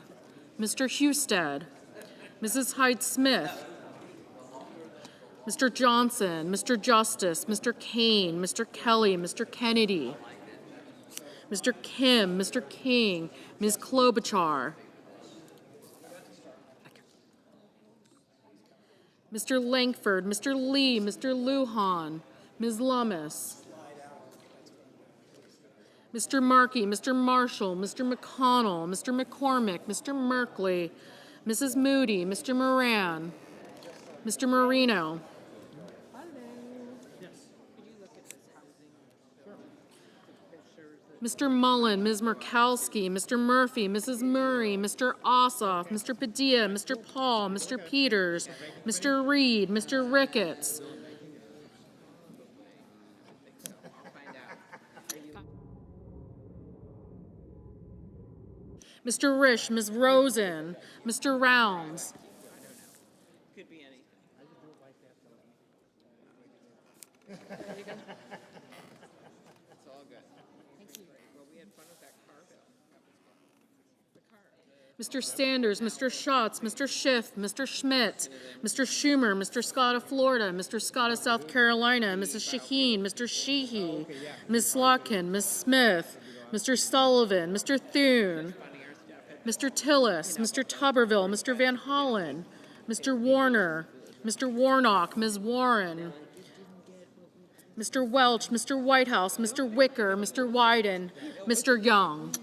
G: Mr. Husted, Mrs. Hyde-Smith, Mr. Johnson, Mr. Justice, Mr. Kane, Mr. Kelly, Mr. Kennedy, Mr. Kim, Mr. King, Ms. Klobuchar, Mr. Langford, Mr. Lee, Mr. Lujan, Ms. Lummis, Mr. Markey, Mr. Marshall, Mr. McConnell, Mr. McCormick, Mr. Merkley, Mrs. Moody, Mr. Moran, Mr. Marino, Mr. Mullen, Ms. Murkowski, Mr. Murphy, Mrs. Murray, Mr. Ossoff, Mr. Padilla, Mr. Paul, Mr. Peters, Mr. Reed, Mr. Ricketts, Mr. Risch, Ms. Rosen, Mr. Rounds, Mr. Sanders, Mr. Schatz, Mr. Schiff, Mr. Schmidt, Mr. Schumer, Mr. Scott of Florida, Mr. Scott of South Carolina, Mrs. Shaheen, Mr. Sheehy, Ms. Slotkin, Ms. Smith, Mr. Sullivan, Mr. Thune, Mr. Tillis, Mr. Tuberville, Mr. Van Hollen, Mr. Warner, Mr. Warnock, Ms. Warren, Mr. Welch, Mr. Whitehouse, Mr. Wicker, Mr. Wyden, Mr. Young.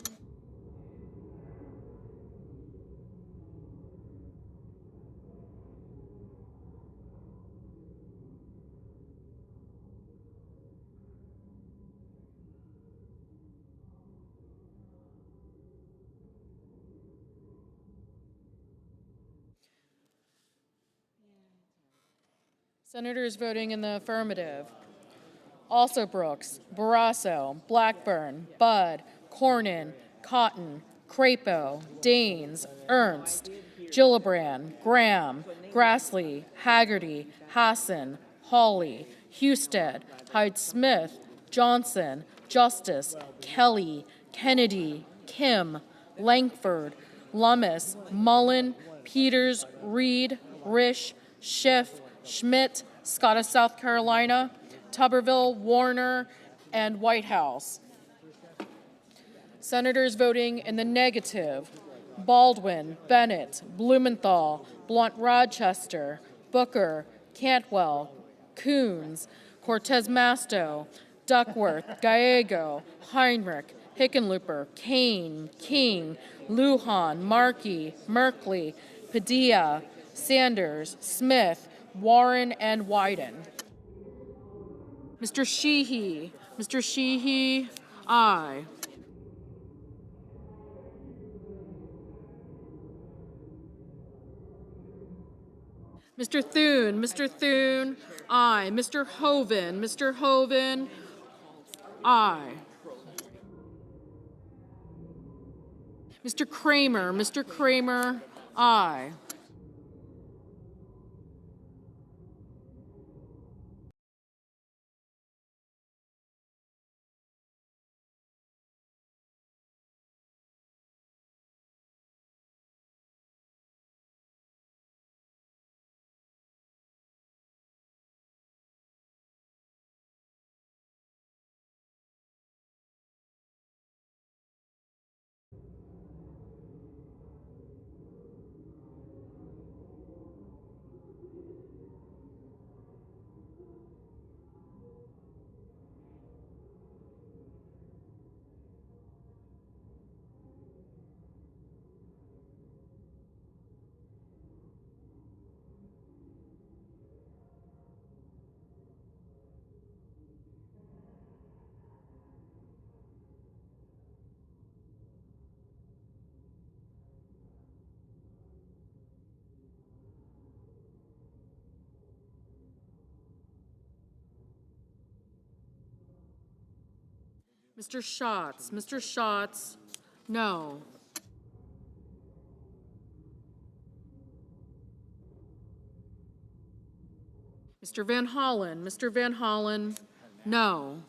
G: Senators voting in the affirmative: Also Brooks, Barrasso, Blackburn, Budd, Cornyn, Cotton, Crapo, Daines, Ernst, Gillibrand, Graham, Grassley, Haggerty, Hassan, Hawley, Husted, Hyde-Smith, Johnson, Justice, Kelly, Kennedy, Kim, Langford, Lummis, Mullen, Peters, Reed, Risch, Schiff, Schmidt, Scott of South Carolina, Tuberville, Warner, and Whitehouse. Senators voting in the negative: Baldwin, Bennett, Blumenthal, Blunt-Rochester, Booker, Cantwell, Coons, Cortez Masto, Duckworth, Gallego, Heinrich, Hickenlooper, Kane, King, Lujan, Markey, Merkley, Padilla, Sanders, Smith, Warren, and Wyden. Mr. Sheehy, aye. Mr. Thune, aye. Mr. Hoven, aye. Mr. Kramer, aye. Mr. Schatz, Mr. Schatz, no. Mr. Van Hollen, no.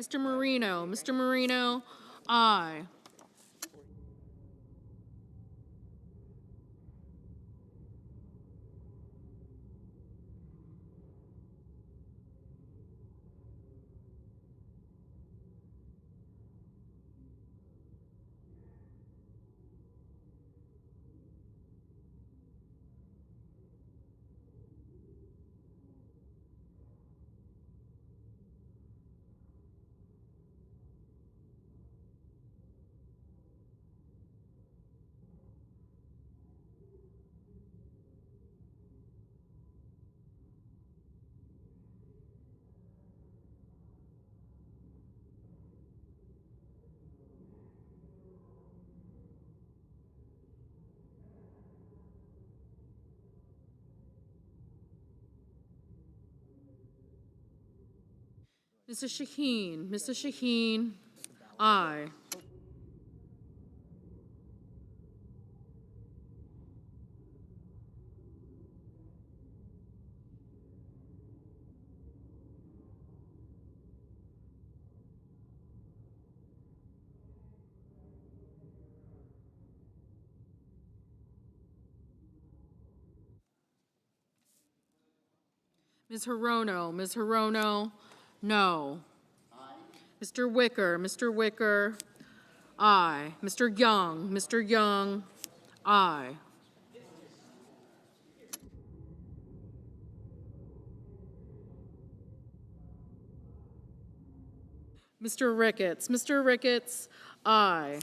G: Mr. Marino, aye. Mrs. Shaheen, aye. Ms. Hirono, no. Mr. Wicker, aye. Mr. Young, aye. Mr. Ricketts, aye.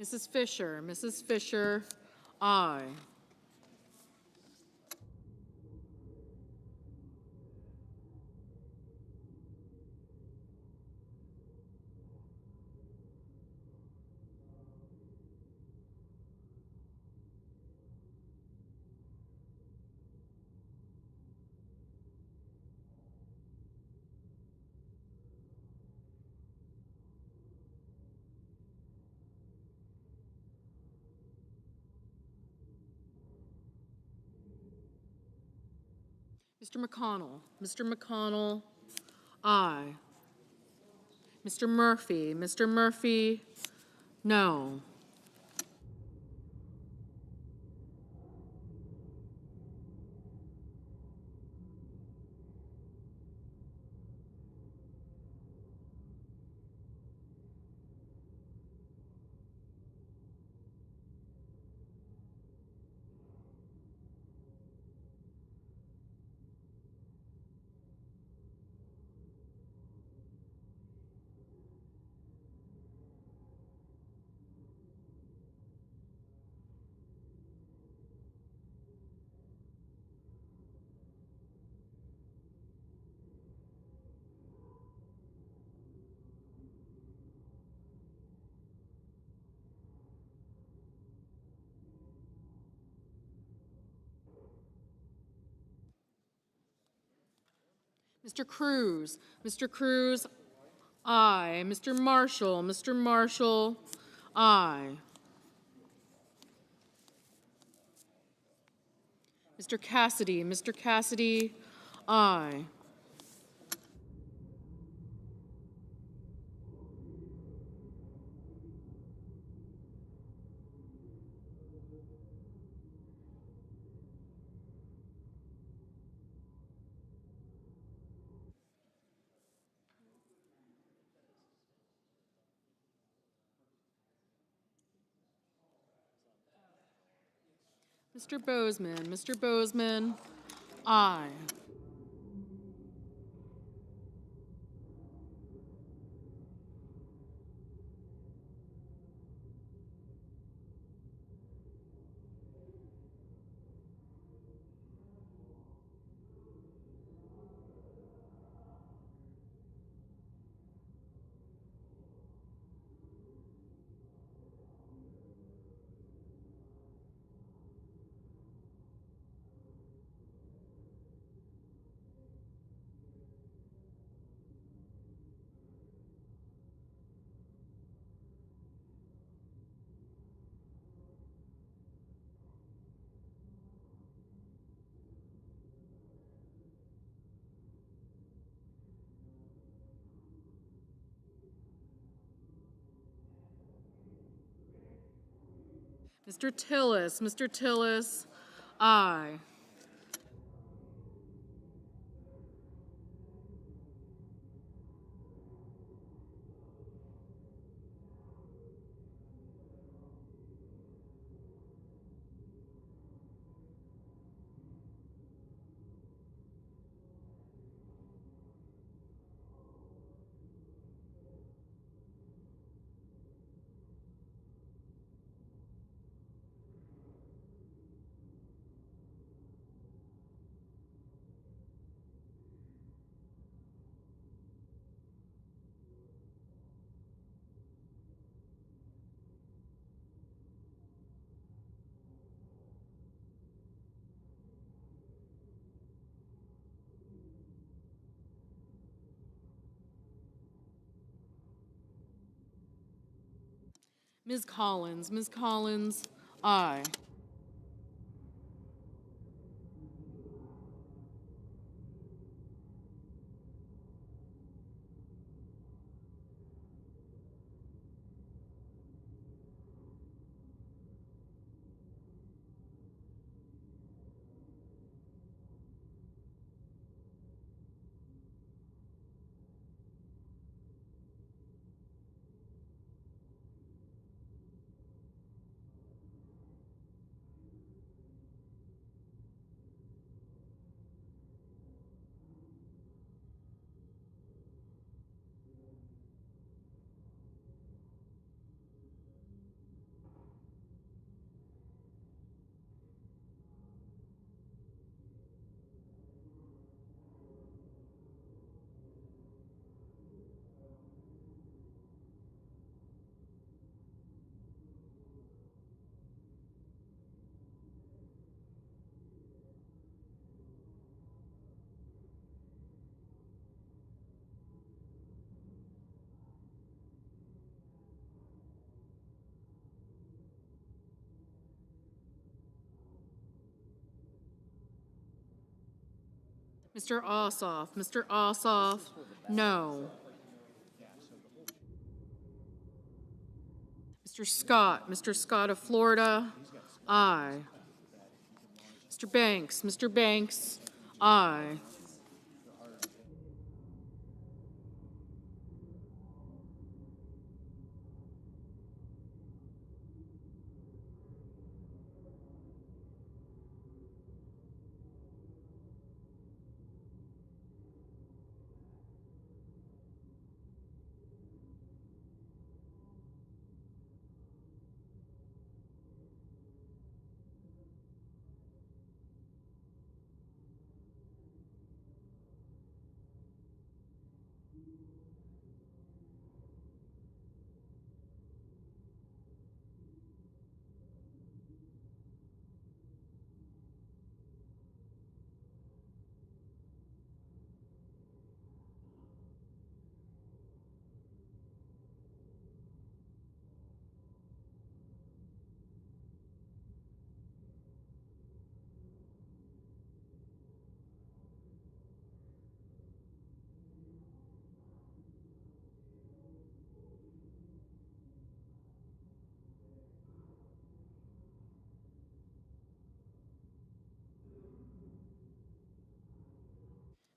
G: Mrs. Fisher, aye. Mr. McConnell, aye. Mr. Murphy, no. Mr. Cruz, aye. Mr. Marshall, aye. Mr. Cassidy, aye. Mr. Bozeman, aye. Mr. Tillis, aye. Ms. Collins, aye. Mr. Ossoff, no. Mr. Scott of Florida, aye. Mr. Banks, aye.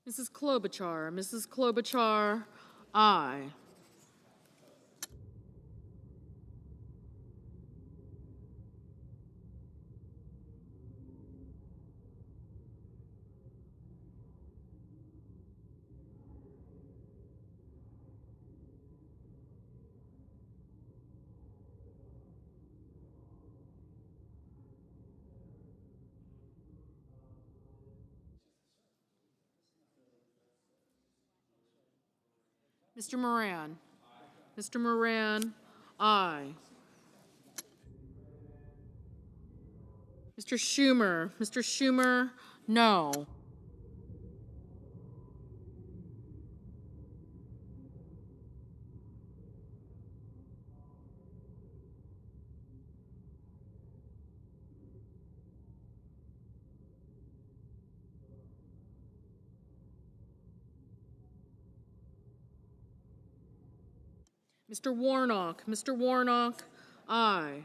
G: Mrs. Klobuchar. Mrs. Klobuchar, aye. Mr. Moran. Mr. Moran, aye. Mr. Schumer. Mr. Schumer, no. Mr. Warnock. Mr. Warnock, aye.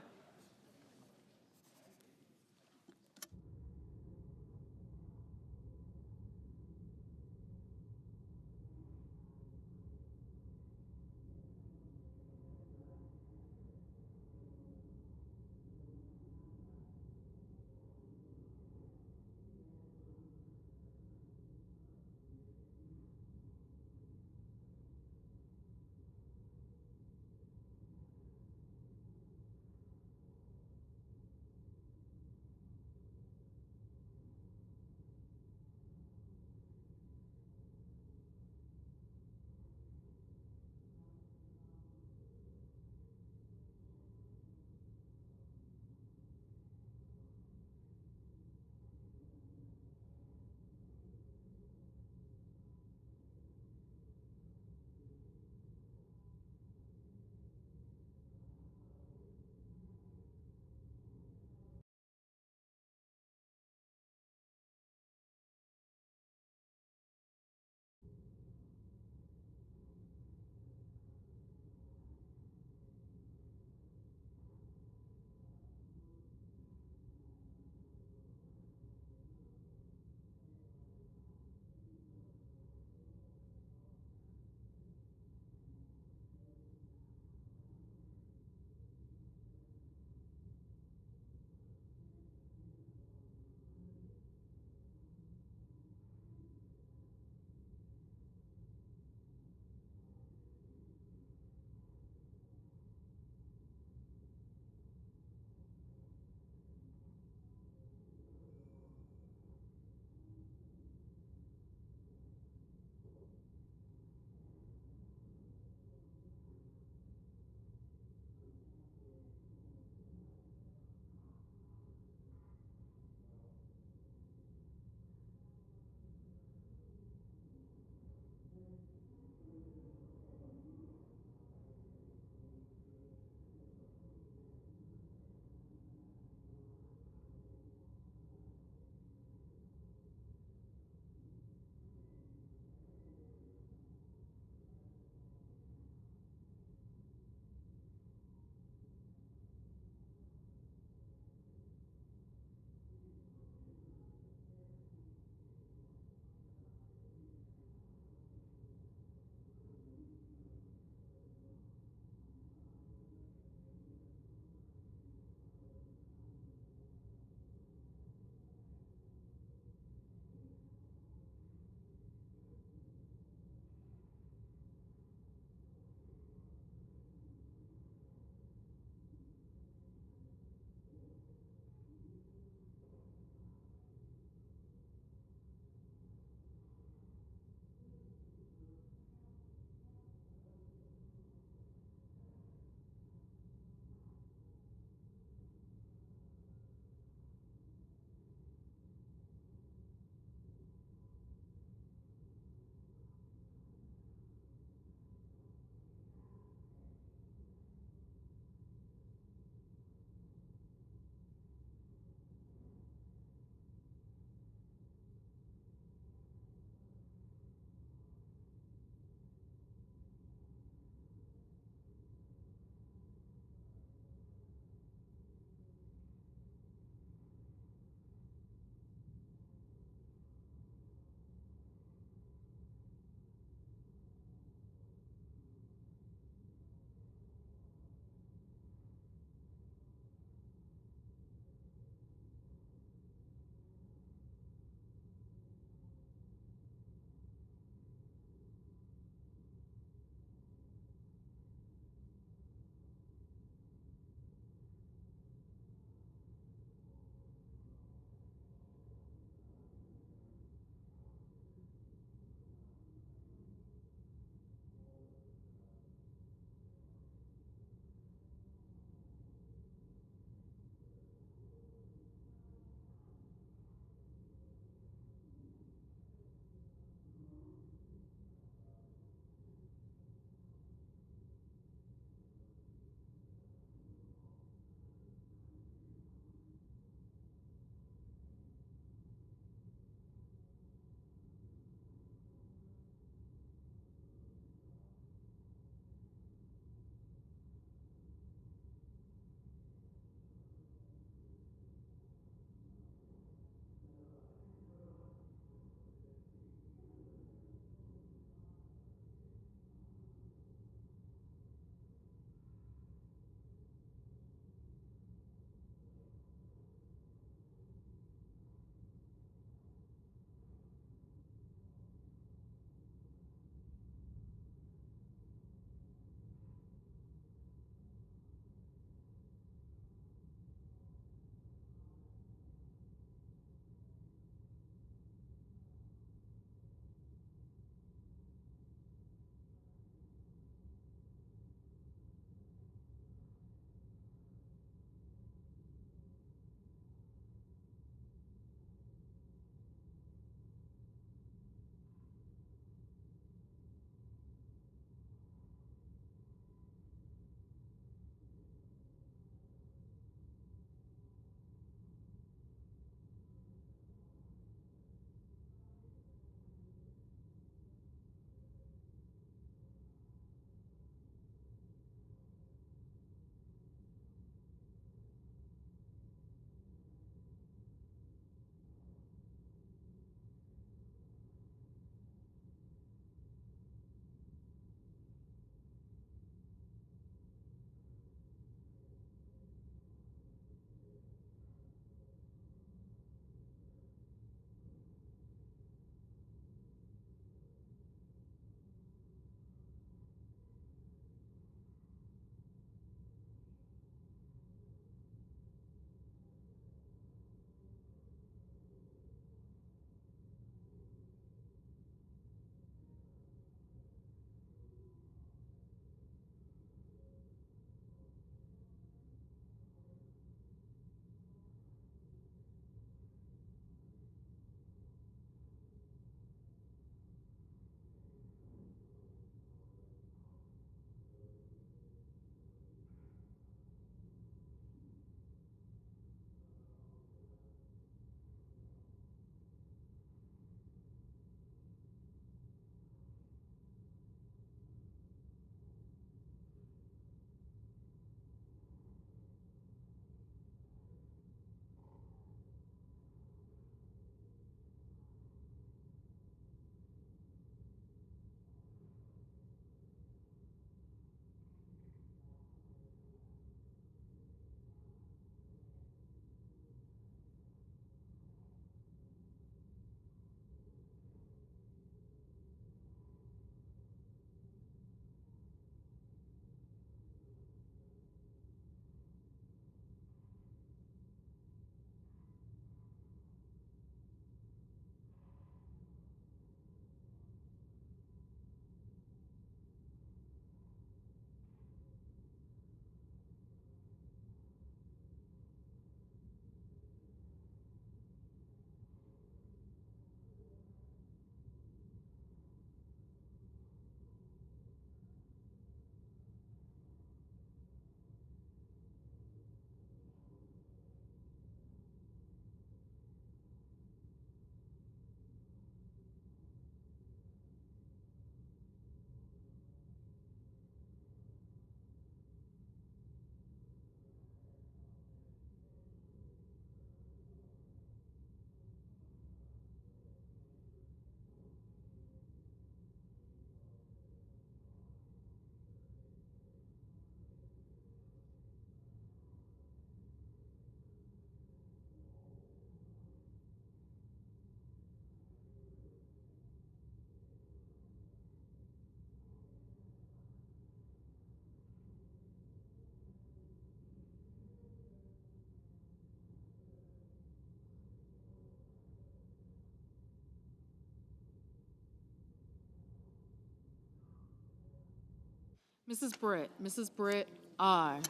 G: Mrs. Britt. Mrs. Britt, aye.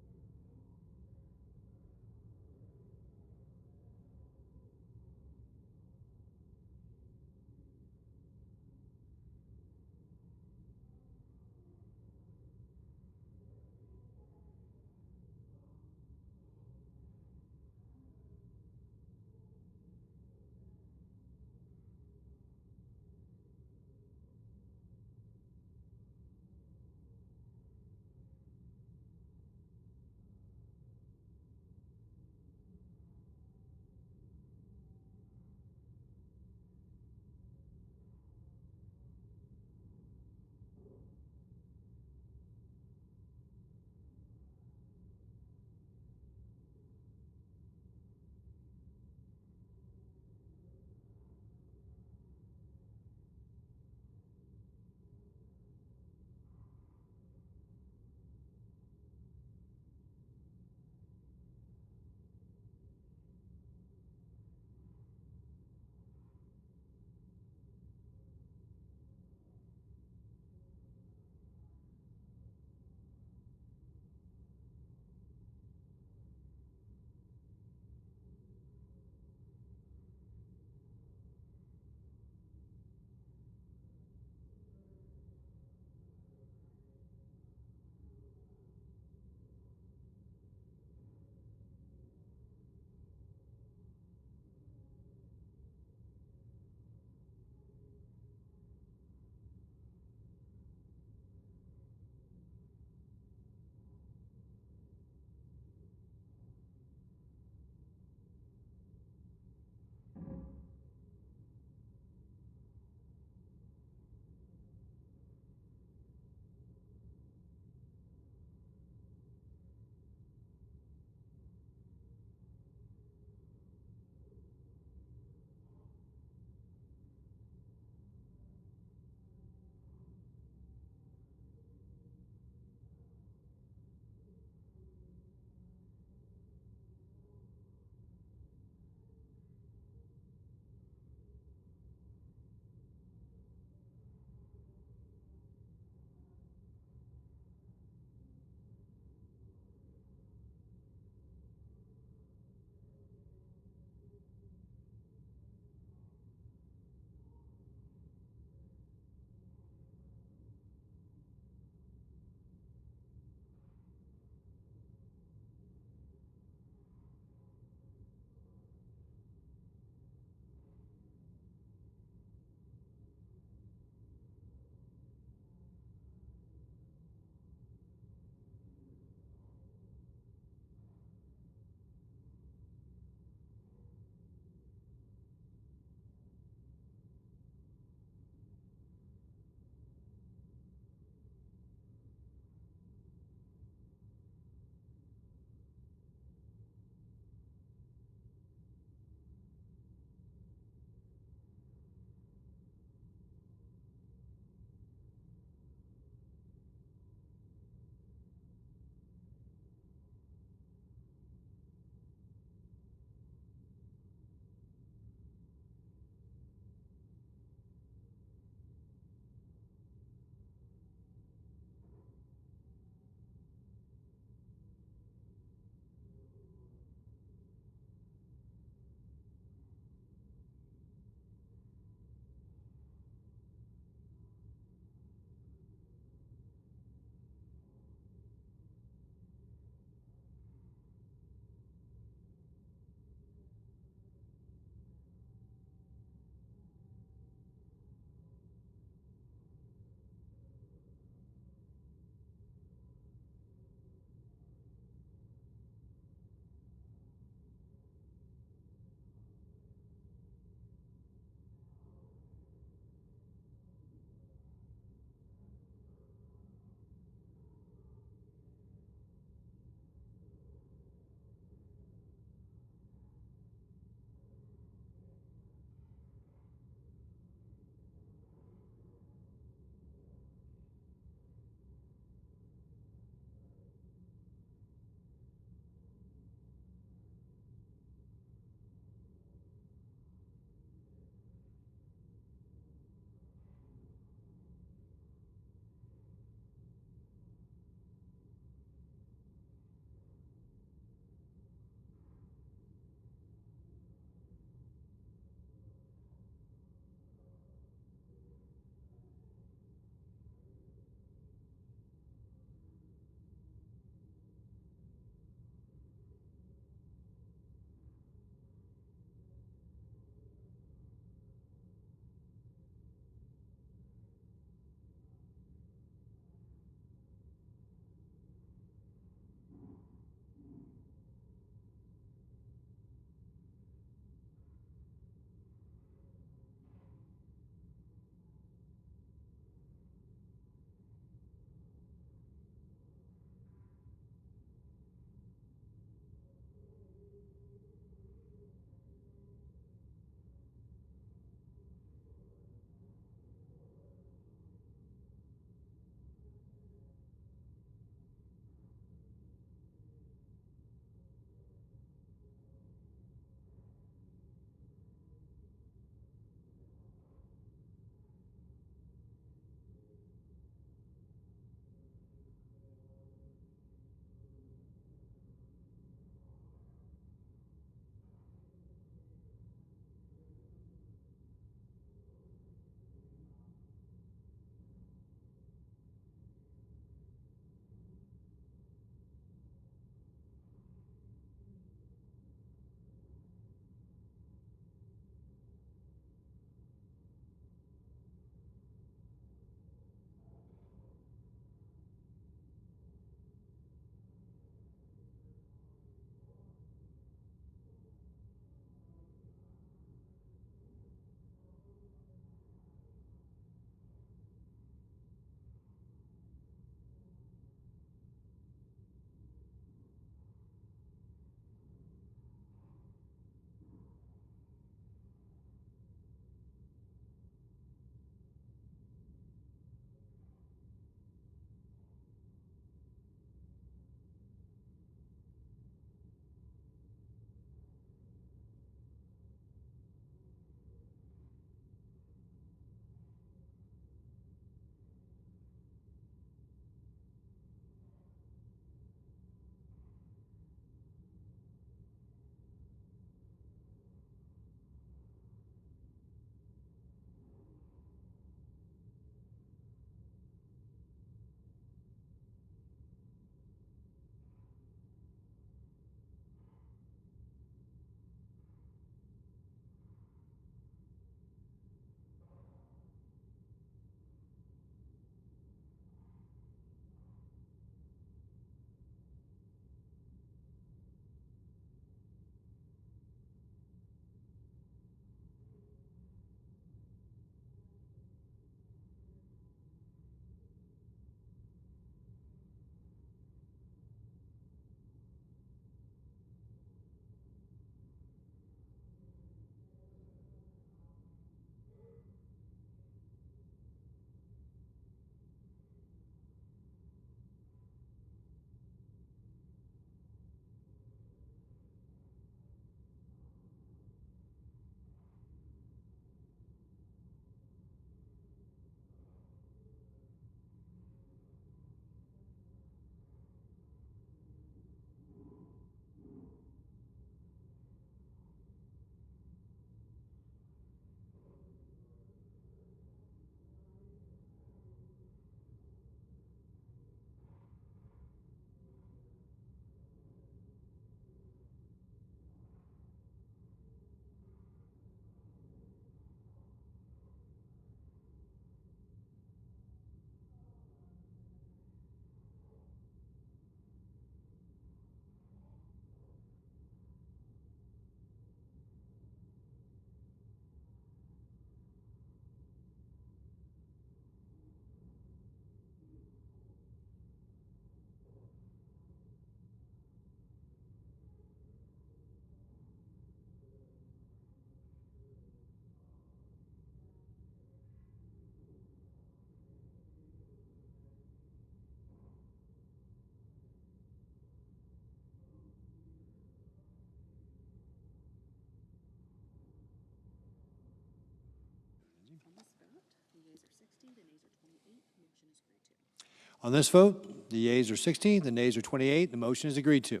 O: On this vote, the yeas are 60, the nays are 28. The motion is agreed to.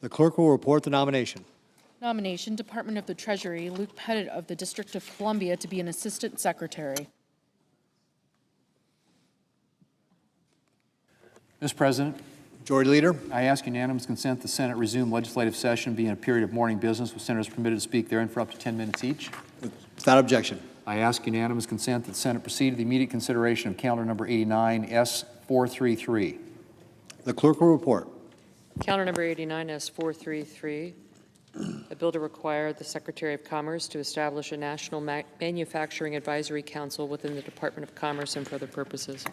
O: The clerk will report the nomination.
G: Nomination, Department of the Treasury, Luke Pettit of the District of Columbia to be an Assistant Secretary.
E: Mr. President,
O: Majority Leader.
E: I ask unanimous consent the Senate resume legislative session, be in a period of morning business with senators permitted to speak therein for up to 10 minutes each.
O: Without objection.
E: I ask unanimous consent that the Senate proceed to the immediate consideration of calendar number 89, S433.
O: The clerk will report.
P: Calendar number 89, S433, a bill to require the Secretary of Commerce to establish a National Manufacturing Advisory Council within the Department of Commerce and for other purposes.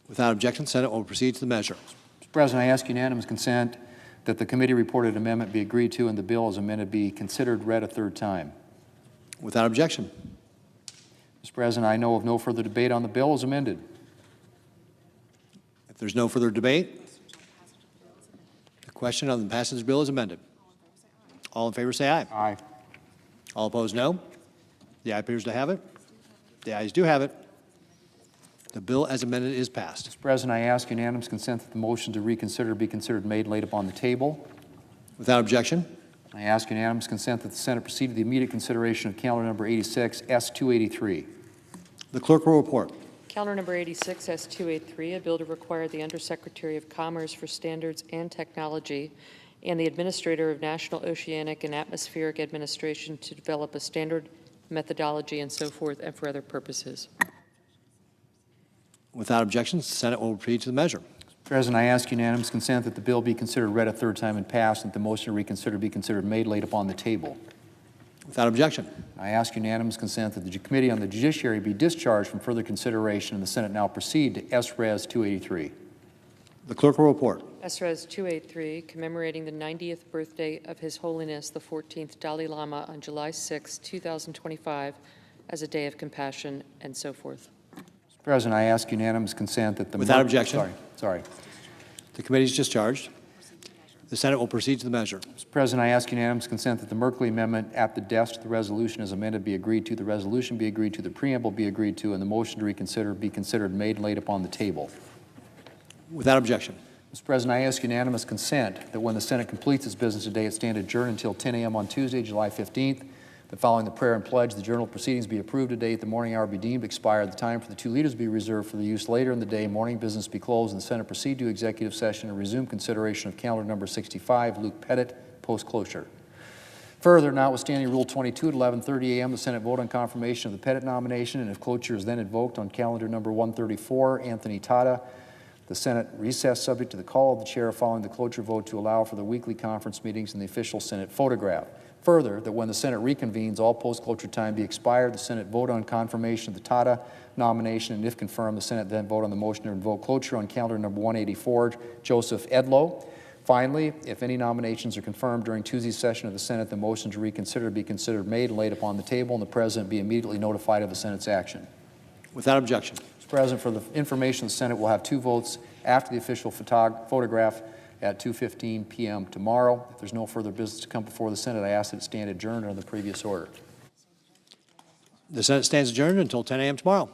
O: Without objection, the Senate will proceed to the measure.
E: Mr. President, I ask unanimous consent that the committee reported amendment be agreed to and the bill as amended be considered read a third time.
O: Without objection.
E: Mr. President, I know of no further debate on the bill as amended.
O: If there's no further debate, the question on the passage of the bill is amended. All in favor say aye.
E: Aye.
O: All opposed, no. The ayes appears to have it. The ayes do have it. The bill as amended is passed.
E: Mr. President, I ask unanimous consent that the motion to reconsider be considered made and laid upon the table.
O: Without objection.
E: I ask unanimous consent that the Senate proceed to the immediate consideration of calendar number 86, S283.
O: The clerk will report.
P: Calendar number 86, S283, a bill to require the Undersecretary of Commerce for Standards and Technology and the Administrator of National Oceanic and Atmospheric Administration to develop a standard methodology and so forth and for other purposes.
O: Without objections, the Senate will proceed to the measure.
E: Mr. President, I ask unanimous consent that the bill be considered read a third time and passed, and that the motion to reconsider be considered made, laid upon the table.
O: Without objection.
E: I ask unanimous consent that the Committee on the Judiciary be discharged from further consideration, and the Senate now proceed to S-Res 283.
O: The clerk will report.
P: S-Res 283, commemorating the 90th birthday of His Holiness the 14th Dalai Lama on July 6, 2025, as a day of compassion and so forth.
E: Mr. President, I ask unanimous consent that the...
O: Without objection.
E: Sorry.
O: The committee is discharged. The Senate will proceed to the measure.
E: Mr. President, I ask unanimous consent that the Merkley Amendment at the desk to the resolution as amended be agreed to, the resolution be agreed to, the preamble be agreed to, and the motion to reconsider be considered made and laid upon the table.
O: Without objection.
E: Mr. President, I ask unanimous consent that when the Senate completes its business today, it stand adjourned until 10 a.m. on Tuesday, July 15th, that following the prayer and pledge, the journal proceedings be approved today at the morning hour be deemed expired, the time for the two leaders be reserved for the use later in the day, morning business be closed, and the Senate proceed to executive session and resume consideration of calendar number 65, Luke Pettit, post-closure. Further, notwithstanding Rule 22 at 11:30 a.m., the Senate vote on confirmation of the Pettit nomination, and if cloture is then invoked on calendar number 134, Anthony Tata, the Senate recess subject to the call of the chair following the cloture vote to allow for the weekly conference meetings and the official Senate photograph. Further, that when the Senate reconvenes, all post-closure time be expired, the Senate vote on confirmation of the Tata nomination, and if confirmed, the Senate then vote on the motion to invoke cloture on calendar number 184, Joseph Edlow. Finally, if any nominations are confirmed during Tuesday's session of the Senate, the motion to reconsider be considered made and laid upon the table, and the President be immediately notified of the Senate's action.
O: Without objection.
E: Mr. President, for the information, the Senate will have two votes after the official photograph at 2:15 p.m. tomorrow. If there's no further business to come before the Senate, I ask that it stand adjourned under the previous order.
O: The Senate stands adjourned until 10 a.m. tomorrow.